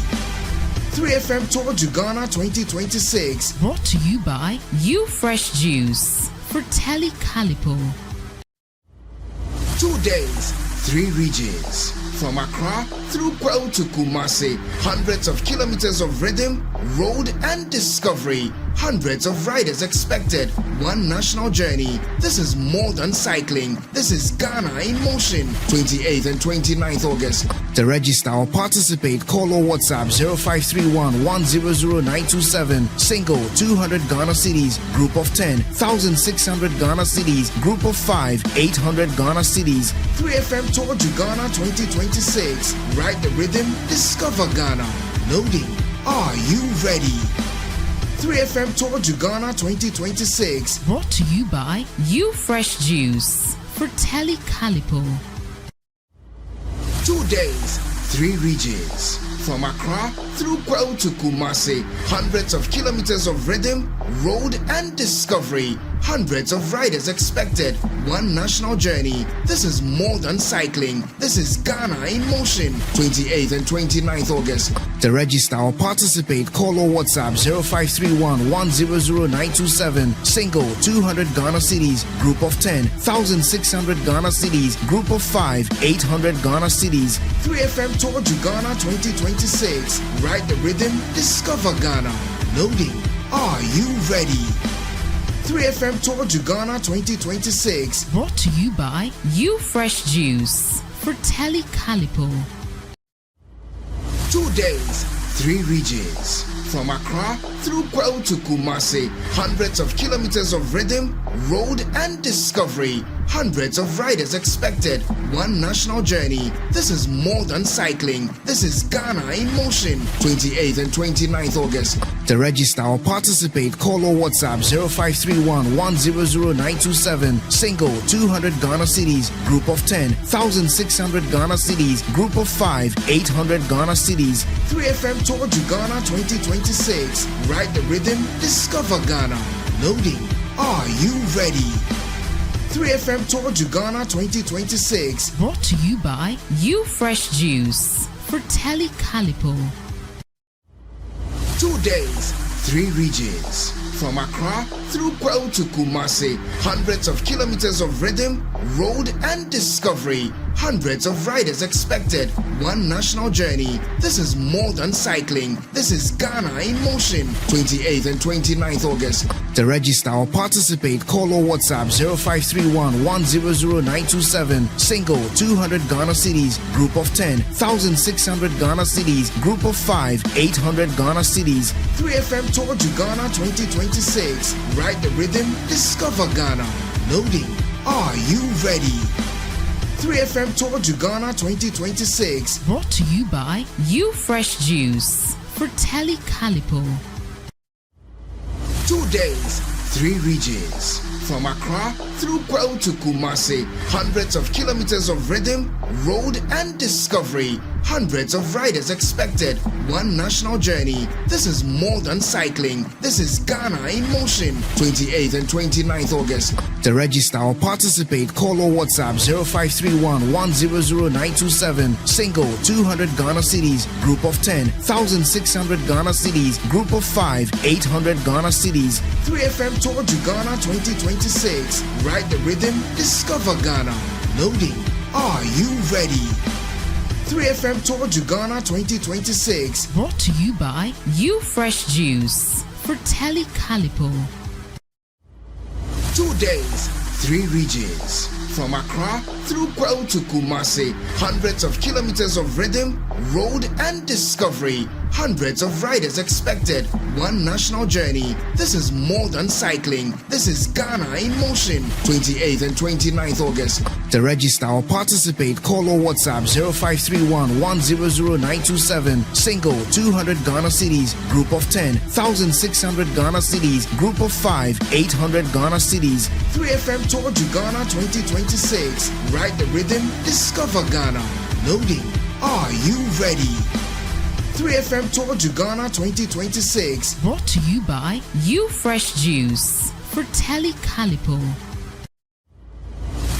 3FM Tour to Ghana 2026. Brought to you by You Fresh Juice. Fratelli Calipo. 2 days, 3 regions. From Accra through Kwao to Kumasi, hundreds of kilometers of rhythm, road and discovery. Hundreds of riders expected. One national journey. This is more than cycling. This is Ghana in motion. 28th and 29th August. To register or participate, call or WhatsApp 0531-100-927. Single 200 Ghana cedis. Group of 10, 1,600 Ghana cedis. Group of 5, 800 Ghana cedis. 3FM Tour to Ghana 2026. Ride the rhythm, discover Ghana. Loading. Are you ready? 3FM Tour to Ghana 2026. Brought to you by You Fresh Juice. Fratelli Calipo. 2 days, 3 regions. From Accra through Kwao to Kumasi, hundreds of kilometers of rhythm, road and discovery. Hundreds of riders expected. One national journey. This is more than cycling. This is Ghana in motion. 28th and 29th August. To register or participate, call or WhatsApp 0531-100-927. Single 200 Ghana cedis. Group of 10, 1,600 Ghana cedis. Group of 5, 800 Ghana cedis. 3FM Tour to Ghana 2026. Ride the rhythm, discover Ghana. Loading. Are you ready? 3FM Tour to Ghana 2026. Brought to you by You Fresh Juice. Fratelli Calipo. 2 days, 3 regions. From Accra through Kwao to Kumasi, hundreds of kilometers of rhythm, road and discovery. Hundreds of riders expected. One national journey. This is more than cycling. This is Ghana in motion. 28th and 29th August. To register or participate, call or WhatsApp 0531-100-927. Single 200 Ghana cedis. Group of 10, 1,600 Ghana cedis. Group of 5, 800 Ghana cedis. 3FM Tour to Ghana 2026. Ride the rhythm, discover Ghana. Loading. Are you ready? 3FM Tour to Ghana 2026. Brought to you by You Fresh Juice. Fratelli Calipo. 2 days, 3 regions. From Accra through Kwao to Kumasi, hundreds of kilometers of rhythm, road and discovery. Hundreds of riders expected. One national journey. This is more than cycling. This is Ghana in motion. 28th and 29th August. To register or participate, call or WhatsApp 0531 100927. Single 200 Ghana cedis. Group of 10 1,600 Ghana cedis. Group of 5 800 Ghana cedis. 3FM Tour to Ghana 2026. Ride the rhythm. Discover Ghana. Loading. Are you ready? 3FM Tour to Ghana 2026. Brought to you by You Fresh Juice. Fratelli Calipo. 2 days, 3 regions. From Accra through Kwao to Kumasi, hundreds of kilometers of rhythm, road and discovery. Hundreds of riders expected. One national journey. This is more than cycling. This is Ghana in motion. 28th and 29th August. To register or participate, call or WhatsApp 0531 100927. Single 200 Ghana cedis. Group of 10 1,600 Ghana cedis. Group of 5 800 Ghana cedis. 3FM Tour to Ghana 2026. Ride the rhythm. Discover Ghana. Loading. Are you ready? 3FM Tour to Ghana 2026. Brought to you by You Fresh Juice. Fratelli Calipo. 2 days, 3 regions. From Accra through Kwao to Kumasi, hundreds of kilometers of rhythm, road and discovery. Hundreds of riders expected. One national journey. This is more than cycling. This is Ghana in motion. 28th and 29th August. To register or participate, call or WhatsApp 0531 100927. Single 200 Ghana cedis. Group of 10 1,600 Ghana cedis. Group of 5 800 Ghana cedis. 3FM Tour to Ghana 2026. Ride the rhythm. Discover Ghana. Loading. Are you ready? 3FM Tour to Ghana 2026. Brought to you by You Fresh Juice. Fratelli Calipo.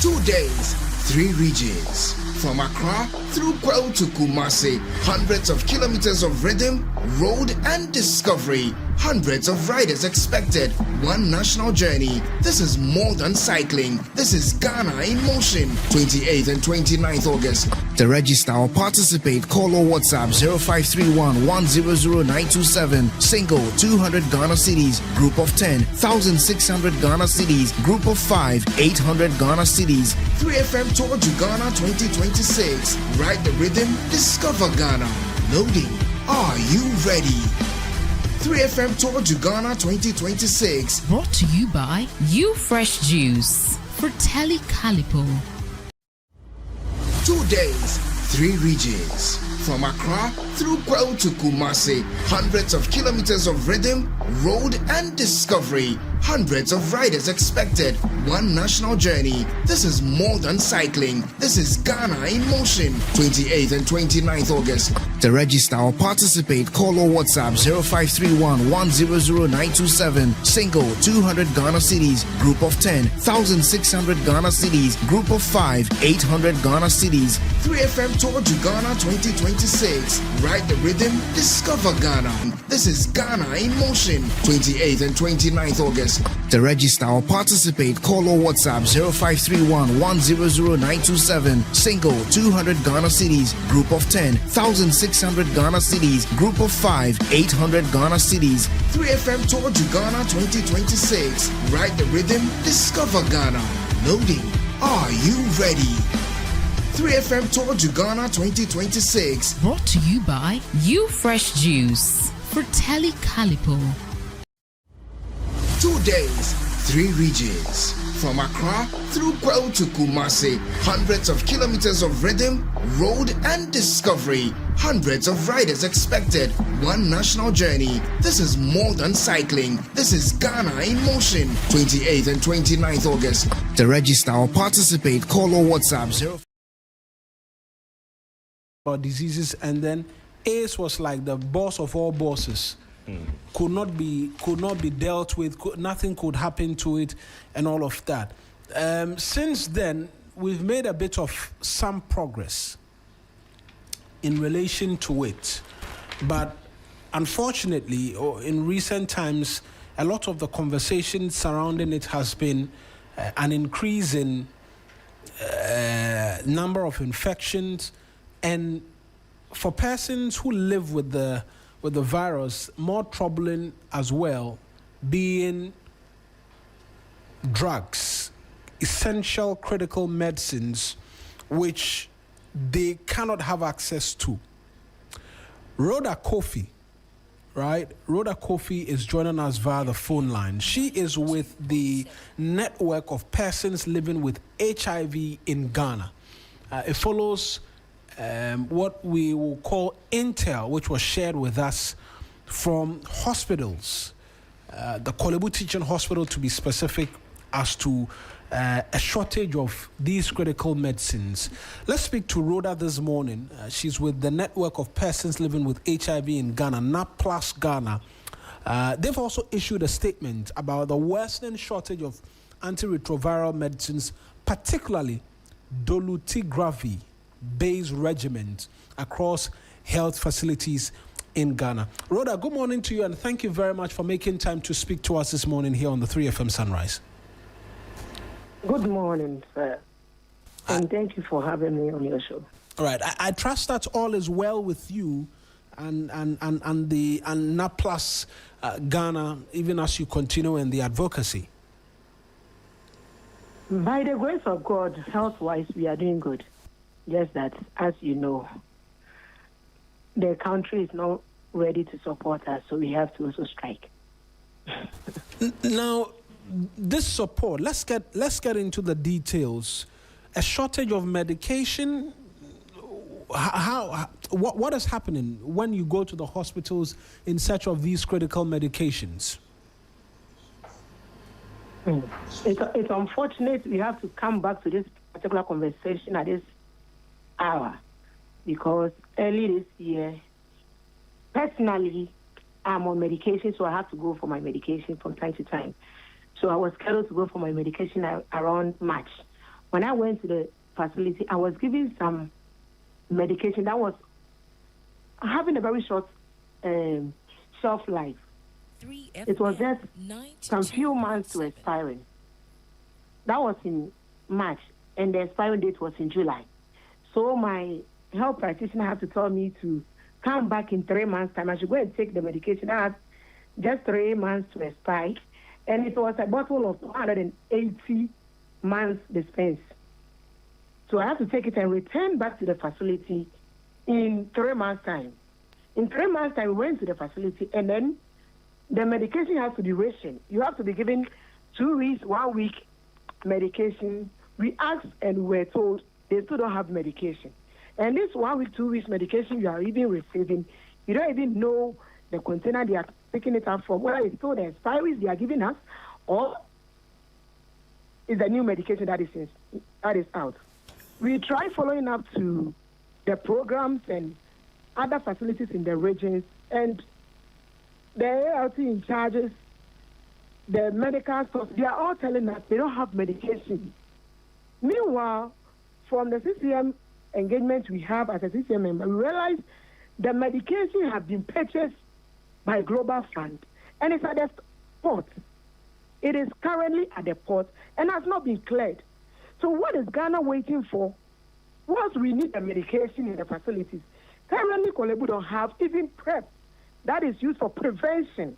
2 days, 3 regions. From Accra through Kwao to Kumasi, hundreds of kilometers of rhythm, road and discovery. Hundreds of riders expected. One national journey. This is more than cycling. This is Ghana in motion. 28th and 29th August. To register or participate, call or WhatsApp 0531 100927. Single 200 Ghana cedis. Group of 10 1,600 Ghana cedis. Group of 5 800 Ghana cedis. 3FM Tour to Ghana 2026. Ride the rhythm. Discover Ghana. Loading. Are you ready? 3FM Tour to Ghana 2026. Brought to you by You Fresh Juice. Fratelli Calipo. 2 days, 3 regions. From Accra through Kwao to Kumasi, hundreds of kilometers of rhythm, road and discovery. Hundreds of riders expected. One national journey. This is more than cycling. This is Ghana in motion. 28th and 29th August. To register or participate, call or WhatsApp 0531 100927. Single 200 Ghana cedis. Group of 10 1,600 Ghana cedis. Group of 5 800 Ghana cedis. 3FM Tour to Ghana 2026. Ride the rhythm. Discover Ghana. This is Ghana in motion. 28th and 29th August. To register or participate, call or WhatsApp 0531 100927. Single 200 Ghana cedis. Group of 10 1,600 Ghana cedis. Group of 5 800 Ghana cedis. 3FM Tour to Ghana 2026. Ride the rhythm. Discover Ghana. Loading. Are you ready? 3FM Tour to Ghana 2026. Brought to you by You Fresh Juice. Fratelli Calipo. 2 days, 3 regions. From Accra through Kwao to Kumasi, hundreds of kilometers of rhythm, road and discovery. Hundreds of riders expected. One national journey. This is more than cycling. This is Ghana in motion. 28th and 29th August. To register or participate, call or WhatsApp 0. Diseases, and then AIDS was like the boss of all bosses. could not be dealt with. Nothing could happen to it, and all of that. Since then, we've made a bit of some progress in relation to it, but unfortunately, in recent times, a lot of the conversation surrounding it has been an increase in number of infections, and for persons who live with the virus, more troubling as well, being drugs, essential critical medicines, which they cannot have access to. Rhoda Kofi, right? Rhoda Kofi is joining us via the phone line. She is with the network of persons living with HIV in Ghana. It follows what we will call intel, which was shared with us from hospitals, the Kolebu Teaching Hospital to be specific, as to a shortage of these critical medicines. Let's speak to Rhoda this morning. She's with the network of persons living with HIV in Ghana, NAPLAS Ghana. They've also issued a statement about the worsening shortage of antiretroviral medicines, particularly dolutegravir-based regimens across health facilities in Ghana. Rhoda, good morning to you, and thank you very much for making time to speak to us this morning here on the 3FM Sunrise. Good morning, sir. And thank you for having me on your show. All right. I trust that all is well with you and NAPLAS Ghana, even as you continue in the advocacy. By the grace of God, health-wise, we are doing good. Just that, as you know, the country is not ready to support us, so we have to also strike. Now, this support, let's get into the details. A shortage of medication. What is happening when you go to the hospitals in search of these critical medications? It's unfortunate we have to come back to this particular conversation at this hour, because early this year, personally, I'm on medication, so I have to go for my medication from time to time. So I was scheduled to go for my medication around March. When I went to the facility, I was given some medication that was having a very short shelf life. It was just some few months to expiring. That was in March, and the expiring date was in July. So my health practitioner had to tell me to come back in 3 months' time. I should go and take the medication. I had just 3 months to expire. And it was a bottle of 180 months dispense. So I have to take it and return back to the facility in 3 months' time. In 3 months' time, we went to the facility, and then the medication has to be rationed. You have to be given 2 weeks, 1 week medication. We asked and we were told they still don't have medication. And this 1 week, 2 weeks medication you are even receiving, you don't even know the container they are picking it up from, whether it's still the expiries they are giving us, or is the new medication that is out. We try following up to the programs and other facilities in the regions, and the ALT in charges, the medical stores, they are all telling us they don't have medication. Meanwhile, from the CCM engagement we have as a CCM member, we realize the medication have been purchased by Global Fund, and it's at the port. It is currently at the port and has not been cleared. So what is Ghana waiting for? Once we need the medication in the facilities, currently Kolebu don't have even PrEP that is used for prevention.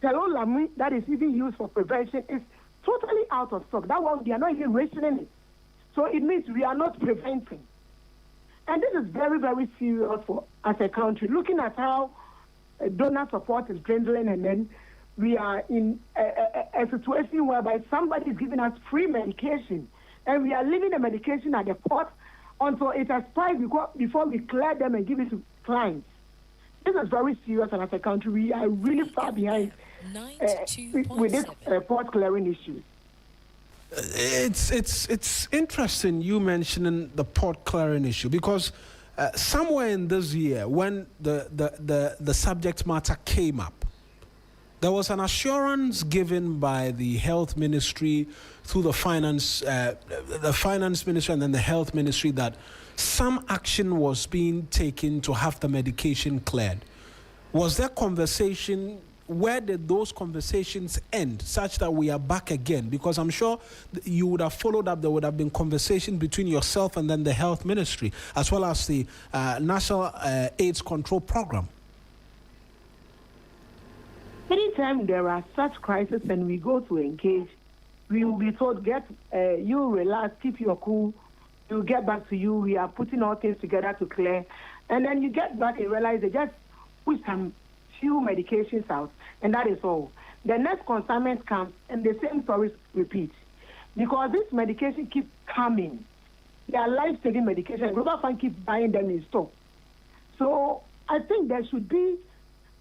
Telolami that is even used for prevention is totally out of stock. That one, they are not even rationing it. So it means we are not preventing. And this is very, very serious for as a country, looking at how donor support is dwindling, and then we are in a situation whereby somebody is giving us free medication, and we are leaving the medication at the port until it expires before we clear them and give it to clients. This is very serious, and as a country, we are really far behind with this port clearing issue. It's interesting you mentioning the port clearing issue, because somewhere in this year, when the subject matter came up, there was an assurance given by the health ministry through the finance ministry and then the health ministry that some action was being taken to have the medication cleared. Was there conversation? Where did those conversations end such that we are back again? Because I'm sure you would have followed up, there would have been conversation between yourself and then the health ministry, as well as the National AIDS Control Program. Anytime there are such crises and we go to engage, we will be told, you relax, keep your cool, we'll get back to you, we are putting all things together to clear. And then you get back and realize they just put some few medications out, and that is all. The next consignment comes, and the same stories repeat. Because this medication keeps coming. They are life-saving medication. Global Fund keeps buying them in store. So I think there should be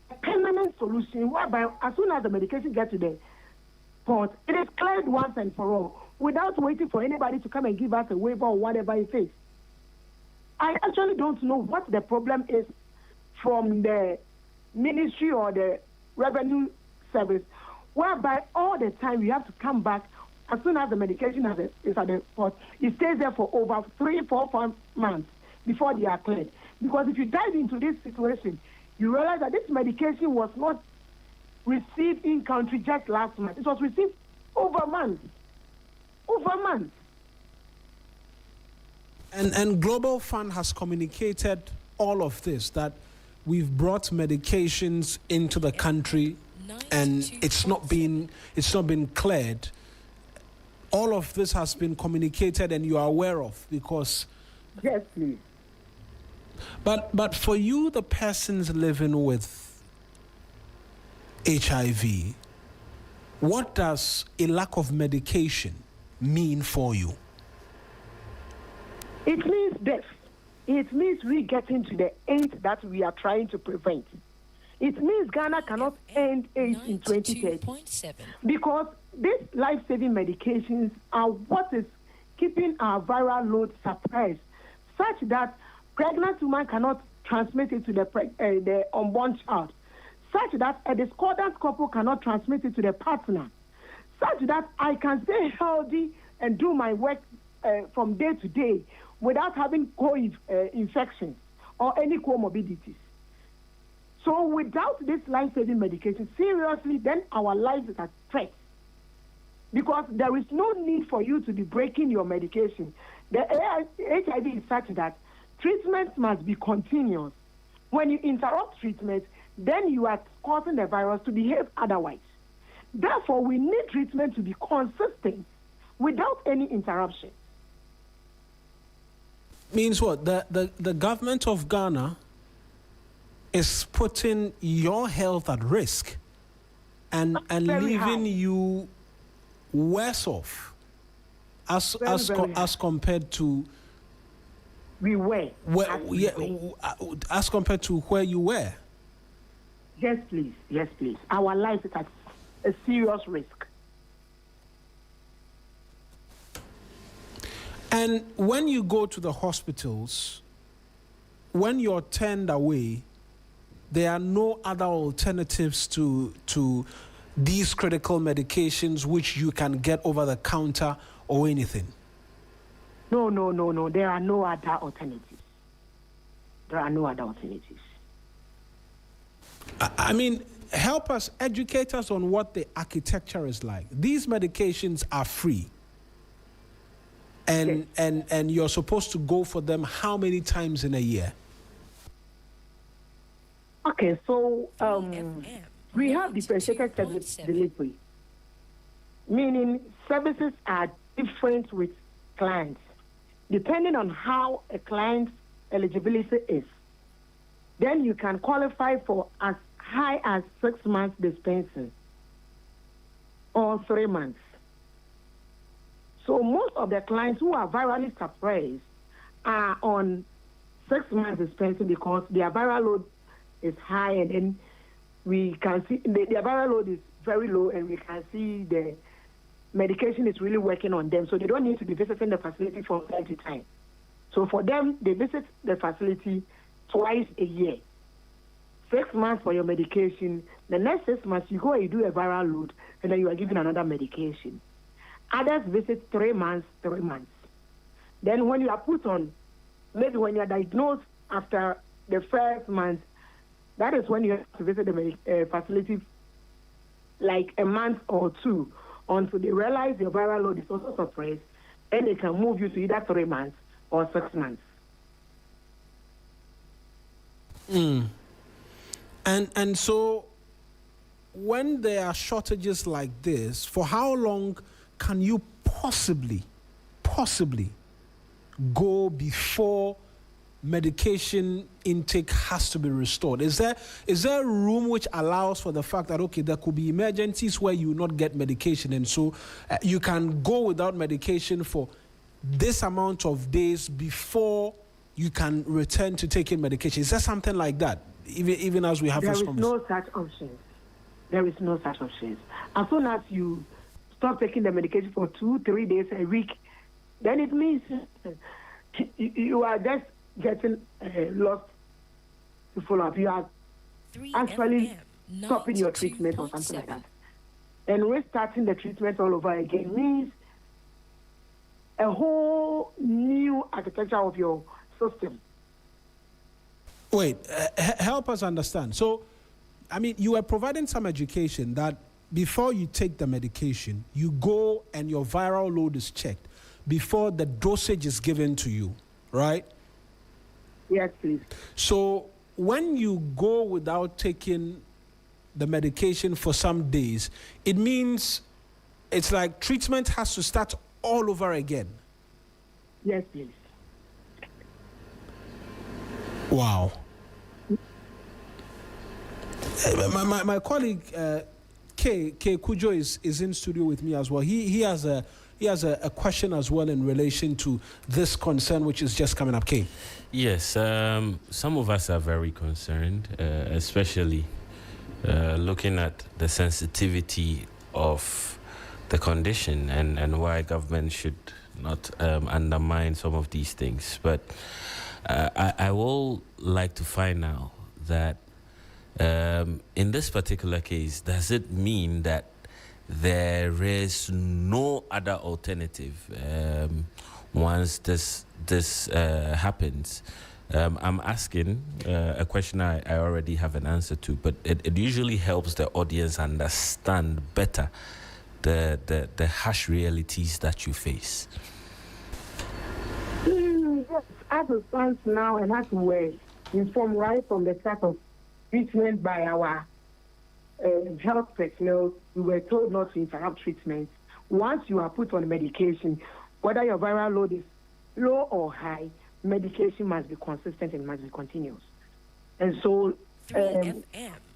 a permanent solution whereby as soon as the medication gets to the port, it is cleared once and for all, without waiting for anybody to come and give us a waiver or whatever it is. I actually don't know what the problem is from the ministry or the revenue service, whereby all the time you have to come back as soon as the medication is at the port. It stays there for over 3, 4, 5 months before they are cleared. Because if you dive into this situation, you realize that this medication was not received in country just last month. It was received over months. Over months. And Global Fund has communicated all of this, that we've brought medications into the country and it's not been cleared. All of this has been communicated and you are aware of, because yes, please. But for you, the persons living with HIV, what does a lack of medication mean for you? It means death. It means we get into the AIDS that we are trying to prevent. It means Ghana cannot end AIDS in 2030. Because these life-saving medications are what is keeping our viral load suppressed, such that pregnant woman cannot transmit it to the unborn child, such that a discordant couple cannot transmit it to the partner, such that I can stay healthy and do my work from day to day without having co-infections or any comorbidities. So without this life-saving medication, seriously, then our lives is at threat. Because there is no need for you to be breaking your medication. The HIV is such that treatment must be continuous. When you interrupt treatment, then you are causing the virus to behave otherwise. Therefore, we need treatment to be consistent without any interruption. Means what? The government of Ghana is putting your health at risk and leaving you worse off as compared to as compared to where you were. Yes, please. Yes, please. Our life is at a serious risk. And when you go to the hospitals, when you're turned away, there are no other alternatives to these critical medications which you can get over the counter or anything. No. There are no other alternatives. I mean, help us, educate us on what the architecture is like. These medications are free. And you're supposed to go for them how many times in a year? Okay, so we have differentiated service delivery, meaning services are different with clients, depending on how a client's eligibility is. Then you can qualify for as high as 6 months dispensing or 3 months. So most of the clients who are virally suppressed are on 6 months dispensing because their viral load is high, and then we can see their viral load is very low, and we can see the medication is really working on them. So they don't need to be visiting the facility from time to time. So for them, they visit the facility twice a year. 6 months for your medication. The next 6 months, you go and you do a viral load, and then you are given another medication. Others visit 3 months, 3 months. Then when you are put on, maybe when you are diagnosed after the first month, that is when you have to visit the facility like a month or two until they realize your viral load is also suppressed, and they can move you to either 3 months or 6 months. And so when there are shortages like this, for how long can you possibly go before medication intake has to be restored? Is there room which allows for the fact that, okay, there could be emergencies where you not get medication, and so you can go without medication for this amount of days before you can return to taking medication? Is there something like that, even as we have this conversation? There is no such option. There is no such option. As soon as you stop taking the medication for 2-3 days a week, then it means you are just getting lost to follow up. You are actually stopping your treatment or something like that. And restarting the treatment all over again means a whole new architecture of your system. Wait, help us understand. So, I mean, you are providing some education that before you take the medication, you go and your viral load is checked before the dosage is given to you, right? Yes, please. So when you go without taking the medication for some days, it means it's like treatment has to start all over again. Yes, please. Wow. My colleague Codjoe is in studio with me as well. He has a question as well in relation to this concern which is just coming up. K. Yes, some of us are very concerned, especially looking at the sensitivity of the condition and why government should not undermine some of these things. But I will like to find out that in this particular case, does it mean that there is no other alternative once this happens? I'm asking a question I already have an answer to, but it usually helps the audience understand better the harsh realities that you face. Yes, as it stands now, and as we were informed right from the start of treatment by our health personnel, we were told not to interrupt treatment. Once you are put on medication, whether your viral load is low or high, medication must be consistent and must be continuous. And so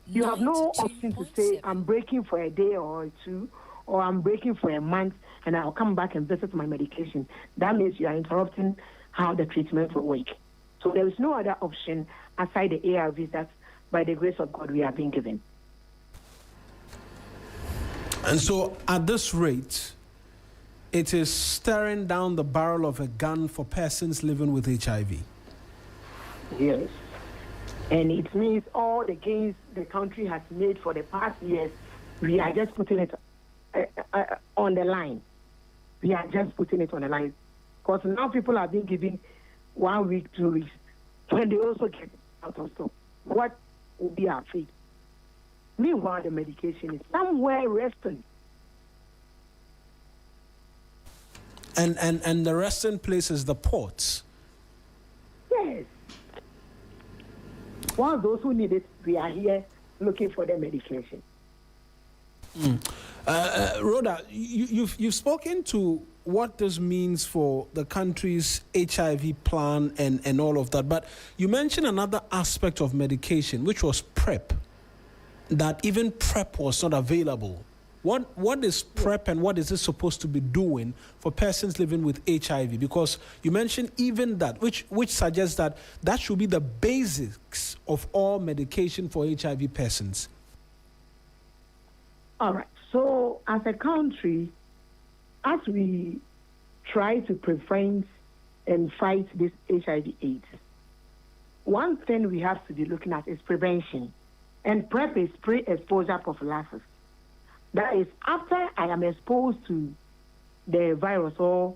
you have no option to say, I'm breaking for a day or two, or I'm breaking for a month, and I'll come back and visit my medication. That means you are interrupting how the treatment will work. So there is no other option aside the ARVs that, by the grace of God, we are being given. And so at this rate, it is staring down the barrel of a gun for persons living with HIV. Yes. And it means all the gains the country has made for the past years, we are just putting it on the line. We are just putting it on the line. Because now people are being given 1 week, 2 weeks, when they also get out of stock. What will be our fate? Meanwhile, the medication is somewhere resting. And the resting place is the ports. Yes. While those who need it, we are here looking for the medication. Rhoda, you've spoken to what this means for the country's HIV plan and all of that, but you mentioned another aspect of medication, which was PrEP, that even PrEP was not available. What is PrEP and what is it supposed to be doing for persons living with HIV? Because you mentioned even that, which suggests that should be the basics of all medication for HIV persons. All right. So as a country, as we try to prevent and fight this HIV/AIDS. One thing we have to be looking at is prevention. And PrEP is pre-exposure prophylaxis. That is, after I am exposed to the virus, or,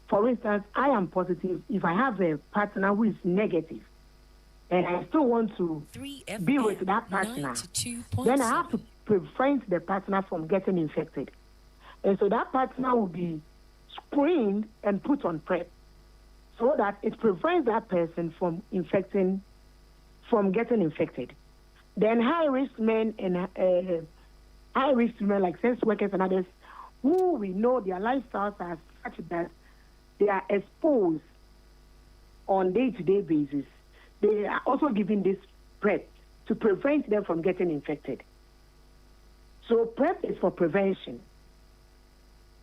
for instance, I am positive, if I have a partner who is negative, and I still want to be with that partner, then I have to prevent the partner from getting infected. And so that partner will be screened and put on PrEP so that it prevents that person from getting infected. Then high-risk men and high-risk women like sex workers and others who we know their lifestyles are such that they are exposed on day-to-day basis, they are also given this PrEP to prevent them from getting infected. So PrEP is for prevention.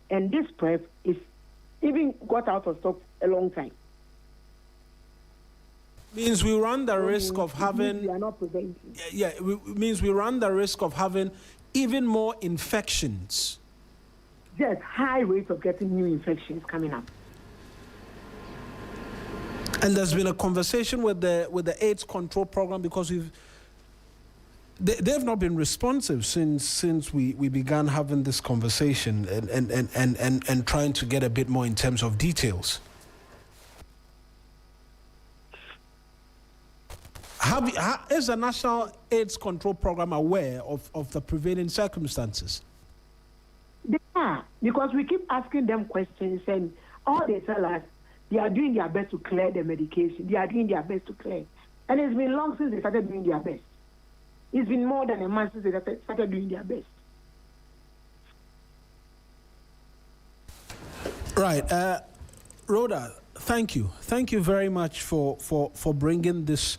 And this PrEP is even got out of stock a long time. Means we run the risk of having... We are not preventing. Yeah, means we run the risk of having even more infections. Yes, high rates of getting new infections coming up. And there's been a conversation with the AIDS control program, because they've not been responsive since we began having this conversation and trying to get a bit more in terms of details. Is the National AIDS Control Program aware of the prevailing circumstances? They are, because we keep asking them questions, and all they tell us, they are doing their best to clear the medication. They are doing their best to clear. And it's been long since they started doing their best. It's been more than a month since they started doing their best. Right. Rhoda, thank you. Thank you very much for bringing this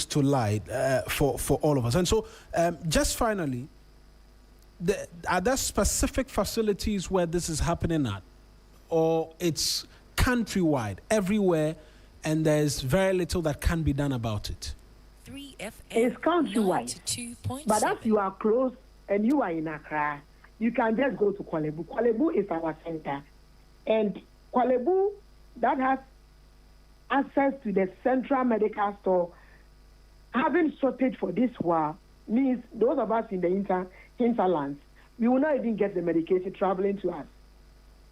to light for all of us. And so, just finally, are there specific facilities where this is happening at? Or it's countrywide, everywhere, and there's very little that can be done about it? It's countrywide. But if you are close and you are in Accra, you can just go to Kwalebu. Kwalebu is our center. And Kwalebu, that has access to the central medical store, having shortage for this while means those of us in the hinterlands, we will not even get the medication traveling to us.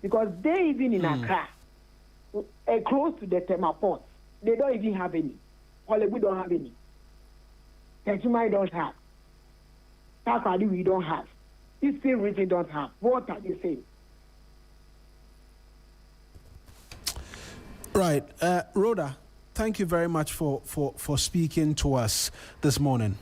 Because they even in Accra, close to the Tema port, they don't even have any. Kwalebu don't have any. Tenchimai don't have. Takradi we don't have. Eastern region don't have. What are they saying? Right. Rhoda, thank you very much for speaking to us this morning.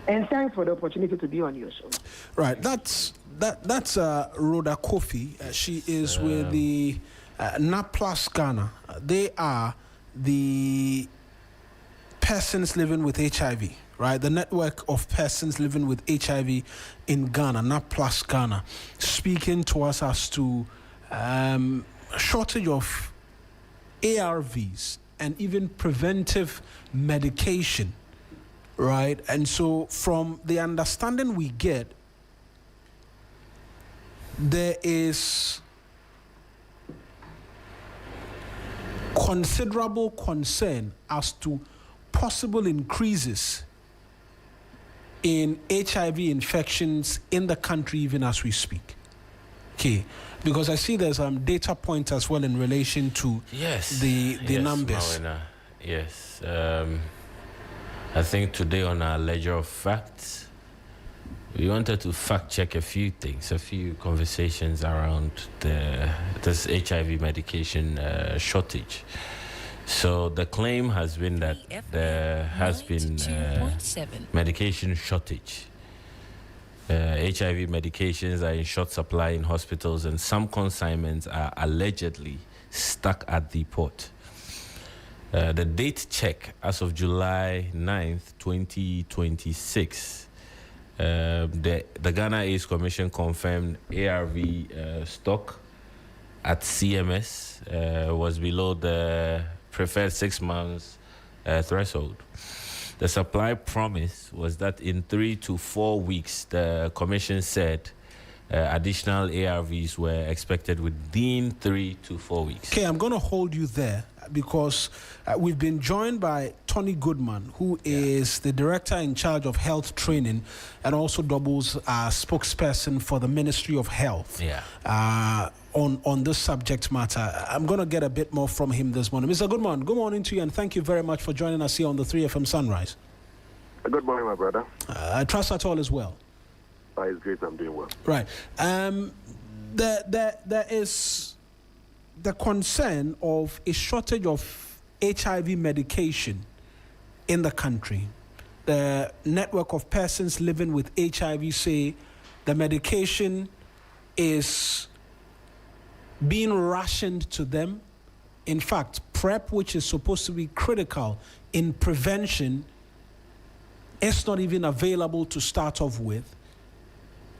And thanks for the opportunity to be on your show. Right. That's Rhoda Kofi. She is with the NAPLUS Ghana. They are the persons living with HIV, right? The network of persons living with HIV in Ghana, NAPLUS Ghana, speaking to us as to shortage of ARVs and even preventive medication, right? And so from the understanding we get, there is considerable concern as to possible increases in HIV infections in the country even as we speak. Okay, because I see there's data points as well in relation to the numbers. Mawuena. Yes. I think today on our ledger of facts, we wanted to fact check a few things, a few conversations around this HIV medication shortage. So the claim has been that there has been medication shortage. HIV medications are in short supply in hospitals, and some consignments are allegedly stuck at the port. The date check as of July 9th, 2026, the Ghana AIDS Commission confirmed ARV stock at CMS was below the preferred 6 months threshold. The supply promise was that in 3 to 4 weeks, the Commission said additional ARVs were expected within 3 to 4 weeks. Okay, I'm going to hold you there because we've been joined by Tony Goodman, who is the director in charge of health training and also doubles as spokesperson for the Ministry of Health on this subject matter. I'm going to get a bit more from him this morning. Mr. Goodman, good morning to you, and thank you very much for joining us here on the 3FM Sunrise. Good morning, my brother. I trust that all is well. It's great, I'm doing well. Right. There is the concern of a shortage of HIV medication in the country. The network of persons living with HIV say the medication is being rationed to them. In fact, PrEP, which is supposed to be critical in prevention, is not even available to start off with.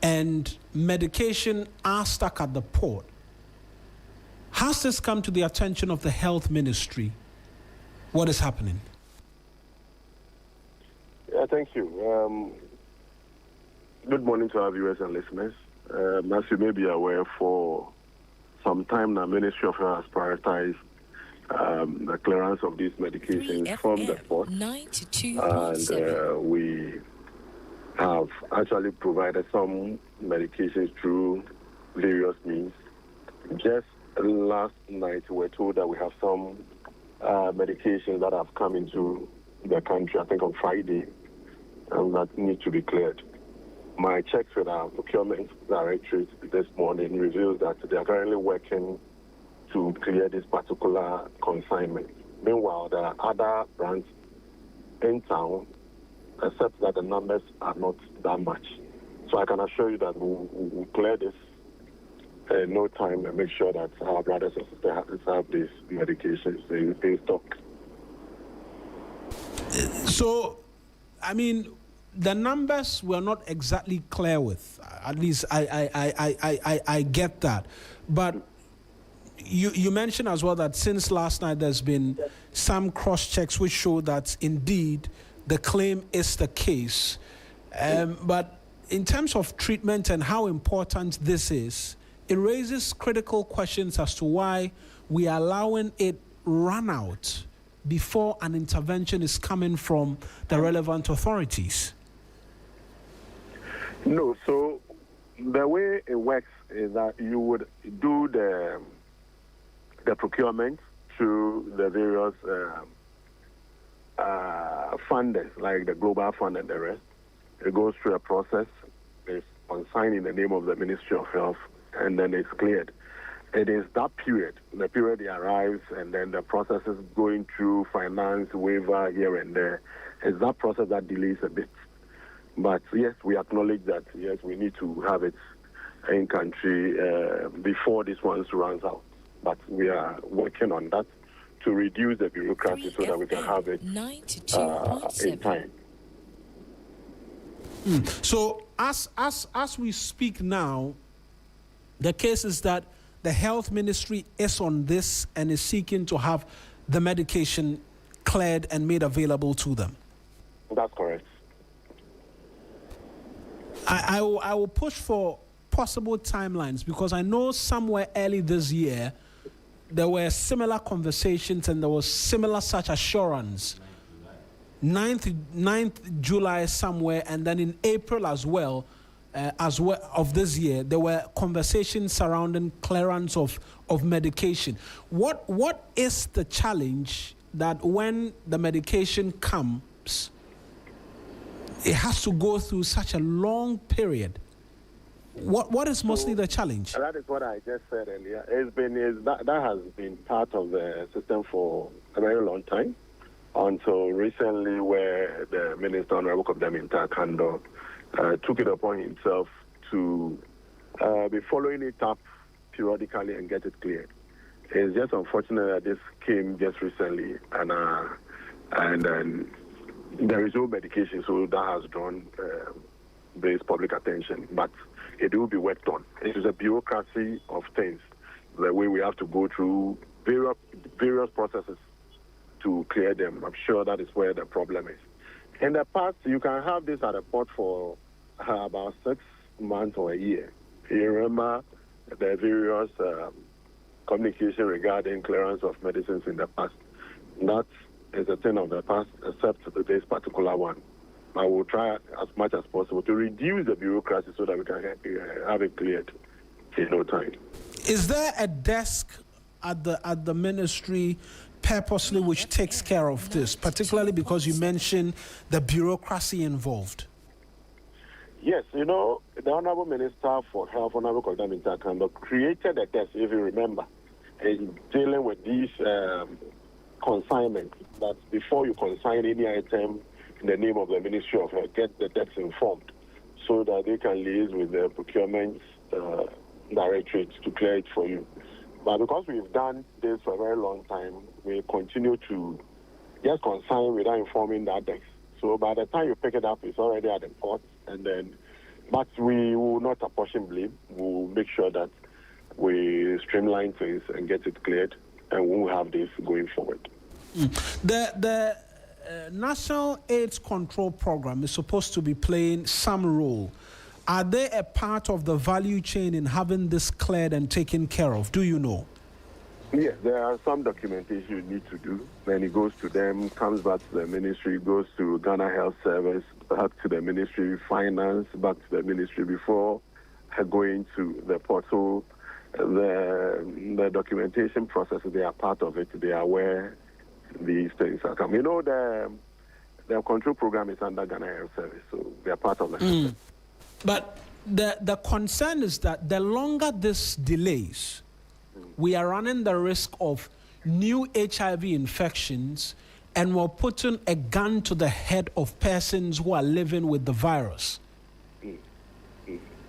And medication are stuck at the port. Has this come to the attention of the health ministry? What is happening? Yeah, thank you. Good morning to our viewers and listeners. As you may be aware, for some time now, Ministry of Health has prioritized the clearance of these medications from the port. And we have actually provided some medications through various means. Just last night, we were told that we have some medications that have come into the country, I think on Friday, that need to be cleared. My checks with our procurement directorate this morning reveals that they are currently working to clear this particular consignment. Meanwhile, there are other brands in town, except that the numbers are not that much. So I can assure you that we'll clear this in no time and make sure that our brothers and sisters have these medications in stock. So, I mean, the numbers we're not exactly clear with. At least I get that. But you mentioned as well that since last night there's been some cross-checks which show that indeed the claim is the case. But in terms of treatment and how important this is, it raises critical questions as to why we are allowing it run out before an intervention is coming from the relevant authorities. No, so the way it works is that you would do the procurement through the various funders, like the Global Fund and the rest. It goes through a process. It's consigned in the name of the Ministry of Health, and then it's cleared. It is that period, the period it arrives, and then the process is going through finance, waiver here and there. It's that process that delays a bit. But yes, we acknowledge that, yes, we need to have it in country before this one runs out. But we are working on that to reduce the bureaucracy so that we can have it in time. So as we speak now, the case is that the health ministry is on this and is seeking to have the medication cleared and made available to them. That's correct. I will push for possible timelines because I know somewhere early this year there were similar conversations and there was similar such assurance. 9th July somewhere, and then in April as well of this year, there were conversations surrounding clearance of medication. What is the challenge that when the medication comes, it has to go through such a long period? What is mostly the challenge? That is what I just said earlier. That has been part of the system for a very long time, until recently where the Minister Honorable Kobdaminta Kando took it upon himself to be following it up periodically and get it cleared. It's just unfortunate that this came just recently, and there is no medication, so that has drawn this public attention. But it will be worked on. It is a bureaucracy of things, the way we have to go through various processes to clear them. I'm sure that is where the problem is. In the past, you can have this at a port for about 6 months or a year. You remember the various communication regarding clearance of medicines in the past. That is a thing of the past, except this particular one. I will try as much as possible to reduce the bureaucracy so that we can have it cleared in no time. Is there a desk at the ministry purposely which takes care of this, particularly because you mentioned the bureaucracy involved? Yes, you know, the Honorable Minister for Health, Honorable Codjoe Mintakando, created a desk, if you remember, in dealing with these consignments, that before you consign any item in the name of the Ministry of Health, get the desk informed so that they can liaise with the procurement directorate to clear it for you. But because we've done this for a very long time, we continue to just consign without informing that desk. So by the time you pick it up, it's already at the port, but we will not apportion blame. We'll make sure that we streamline things and get it cleared, and we'll have this going forward. The National AIDS Control Program is supposed to be playing some role. Are they a part of the value chain in having this cleared and taken care of? Do you know? Yes, there are some documentation you need to do. Then it goes to them, comes back to the ministry, goes to Ghana Health Service, back to the Ministry of Finance, back to the ministry before going to the port. So the documentation process, they are part of it. They are aware these things are coming. You know, the control program is under Ghana Health Service, so they are part of the system. But the concern is that the longer this delays, we are running the risk of new HIV infections, and we're putting a gun to the head of persons who are living with the virus.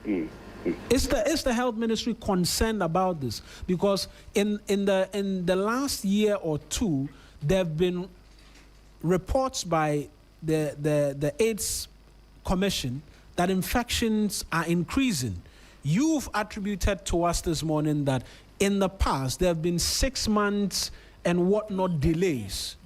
Is the health ministry concerned about this? Because in the last year or two, there have been reports by the AIDS Commission that infections are increasing. You've attributed to us this morning that in the past there have been 6 months and whatnot delays,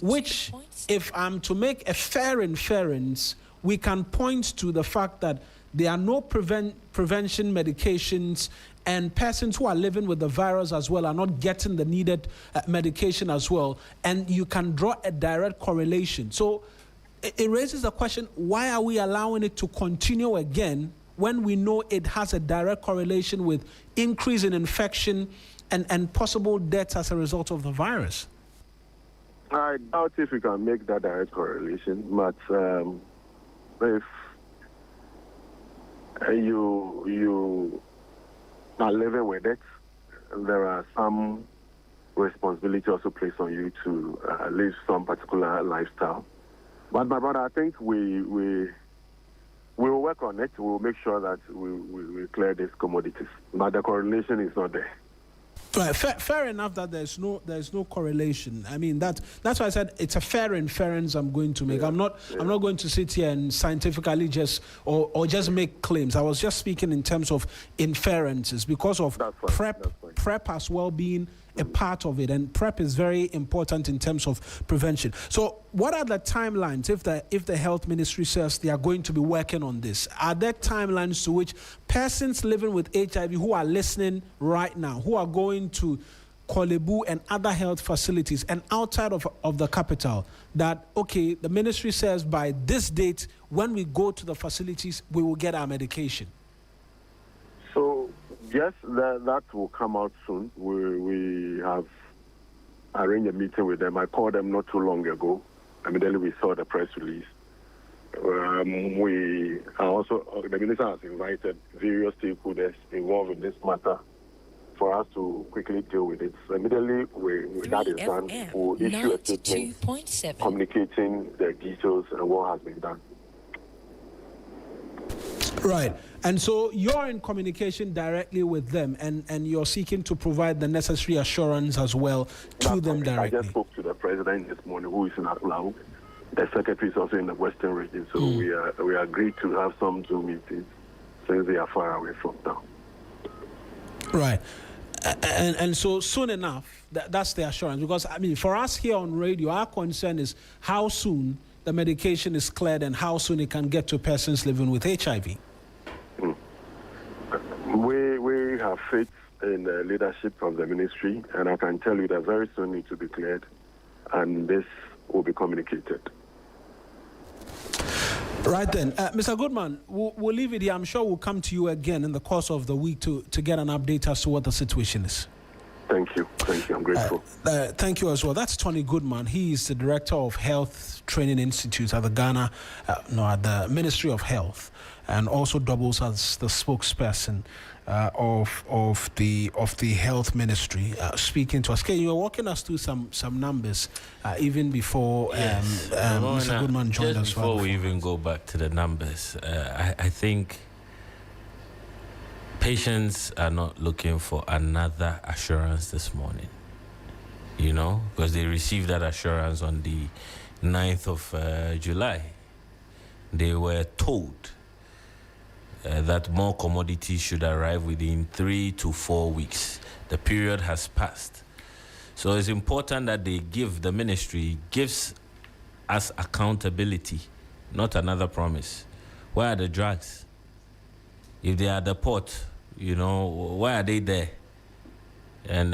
which, if I'm to make a fair inference, we can point to the fact that there are no prevention medications, and persons who are living with the virus as well are not getting the needed medication as well, and you can draw a direct correlation. So it raises the question, why are we allowing it to continue again when we know it has a direct correlation with increase in infection and possible deaths as a result of the virus? I doubt if we can make that direct correlation, but if you are living with it, there are some responsibility also placed on you to live some particular lifestyle. But my brother, I think we will work on it. We'll make sure that we clear these commodities. But the correlation is not there. Right, fair enough that there's no correlation. I mean that's why I said it's a fair inference I'm going to make. I'm not going to sit here and scientifically just or just make claims. I was just speaking in terms of inferences because of prep as well being a part of it, and PrEP is very important in terms of prevention. So what are the timelines if the health ministry says they are going to be working on this? Are there timelines to which persons living with HIV who are listening right now, who are going to Kolebu and other health facilities and outside of the capital, that, okay, the ministry says by this date, when we go to the facilities, we will get our medication? So, yes, that will come out soon. We have arranged a meeting with them. I called them not too long ago. Immediately we saw the press release. We are also, the minister has invited various stakeholders involved in this matter for us to quickly deal with it. So immediately that is done, we'll issue a statement communicating the details and what has been done. Right. And so you're in communication directly with them, and you're seeking to provide the necessary assurance as well to them directly. I just spoke to the president this morning, who is in Aklau. The secretary is also in the Western region, so we agreed to have some Zoom meetings since they are far away from town. Right. And so soon enough, that's the assurance. Because, I mean, for us here on radio, our concern is how soon the medication is cleared and how soon it can get to persons living with HIV. have faith in the leadership of the ministry, and I can tell you that very soon it will be cleared, and this will be communicated. Right then, Mr. Goodman, we'll leave it here. I'm sure we'll come to you again in the course of the week to get an update as to what the situation is. Thank you. I'm grateful. Thank you as well. That's Tony Goodman. He is the Director of Health Training Institute at the at the Ministry of Health, and also doubles as the spokesperson of the Health Ministry, speaking to us. Okay, you were walking us through some numbers even before Mr. Goodman joined us. Before we even go back to the numbers, I think patients are not looking for another assurance this morning, because they received that assurance on the 9th of July. They were told that more commodities should arrive within 3 to 4 weeks. The period has passed. So it's important that the ministry gives us accountability, not another promise. Where are the drugs? If they are at the port, why are they there? And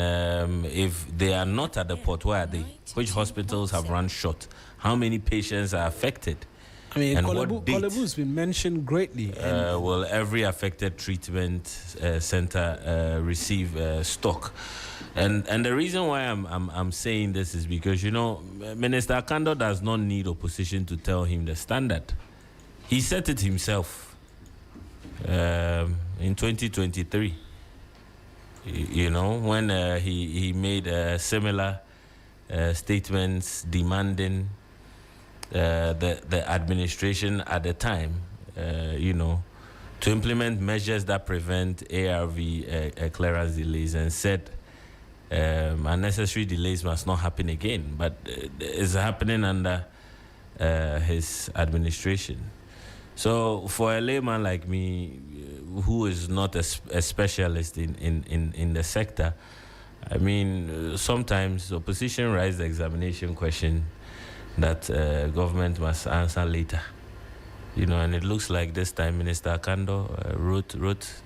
if they are not at the port, where are they? Which hospitals have run short? How many patients are affected? I mean, Kolebu's been mentioned greatly. Will every affected treatment center receive stock? And the reason why I'm saying this is because, Minister Akando does not need opposition to tell him the standard. He set it himself in 2023. When he made similar statements demanding the administration at the time, to implement measures that prevent ARV clearance delays, and said unnecessary delays must not happen again. But it's happening under his administration. So for a layman like me, who is not a specialist in the sector, I mean, sometimes opposition raise the examination question that government must answer later. And it looks like this time Minister Akando wrote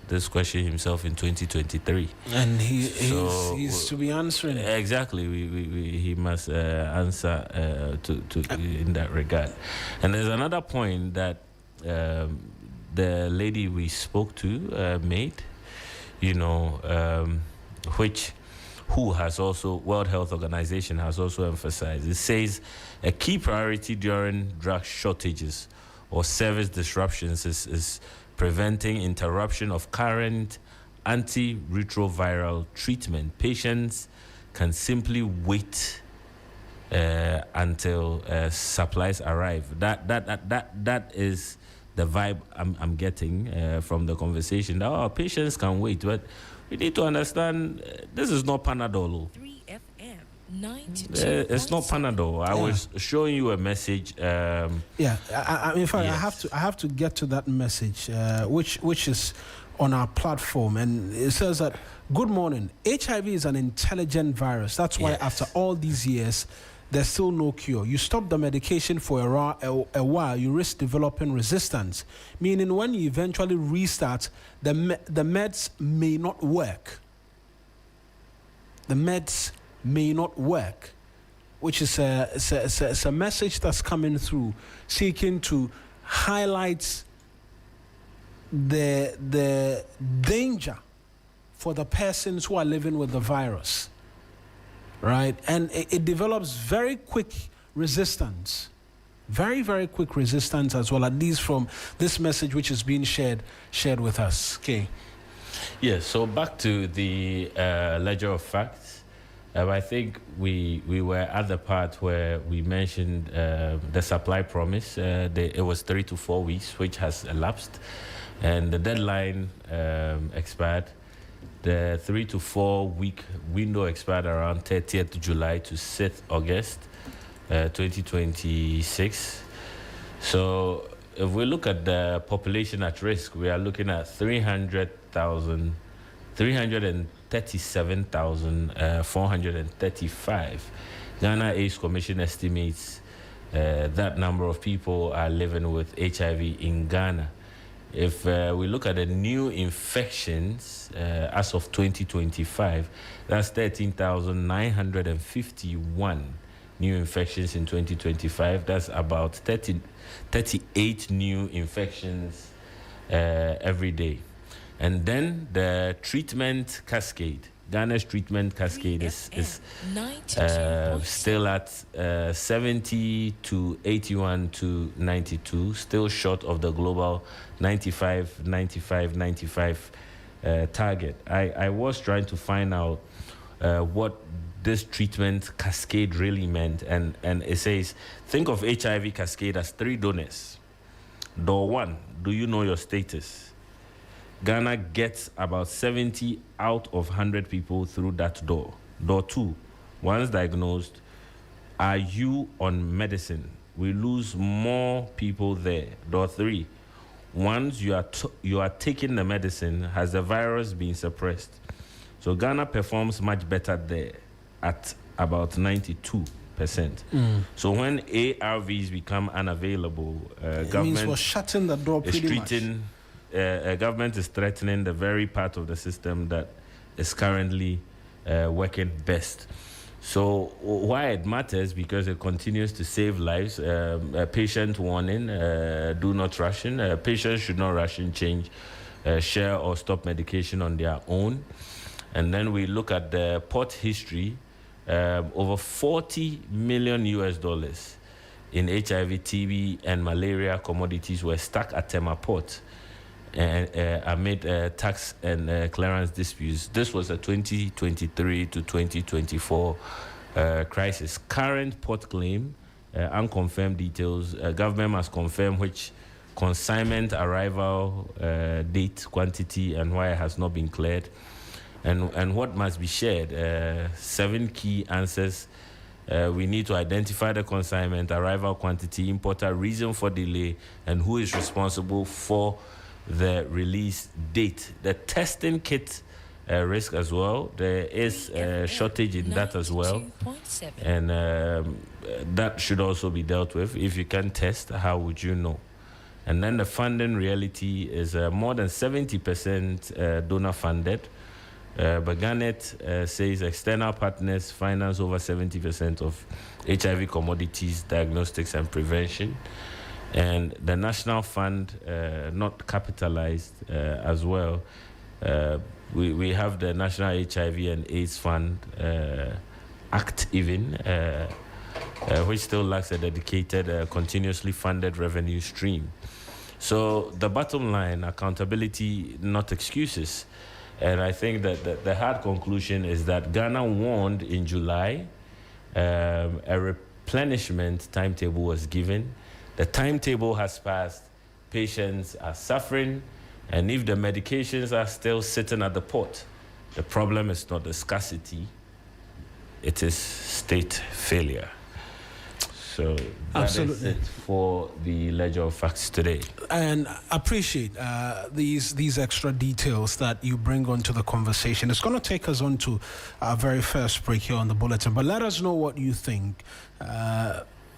this question himself in 2023. And he's to be answering it. Exactly. He must answer to in that regard. And there's another point that the lady we spoke to made, who has also, World Health Organization has also emphasized. It says a key priority during drug shortages or service disruptions is preventing interruption of current antiretroviral treatment. Patients can simply wait until supplies arrive. That is the vibe I'm getting from the conversation. That patients can wait, but we need to understand this is not Panadol. 3FM 92. It's not Panadol. I was showing you a message. In fact, I have to get to that message, which is on our platform, and it says that, good morning. HIV is an intelligent virus. That's why after all these years, there's still no cure. You stop the medication for a while, you risk developing resistance, meaning when you eventually restart, the meds may not work. The meds may not work, which is a message that's coming through, seeking to highlight the danger for the persons who are living with the virus. Right, and it develops very quick resistance, very, very quick resistance as well, at least from this message which is being shared with us. Okay. Yes, so back to the ledger of facts. I think we were at the part where we mentioned the supply promise. It was 3 to 4 weeks, which has elapsed, and the deadline expired. The 3 to 4 week window expired around 30th July to 6th August 2026. So if we look at the population at risk, we are looking at 337,435. Ghana AIDS Commission estimates that number of people are living with HIV in Ghana If we look at the new infections as of 2025, that's 13,951 new infections in 2025. That's about 38 new infections every day. And then the treatment cascade. Ghana's treatment cascade is still at 70 to 81 to 92, still short of the global 95 target. I was trying to find out what this treatment cascade really meant, and it says, think of HIV cascade as 3 donors. Door 1, do you know your status? Ghana gets about 70 out of 100 people through that door. Door 2, once diagnosed, are you on medicine? We lose more people there. Door 3, once you are taking the medicine, has the virus been suppressed? So Ghana performs much better there at about 92%. So when ARVs become unavailable, government we're shutting the door pretty much. Government is threatening the very part of the system that is currently working best. So why it matters? Because it continues to save lives. Patient warning, do not ration. Patients should not ration, change, share or stop medication on their own. And then we look at the port history, over $40 million in HIV, TB, and malaria commodities were stuck at Tema Port amid tax and clearance disputes. This was a 2023 to 2024 crisis. Current port claim, unconfirmed details. Government must confirm which consignment arrival date, quantity, and why it has not been cleared. And what must be shared? 7 key answers. We need to identify the consignment, arrival quantity, importer, reason for delay, and who is responsible for the release date. The testing kit risk as well. There is a shortage in that as well. And that should also be dealt with. If you can test, how would you know? And then the funding reality is more than 70% donor funded. But Garnet says external partners finance over 70% of HIV commodities, diagnostics, and prevention. And the National Fund not capitalized as well. We have the National HIV and AIDS Fund Act even, which still lacks a dedicated, continuously funded revenue stream. So the bottom line, accountability, not excuses. And I think that the hard conclusion is that Ghana warned in July, a replenishment timetable was given. The timetable has passed, patients are suffering, and if the medications are still sitting at the port, the problem is not the scarcity, it is state failure. So that is it for the Ledger of Facts today. And appreciate these extra details that you bring onto the conversation. It's going to take us on to our very first break here on the bulletin, but let us know what you think.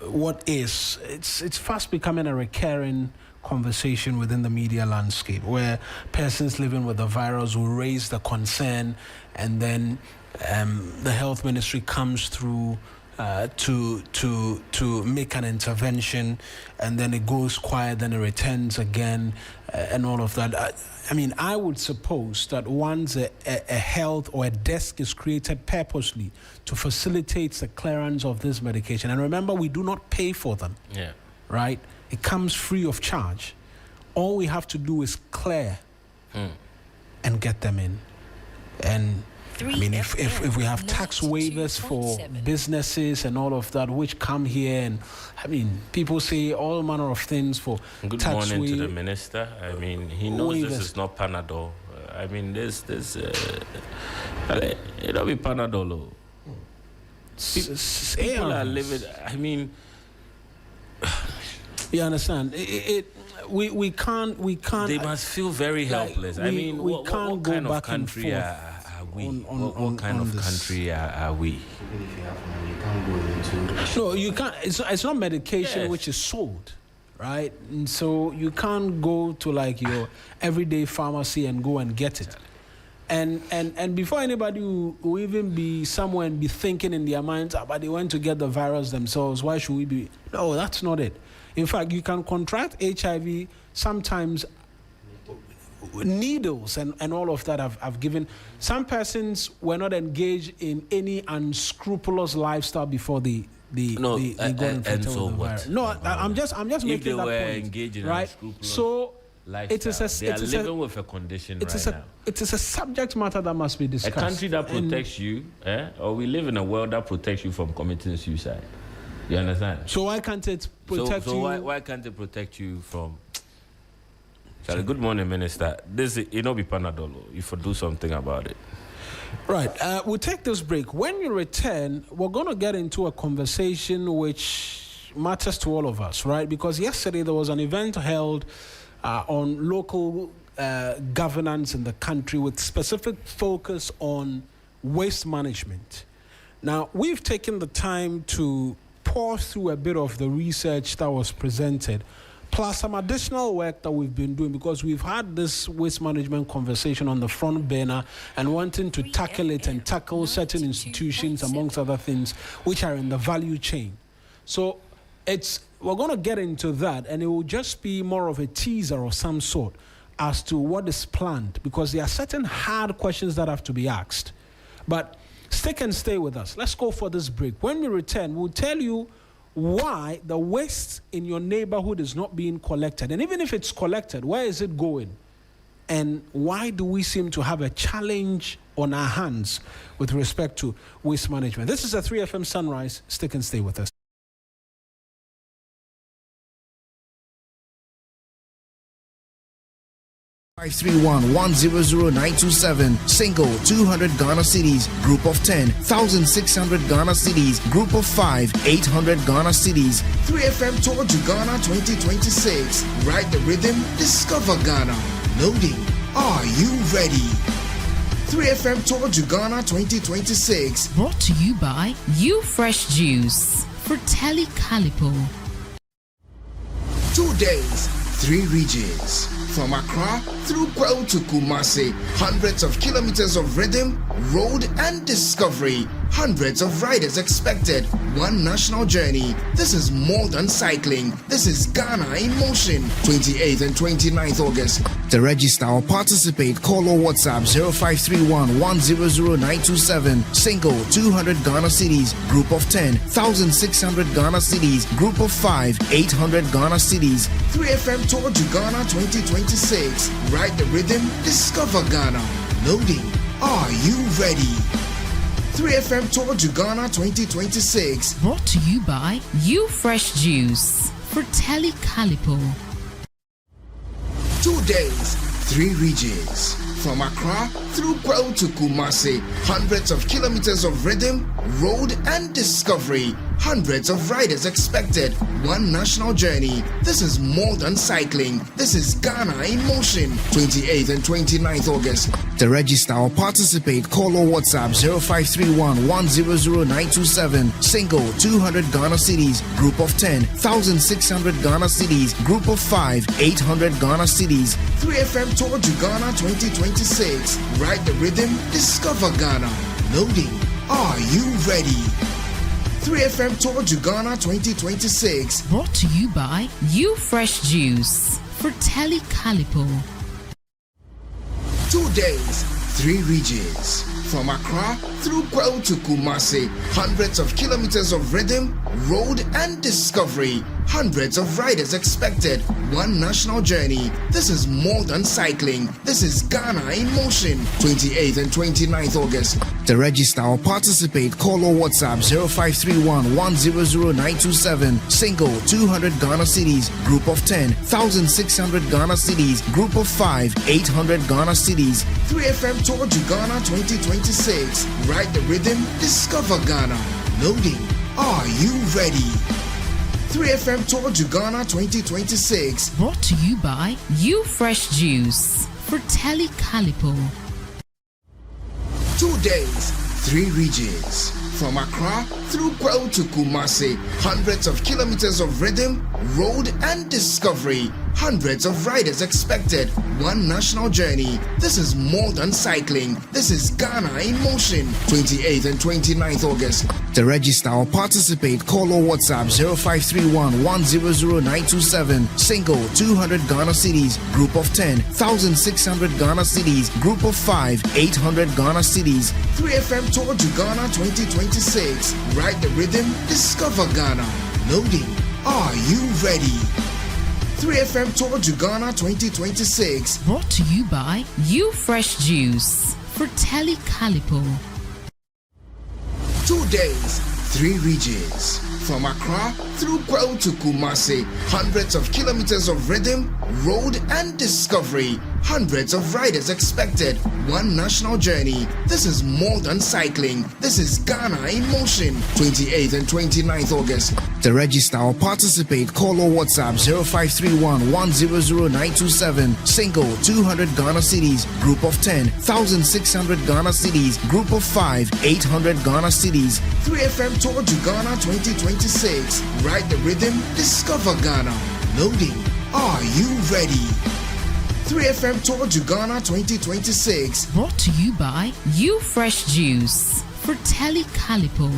It's fast becoming a recurring conversation within the media landscape where persons living with the virus will raise the concern, and then the health ministry comes through to make an intervention, and then it goes quiet, then it returns again, and all of that. I mean, I would suppose that once a health or a desk is created purposely to facilitate the clearance of this medication, and remember, we do not pay for them, right? It comes free of charge. All we have to do is clear and get them in. And I mean, if we have tax waivers for businesses and all of that, which come here, and I mean, people say all manner of things for Good tax morning to the minister. I mean, he knows waivers. This is not Panadol. I mean, this it'll be Panadol. People are living. I mean, you understand? We can't. They must feel very helpless. I mean, we what can't kind go of back country and are forth we? on What kind of this. country are we? Even if you have money, you can't go into. No, you can't. It's not medication Yes. which is sold, right? And so you can't go to like your everyday pharmacy and go and get it. And before anybody will even be somewhere and be thinking in their minds, but they went to get the virus themselves, why should we be? No, that's not it. In fact, you can contract HIV sometimes. Needles and all of that have given. Some persons were not engaged in any unscrupulous lifestyle before they got infected with the virus. No, I'm just making that point. If they were engaged in unscrupulous lifestyle, they are living with a condition right now. It is a subject matter that must be discussed. A country that protects you, or we live in a world that protects you from committing suicide. You understand? So why can't it protect you? So why can't it protect you from? Good morning, Minister. This it not be Panadol. If you do something about it. Right. We'll take this break. When we return, we're going to get into a conversation which matters to all of us, right? Because yesterday there was an event held on local governance in the country with specific focus on waste management. Now, we've taken the time to pour through a bit of the research that was presented, plus some additional work that we've been doing, because we've had this waste management conversation on the front burner and wanting to tackle it and tackle certain institutions, amongst other things, which are in the value chain. So we're going to get into that, and it will just be more of a teaser of some sort as to what is planned, because there are certain hard questions that have to be asked. But stick and stay with us. Let's go for this break. When we return, we'll tell you why the waste in your neighborhood is not being collected. And even if it's collected, where is it going? And why do we seem to have a challenge on our hands with respect to waste management? This is a 3FM Sunrise. Stick and stay with us. Five 531-100-927, single 200 Ghana cedis, group of 10, 1,600 Ghana cedis, group of 5, 800 Ghana cedis. 3FM Tour to Ghana 2026. Ride the rhythm, discover Ghana. Loading. Are you ready? 3FM Tour to Ghana 2026. Brought to you by You Fresh Juice, Fratelli Calipo. 2 days, 3 regions. From Accra through Kwao to Kumasi, hundreds of kilometers of rhythm, road and discovery. Hundreds of riders expected. One national journey. This is more than cycling. This is Ghana in motion. 28th and 29th August. To register or participate, call or WhatsApp 0531-100-927. Single 200 Ghana cedis. Group of 10, 1,600 Ghana cedis. Group of 5, 800 Ghana cedis. 3FM Tour to Ghana 2026. Ride the rhythm, discover Ghana. Loading. Are you ready? 3FM Tour to Ghana 2026. Brought to you by You Fresh Juice, Fratelli Calipo. 2 days, 3 regions. From Accra through Kwao to Kumasi, hundreds of kilometers of rhythm, road and discovery. Hundreds of riders expected. One national journey. This is more than cycling. This is Ghana in motion. 28th and 29th August. To register or participate, call or WhatsApp 0531-100-927. Single 200 Ghana cedis. Group of 10, 1,600 Ghana cedis. Group of 5, 800 Ghana cedis. 3FM Tour to Ghana 2026. Ride the rhythm, discover Ghana. Loading. Are you ready? 3FM Tour to Ghana 2026. Brought to you by You Fresh Juice, Fratelli Calipo. 2 days, 3 regions. From Accra through Kwao to Kumasi, hundreds of kilometers of rhythm, road and discovery. Hundreds of riders expected. One national journey. This is more than cycling. This is Ghana in motion. 28th and 29th August. To register or participate, call or WhatsApp 0531-100-927. Single 200 Ghana cedis. Group of 10, 1,600 Ghana cedis. Group of 5, 800 Ghana cedis. 3FM Tour to Ghana 2026. Ride the rhythm, discover Ghana. Loading. Are you ready? 3FM Tour to Ghana 2026. Brought to you by You Fresh Juice, Fratelli Calipo. 2 days, 3 regions. From Accra through Kwao to Kumasi, hundreds of kilometers of rhythm, road and discovery. Hundreds of riders expected. One national journey. This is more than cycling. This is Ghana in motion. 28th and 29th August. To register or participate, call or WhatsApp 0531 100927. Single 200 Ghana cedis. Group of 10 1,600 Ghana cedis. Group of 5 800 Ghana cedis. 3FM Tour to Ghana 2026. Ride the rhythm. Discover Ghana. Loading. Are you ready? 3FM Tour to Ghana 2026. Brought to you by You Fresh Juice. Fratelli Calipo. 2 days, 3 regions. From Accra through Kwao to Kumasi, hundreds of kilometers of rhythm, road and discovery. Hundreds of riders expected. One national journey. This is more than cycling. This is Ghana in motion. 28th and 29th August. To register or participate, call or WhatsApp 0531 100927. Single 200 Ghana cedis. Group of 10 1,600 Ghana cedis. Group of 5 800 Ghana cedis. 3FM Tour to Ghana 2026. Ride the rhythm. Discover Ghana. Loading. Are you ready? 3FM Tour to Ghana 2026. Brought to you by You Fresh Juice. Fratelli Calipo.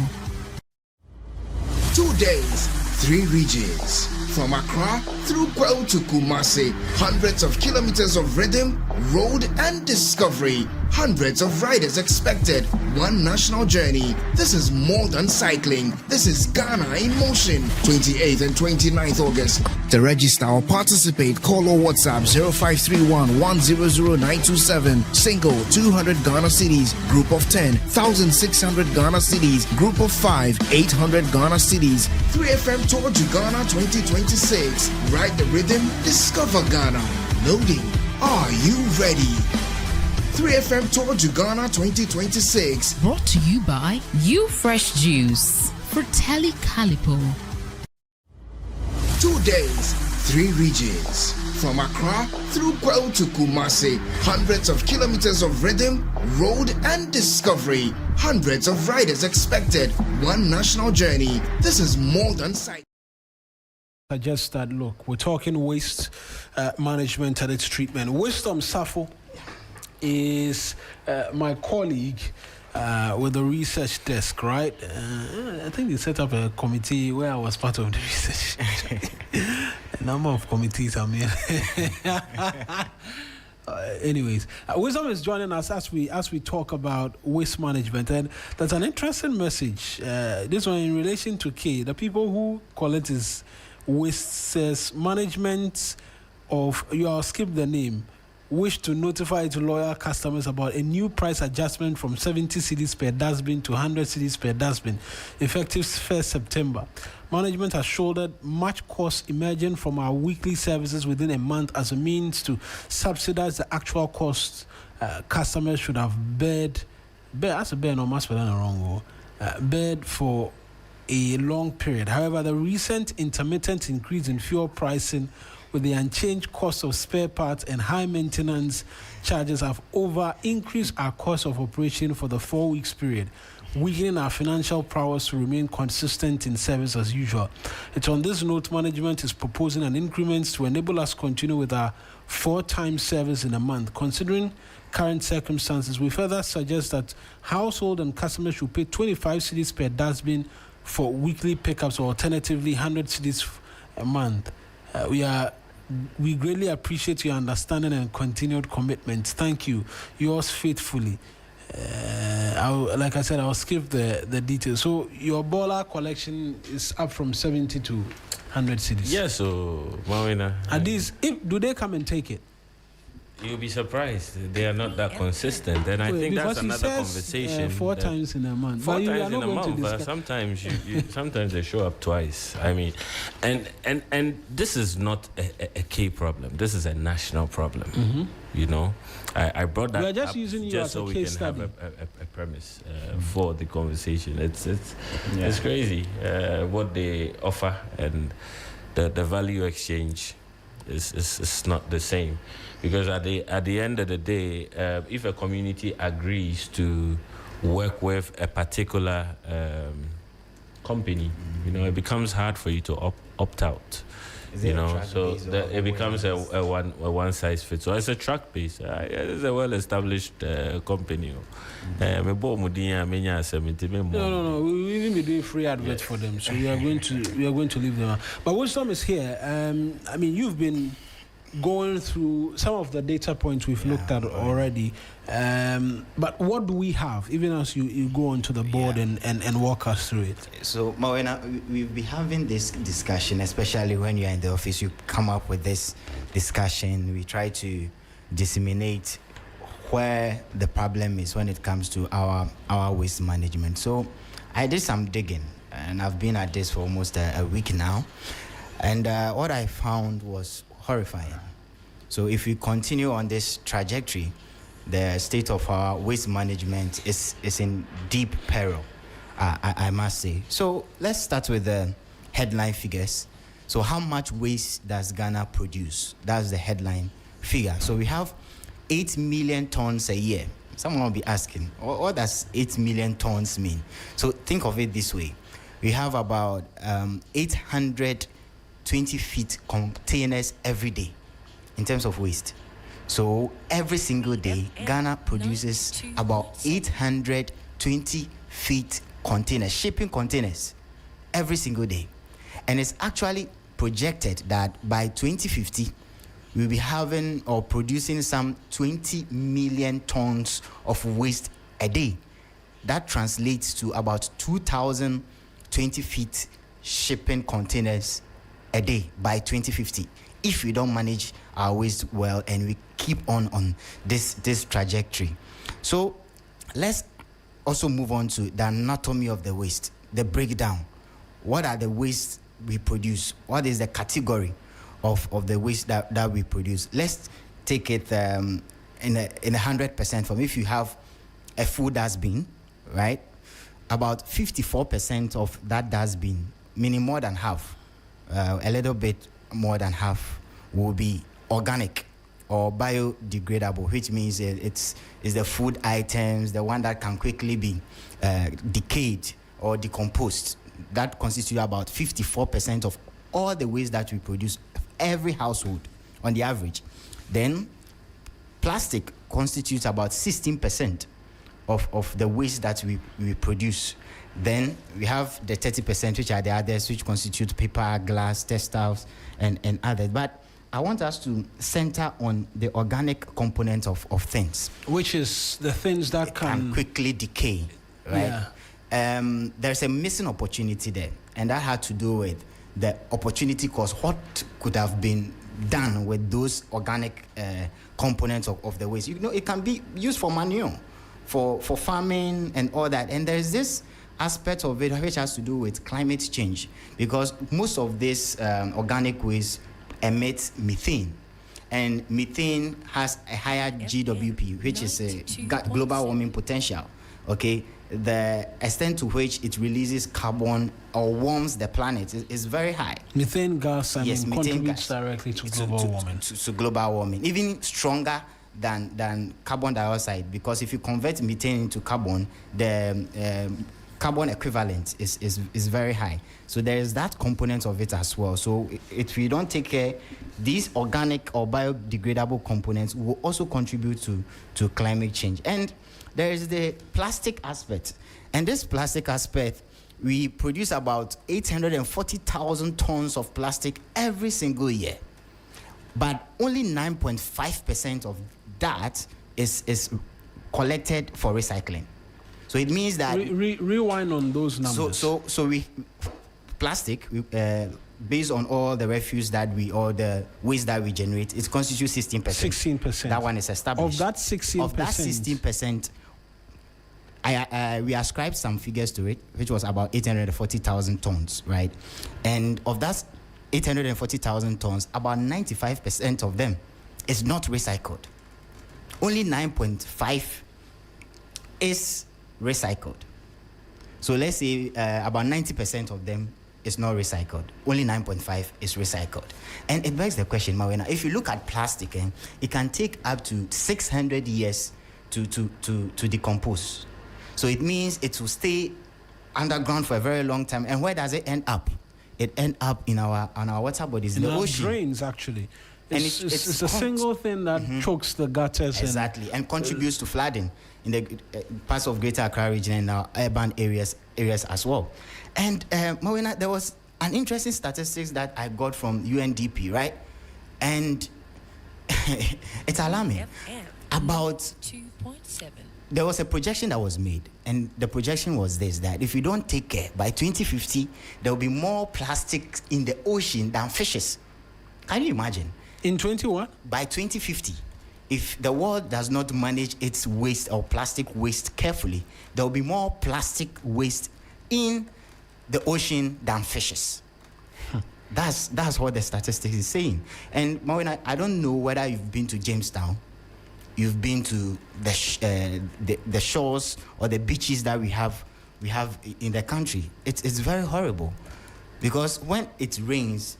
2 days, 3 regions. From Accra through Kwao to Kumasi, hundreds of kilometers of rhythm, road and discovery. Hundreds of riders expected. One national journey. This is more than cycling. This is Ghana in motion. 28th and 29th August. To register or participate, call or WhatsApp 0531 100927. Single 200 Ghana cedis. Group of 10 1,600 Ghana cedis. Group of 5 800 Ghana cedis. 3FM Tour to Ghana 2026. Ride the rhythm. Discover Ghana. Loading. Are you ready? 3FM Tour to Ghana 2026. Brought to you by You Fresh Juice. Fratelli Calipo. 2 days, 3 regions. From Accra through Kwao to Kumasi, hundreds of kilometers of rhythm, road and discovery. Hundreds of riders expected. One national journey. This is more than cycling. Suggest that, look, we're talking waste management and its treatment. Wisdom Safo is my colleague with the research desk, right? I think they set up a committee where I was part of the research. A number of committees, I mean. Anyways, Wisdom is joining us as we talk about waste management, and there's an interesting message. This one in relation to K. The people who collect is waste says management of, I'll skip the name, wish to notify its loyal customers about a new price adjustment from 70 cedis per dustbin to 100 cedis per dustbin, effective 1st September. Management has shouldered much cost emerging from our weekly services within a month as a means to subsidize the actual costs customers should have bared for a long period. However, the recent intermittent increase in fuel pricing with the unchanged cost of spare parts and high maintenance charges have increased our cost of operation for the 4 weeks period, weakening our financial prowess to remain consistent in service as usual. It's on this note, management is proposing an increment to enable us to continue with our 4 times service in a month. Considering current circumstances, we further suggest that household and customers should pay 25 cedis per dustbin for weekly pickups, or alternatively 100 cedis a month. We greatly appreciate your understanding and continued commitment. Thank you. Yours faithfully. Like I said, I'll skip the details. So your baller collection is up from 70 to 100 cedis. Yeah, so Mawuena. And these, do they come and take it? You'll be surprised. They are not that consistent. And I think that's another conversation. 4 times in a month. 4 times in a month, but sometimes sometimes they show up twice. I mean, and this is not a key problem. This is a national problem. Mm-hmm. You know, I brought that we are just up using you just as so a we case can study. have a premise for the conversation. It's crazy what they offer, and the value exchange is not the same. Because at the end of the day, if a community agrees to work with a particular company, it becomes hard for you to opt out. So it becomes a one size fits all. It's a truck base. It's a well-established company. No. We'll even be doing free adverts for them, so we are going to leave them out. But Wisdom is here. You've been going through some of the data points we've looked at already. But what do we have, even as you go onto the board and walk us through it? So, Mawuena, we'll be having this discussion, especially when you're in the office. You come up with this discussion. We try to disseminate where the problem is when it comes to our waste management. So, I did some digging, and I've been at this for almost a week now. And what I found was horrifying. So if we continue on this trajectory, the state of our waste management is in deep peril, I must say. So let's start with the headline figures. So how much waste does Ghana produce? That's the headline figure. So we have 8 million tons a year. Someone will be asking, what does 8 million tons mean? So think of it this way. We have about 820 feet containers every day in terms of waste. So every single day, Ghana produces about 820 feet containers, shipping containers, every single day. And it's actually projected that by 2050, we'll be having or producing some 20 million tons of waste a day. That translates to about 2,020 feet shipping containers a day by 2050, if we don't manage our waste well and we keep on this trajectory. So let's also move on to the anatomy of the waste, the breakdown. What are the wastes we produce? What is the category of the waste that we produce? Let's take it in 100% form. If you have a full dustbin, right, about 54% of that dustbin, meaning more than half, a little bit more than half, will be organic or biodegradable, which means it's the food items, the one that can quickly be decayed or decomposed. That constitutes about 54% of all the waste that we produce, every household on the average. Then plastic constitutes about 16% of the waste that we produce. Then we have the 30%, which are the others, which constitute paper, glass, textiles, and others. But I want us to center on the organic component of things. Which is the things that can quickly decay, right? Yeah. There's a missing opportunity there, and that had to do with the opportunity cost. What could have been done with those organic components of the waste? It can be used for manure, for farming and all that. And there's this aspect of it which has to do with climate change, because most of this organic waste emits methane, and methane has a higher GWP, which is a global warming potential. Okay, the extent to which it releases carbon or warms the planet is very high. Methane gas contributes gas directly to global warming. To global warming, even stronger than carbon dioxide, because if you convert methane into carbon, the carbon equivalent is very high. So there is that component of it as well. So if we don't take care, these organic or biodegradable components will also contribute to climate change. And there is the plastic aspect. And this plastic aspect, we produce about 840,000 tons of plastic every single year. But only 9.5% of that is collected for recycling. So it means that rewind on those numbers. So we plastic based on all the refuse that or the waste that we generate, it constitutes 16%. 16%. That one is established. Of that 16%. Of that 16%, we ascribed some figures to it, which was about 840,000 tons, right? And of that 840,000 tons, about 95% of them is not recycled. Only 9.5 is recycled. So let's say about 90% of them is not recycled. Only 9.5 is recycled. And it begs the question, Mawuena, if you look at plastic, it can take up to 600 years to decompose. So it means it will stay underground for a very long time. And where does it end up? It ends up on our water bodies, in the ocean. Drains, actually. And it's a single thing that chokes the gutters. Exactly, and contributes to flooding in the parts of Greater Accra region and our urban areas as well. And Mawuena, there was an interesting statistics that I got from UNDP, right? And it's alarming. About 2.7. There was a projection that was made, and the projection was this: that if you don't take care, by 2050, there will be more plastic in the ocean than fishes. Can you imagine? In 21? By 2050, if the world does not manage its waste or plastic waste carefully, there will be more plastic waste in the ocean than fishes. That's what the statistics is saying. And Mawuena, I don't know whether you've been to Jamestown, you've been to the shores or the beaches that we have in the country. It's very horrible, because when it rains,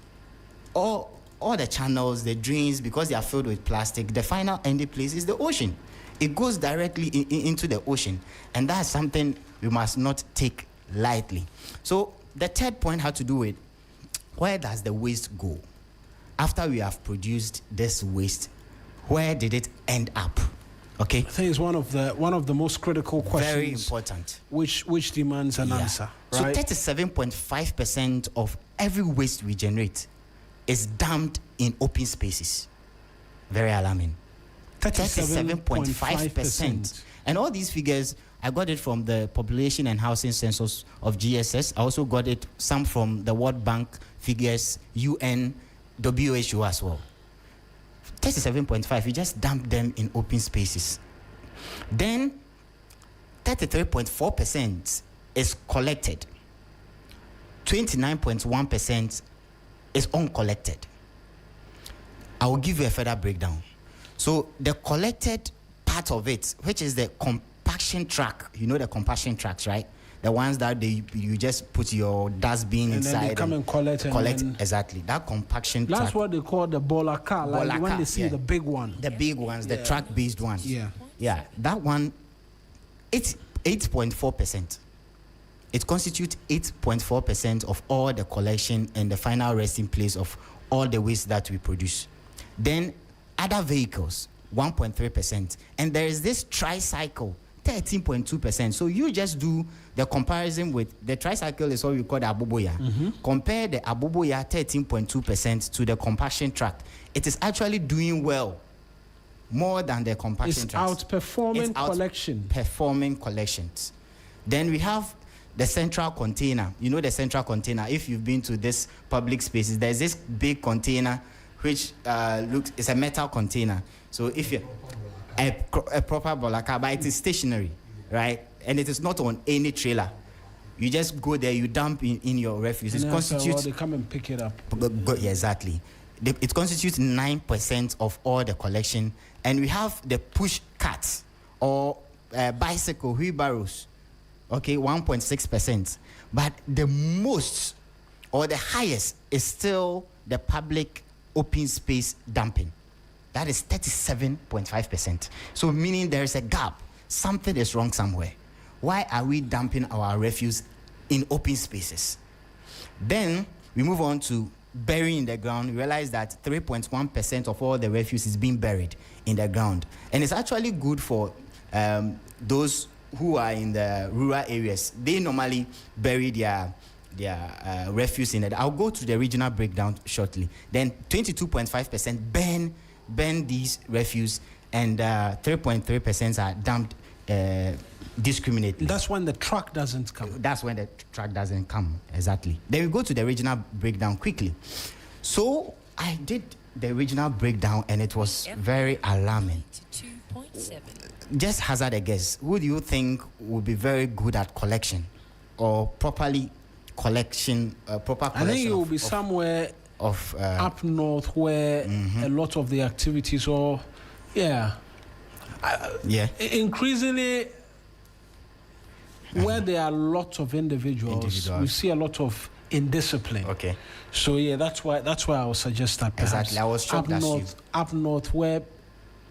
all the channels, the drains, because they are filled with plastic, the final ending place is the ocean. It goes directly into the ocean, and that's something we must not take lightly. So the third point had to do with, where does the waste go? After we have produced this waste, where did it end up? Okay, I think it's one of the most critical questions. Very important. Which demands an answer. Right? So 37.5% of every waste we generate is dumped in open spaces. Very alarming. 37.5%. And all these figures, I got it from the Population and Housing Census of GSS. I also got some from the World Bank figures, UN, WHO as well. 37.5, you just dump them in open spaces. Then 33.4% is collected. 29.1% is uncollected. I will give you a further breakdown. So the collected part of it, which is the compaction track, you know the compaction tracks, right? The ones that you just put your dustbin inside. And then they come and collect. Exactly. That compaction track. That's what they call the baller car. Like when they see the big one. The big ones, the track-based ones. Yeah. That one, it's 8.4%. It constitutes 8.4% of all the collection and the final resting place of all the waste that we produce. Then other vehicles, 1.3%. And there is this tricycle, 13.2%. So you just do the comparison with the tricycle is what we call the aboboya. Compare the aboboya 13.2% to the compaction track. It is actually doing well, more than the compaction track. It's outperforming collection. Performing collections. Then we have the central container. You know the central container. If you've been to this public spaces, there's this big container which it's a metal container. So if you a proper bolaka, but it is stationary, right? And it is not on any trailer. You just go there, you dump in your refuse. It constitutes. They come and pick it up. Yeah, exactly. It constitutes 9% of all the collection. And we have the push carts or bicycle wheelbarrows. Okay, 1.6%. But the most or the highest is still the public open space dumping. That is 37.5%. So meaning there is a gap. Something is wrong somewhere. Why are we dumping our refuse in open spaces? Then we move on to burying in the ground. We realize that 3.1% of all the refuse is being buried in the ground. And it's actually good for those who are in the rural areas. They normally bury their refuse in it. I'll go to the regional breakdown shortly. Then 22.5% burn these refuse, and 3.3% are dumped discriminately. That's when the truck doesn't come. That's when the truck doesn't come, exactly. Then we go to the regional breakdown quickly. So I did the regional breakdown, and it was very alarming. 2.7. Just hazard a guess. Who do you think would be very good at collection or properly collection? Proper collection. I think it will be somewhere up north where a lot of the activities are. Increasingly, where there are lots of individuals, we see a lot of indiscipline. Okay. So that's why I would suggest that perhaps exactly. I was shocked up north where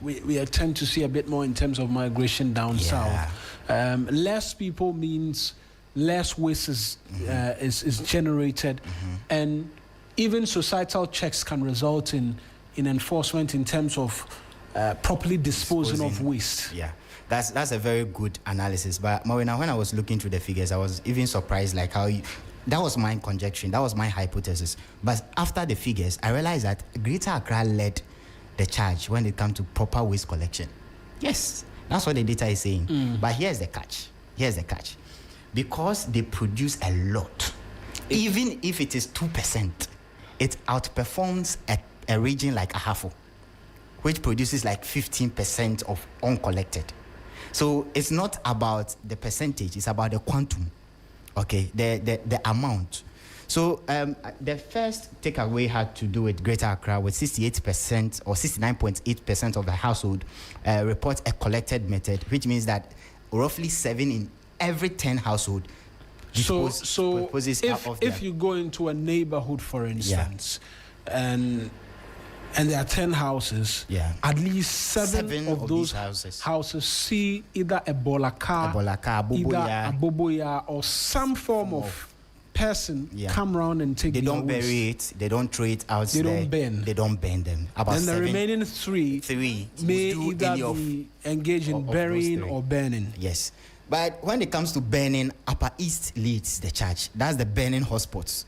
we tend to see a bit more in terms of migration down south. Less people means less waste is generated, and even societal checks can result in enforcement in terms of properly disposing of waste. Yeah, that's a very good analysis. But Mawuena, when I was looking through the figures, I was even surprised, like how that was my conjecture, that was my hypothesis. But after the figures, I realized that Greater Accra led the charge when it comes to proper waste collection. Yes, that's what the data is saying. But here's the catch. Because they produce a lot, even if it is 2%, it outperforms a region like Ahafo, which produces like 15% of uncollected. So it's not about the percentage, it's about the quantum, okay, the amount. So the first takeaway had to do with Greater Accra, with 68% or 69.8% of the household report a collected method, which means that roughly 7 in every 10 household if you go into a neighborhood, for instance, and there are 10 houses, at least seven of those houses see either a bolaka, either a boboya, or some form of person come around and take. They don't bury it, they don't throw it out. They don't burn them. And the remaining three may either be engaged in burying or burning. Yes. But when it comes to burning, Upper East leads the charge. That's the burning hotspots.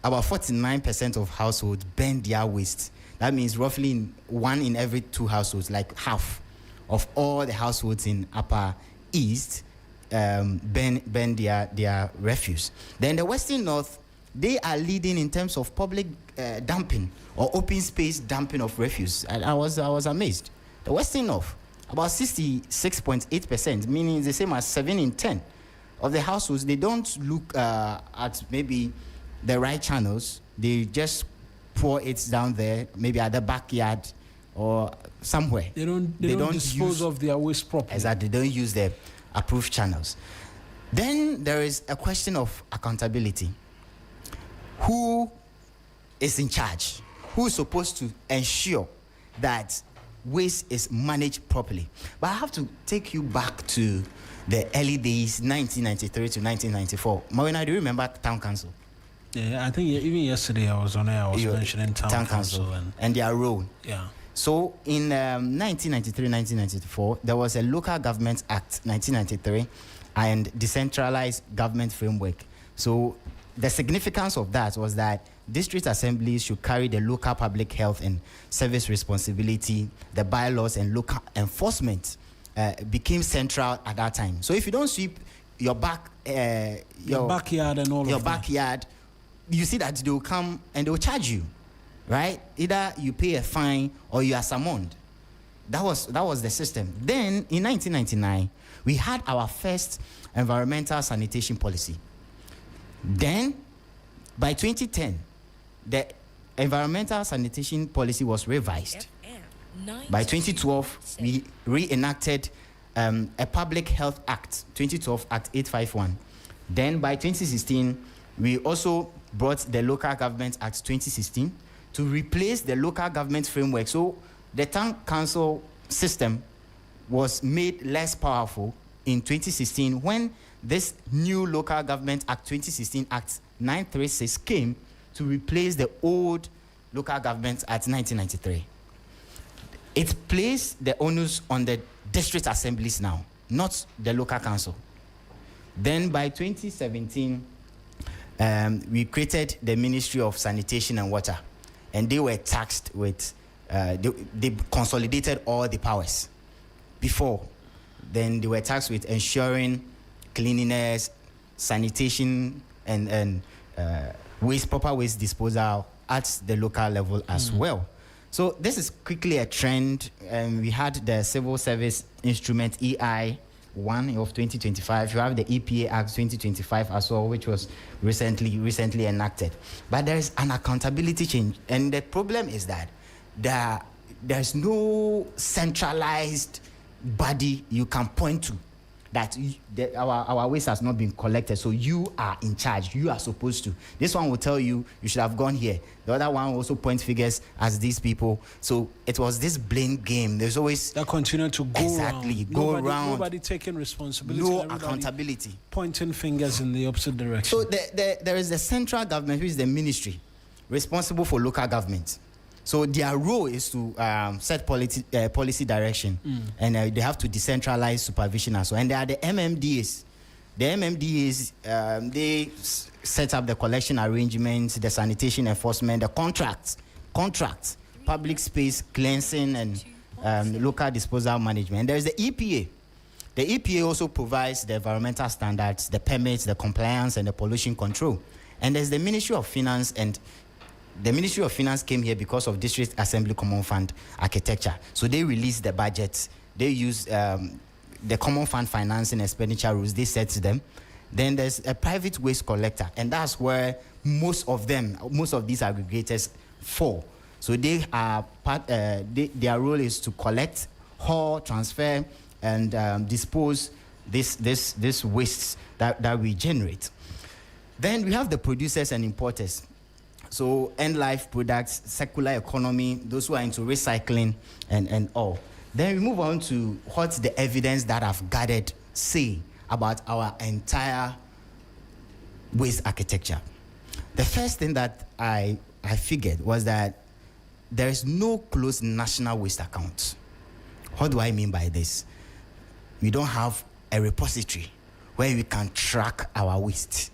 About 49% of households burn their waste. That means roughly 1 in every 2 households, like half of all the households in Upper East burn their refuse. Then the Western North, they are leading in terms of public dumping or open space dumping of refuse. And I was amazed. The Western North, about 66.8%, meaning it's the same as 7 in 10 of the households. They don't look at maybe the right channels. They just pour it down there, maybe at the backyard or somewhere. They don't dispose of their waste properly. Exactly. They don't use the approved channels. Then there is a question of accountability. Who is in charge? Who is supposed to ensure that waste is managed properly? But I have to take you back to the early days, 1993 to 1994. Mawuena, do you remember Town Council? Yeah, I think even yesterday I was on air, I was mentioning Town Council and their role. Yeah. So in 1993, 1994, there was a Local Government Act, 1993, and Decentralized Government Framework. So the significance of that was that district assemblies should carry the local public health and service responsibility. The bylaws and local enforcement became central at that time. So if you don't sweep your backyard and all your of backyard, you see that they will come and they will charge you, right? Either you pay a fine or you are summoned. That was the system. Then in 1999, we had our first environmental sanitation policy. Then by 2010, the environmental sanitation policy was revised. By 2012, we reenacted a Public Health Act, 2012 Act 851. Then by 2016, we also brought the Local Government Act 2016 to replace the local government framework. So the town council system was made less powerful in 2016 when this new Local Government Act 2016 Act 936 came to replace the old Local Government Act 1993. It placed the onus on the district assemblies now, not the local council. Then by 2017, we created the Ministry of Sanitation and Water, and they were tasked with, they consolidated all the powers. Before, then they were tasked with ensuring cleanliness, sanitation, and proper waste disposal at the local level as well. So this is quickly a trend. We had the Civil Service Instrument EI 1 of 2025. You have the EPA Act 2025 as well, which was recently enacted. But there is an accountability change, and the problem is that there's no centralized body you can point to that our waste has not been collected, so you are in charge. You are supposed to. This one will tell you should have gone here. The other one also points figures as these people. So it was this blame game. There's always that continue to go around. Nobody taking responsibility. No accountability. Pointing fingers in the opposite direction. So there is the central government, which is the ministry responsible for local government. So their role is to set policy direction, and they have to decentralize supervision as well. And there are the MMDAs. The MMDAs, they set up the collection arrangements, the sanitation enforcement, the contracts, public space cleansing, and local disposal management. And there is the EPA. The EPA also provides the environmental standards, the permits, the compliance, and the pollution control. And there's the Ministry of Finance, and the Ministry of Finance came here because of District Assembly Common Fund architecture. So they released the budgets. They use the Common Fund financing expenditure rules. They set them. Then there's a private waste collector, and that's where most of these aggregators fall. So they are their role is to collect, haul, transfer, and dispose this waste that we generate. Then we have the producers and importers. So end-life products, circular economy, those who are into recycling and all. Then we move on to what's the evidence that I've gathered say about our entire waste architecture. The first thing that I figured was that there is no closed national waste account. What do I mean by this? We don't have a repository where we can track our waste.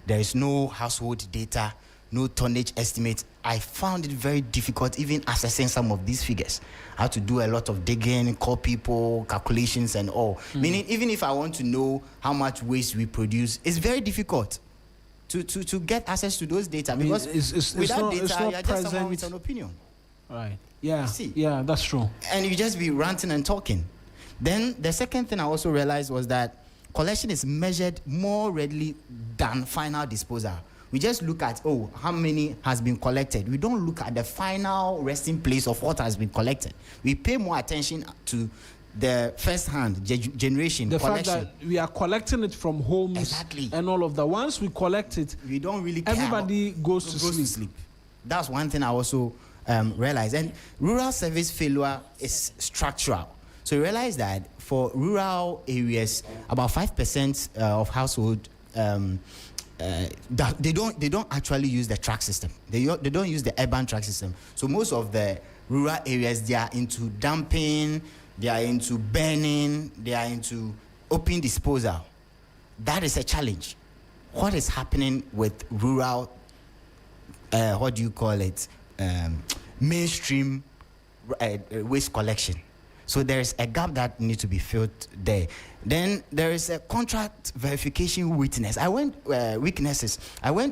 There is no household data, no tonnage estimate. I found it very difficult even assessing some of these figures. I had to do a lot of digging, call people, calculations and all. Meaning, even if I want to know how much waste we produce, it's very difficult to get access to those data, because without data, you're just someone with an opinion. Right. Yeah. Yeah, that's true. And you just be ranting and talking. Then the second thing I also realized was that collection is measured more readily than final disposal. We just look at, how many has been collected. We don't look at the final resting place of what has been collected. We pay more attention to the first-hand generation the collection. fact that we are collecting it from homes and all of that. Once we collect it, we don't really care. Everybody goes to sleep. That's one thing I also realized. And rural service failure is structural. So you realize that for rural areas, about 5% of household they don't actually use the track system. They don't use the urban track system. So most of the rural areas, they are into dumping, they are into burning, they are into open disposal. That is a challenge. What is happening with rural, mainstream waste collection? So there is a gap that needs to be filled there. Then there is a contract verification weaknesses. I went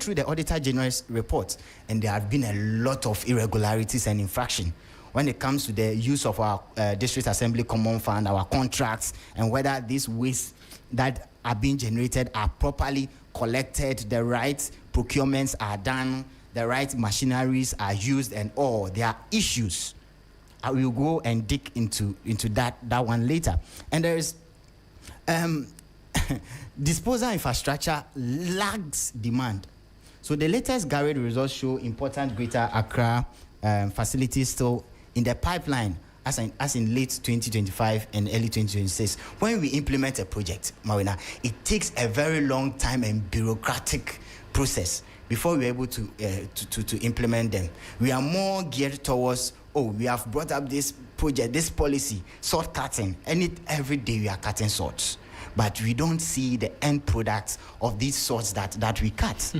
through the Auditor General's report, and there have been a lot of irregularities and infraction when it comes to the use of our District Assembly Common Fund, our contracts, and whether these wastes that are being generated are properly collected, the right procurements are done, the right machineries are used, and all. There are issues. I will go and dig into that one later. And there is disposal infrastructure lags demand. So the latest garage results show important Greater Accra facilities still in the pipeline as in late 2025 and early 2026. When we implement a project, Mawuena, it takes a very long time and bureaucratic process before we're able to implement them. We are more geared towards, we have brought up this project, this policy, salt cutting, and every day we are cutting salts. But we don't see the end products of these salts that we cut.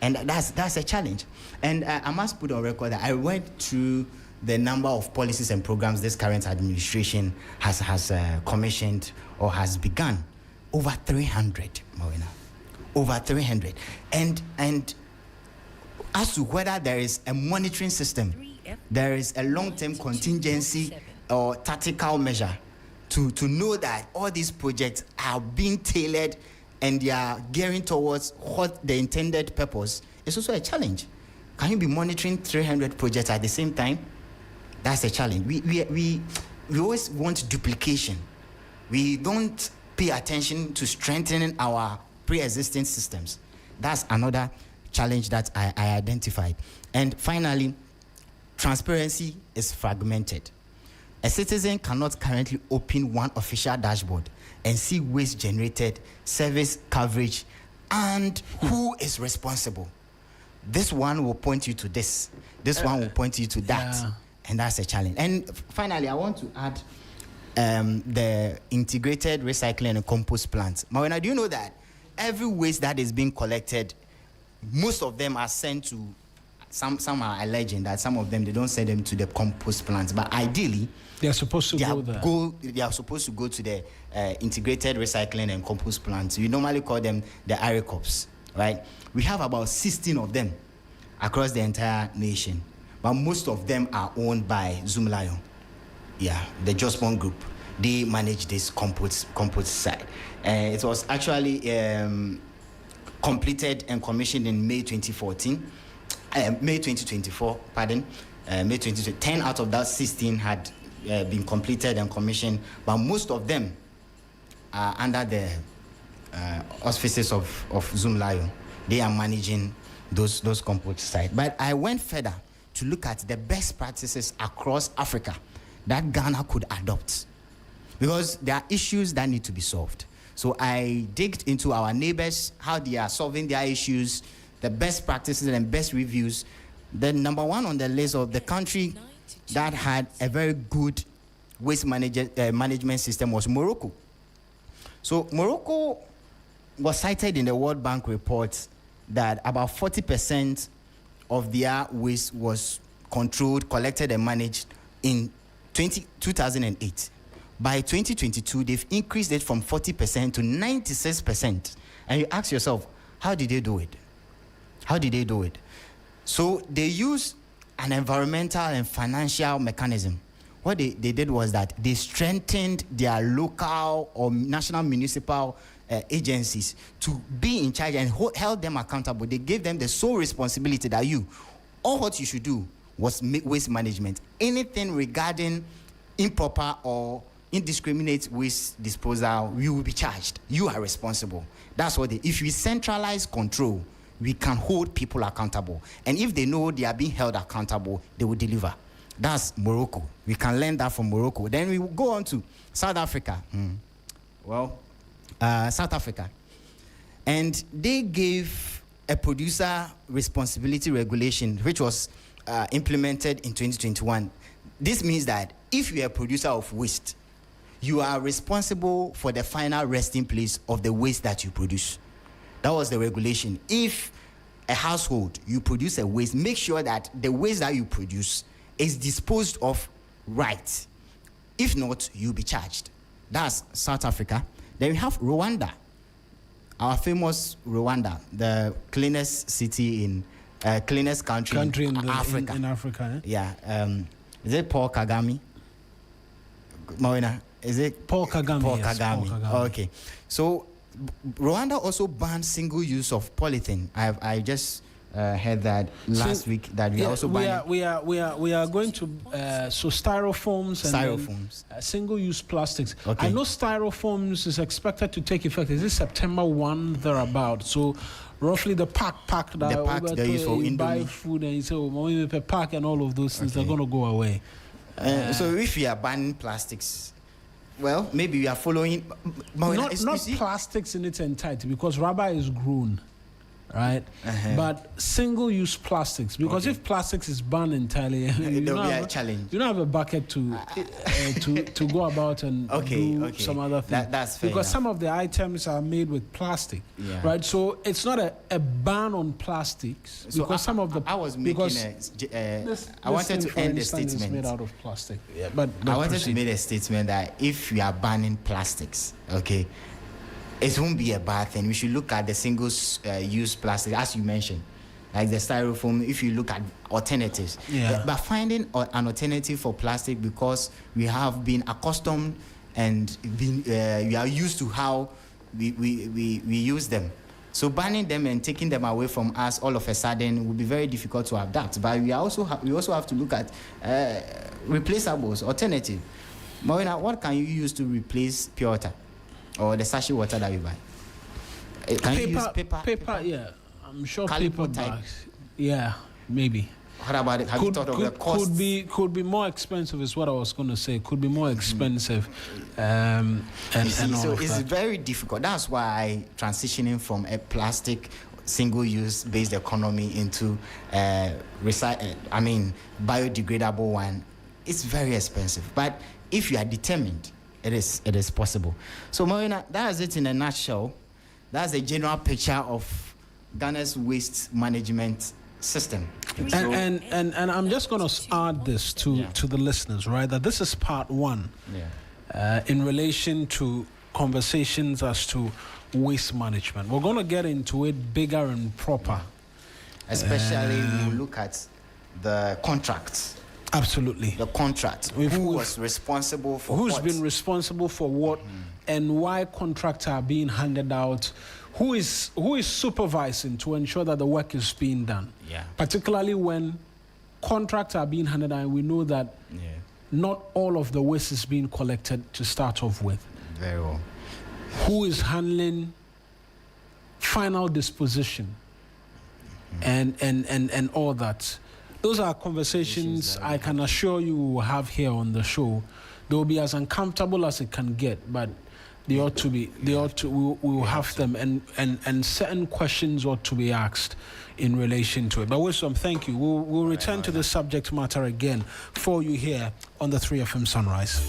And that's a challenge. And I must put on record that I went through the number of policies and programs this current administration has commissioned or has begun. Over 300, Mawuena. Over 300. And as to whether there is a monitoring system, there is a long-term contingency or tactical measure to know that all these projects are being tailored and they are gearing towards what the intended purpose, is also a challenge. Can you be monitoring 300 projects at the same time? That's a challenge. We always want duplication. We don't pay attention to strengthening our pre-existing systems. That's another challenge that I identified. And finally, transparency is fragmented. A citizen cannot currently open one official dashboard and see waste generated, service coverage, and who is responsible. This one will point you to this. This one will point you to that. Yeah. And that's a challenge. And finally, I want to add the integrated recycling and compost plants. Mawuena, do you know that every waste that is being collected, most of them are sent to, some are alleging that some of them, they don't send them to the compost plants. But ideally, they are supposed to go there. They are supposed to go to the integrated recycling and compost plants. We normally call them the ARECOPs, right? We have about 16 of them across the entire nation. But most of them are owned by Zoom Lion. Yeah, the Just One Group. They manage this compost side. It was actually completed and commissioned in May 2014. May 2024, pardon. May 2024. 10 out of that 16 had been completed and commissioned, but most of them are under the auspices of Zoom Lion. They are managing those compost sites. But I went further to look at the best practices across Africa that Ghana could adopt, because there are issues that need to be solved. So I digged into our neighbors, how they are solving their issues, the best practices and best reviews. The number one on the list of the country that had a very good waste management system was Morocco. So Morocco was cited in the World Bank report that about 40% of their waste was controlled, collected, and managed in 2008. By 2022, they've increased it from 40% to 96%. And you ask yourself, how did they do it? How did they do it? So they use an environmental and financial mechanism. What they did was that they strengthened their local or national municipal agencies to be in charge and held them accountable. They gave them the sole responsibility that all what you should do was waste management. Anything regarding improper or indiscriminate waste disposal, you will be charged. You are responsible. That's what if we centralize control, we can hold people accountable. And if they know they are being held accountable, they will deliver. That's Morocco. We can learn that from Morocco. Then we will go on to South Africa. South Africa. And they gave a producer responsibility regulation, which was implemented in 2021. This means that if you are a producer of waste, you are responsible for the final resting place of the waste that you produce. That was the regulation. If a household, you produce a waste, make sure that the waste that you produce is disposed of right. If not, you'll be charged. That's South Africa. Then we have Rwanda, our famous Rwanda, the cleanest city cleanest country in Africa. In Africa, eh? Yeah. Is it Paul Kagame? Mawuena, is it Paul Kagame? Paul yes, Kagame. Paul Kagame. Okay. So Rwanda also banned single use of polythene. I just heard that last week that we also banned. We are going to so styrofoams and single-use plastics. Okay. I know styrofoams is expected to take effect. Is it September 1 thereabout? So roughly the pack that they use for you buy food and you say, oh, per pack and all of those things are going to go away. So if we are banning plastics, well, maybe we are following. Not plastics in its entirety, because rubber is grown, right? But single-use plastics, because if plastics is banned entirely, there'll be a challenge. You don't have a bucket to go about and do some other thing. That's fair because enough. Some of the items are made with plastic, right? So it's not a ban on plastics, so because some of the I was making I wanted to end the statement. Is made out of plastic. Yeah, but I wanted to make a statement that if we are banning plastics, okay, it won't be a bad thing. We should look at the single-use plastic, as you mentioned, like the styrofoam. If you look at alternatives, but finding an alternative for plastic, because we have been accustomed and we are used to how we use them. So banning them and taking them away from us all of a sudden will be very difficult to adapt. But we also have to look at replaceables, alternative. Mawuena, what can you use to replace pure water? or the sachet water that we buy? Can you use paper? Paper, yeah. I'm sure Calico paper type. bags. Yeah, maybe. What about it? Have you thought of the cost? Could be more expensive is what I was going to say. Could be more expensive. And so it's very difficult. That's why transitioning from a plastic single-use based economy into biodegradable one, it's very expensive. But if you are determined, it is possible. So Mawuena, that's it in a nutshell. That's a general picture of Ghana's waste management system. And I'm just going to add this to the listeners, right? That this is part one in relation to conversations as to waste management. We're going to get into it bigger and proper. Especially when we look at the contracts. Absolutely. The contract. Who was responsible for who's what? Been responsible for what and why contracts are being handed out. Who is supervising to ensure that the work is being done? Yeah. Particularly when contracts are being handed out and we know that not all of the waste is being collected to start off with. Very well. Who is handling final disposition and all that? Those are conversations I can assure you will have here on the show. They will be as uncomfortable as it can get, but we will have them, and certain questions ought to be asked in relation to it. But Wisdom, thank you. We'll return to the subject matter again for you here on the 3FM Sunrise.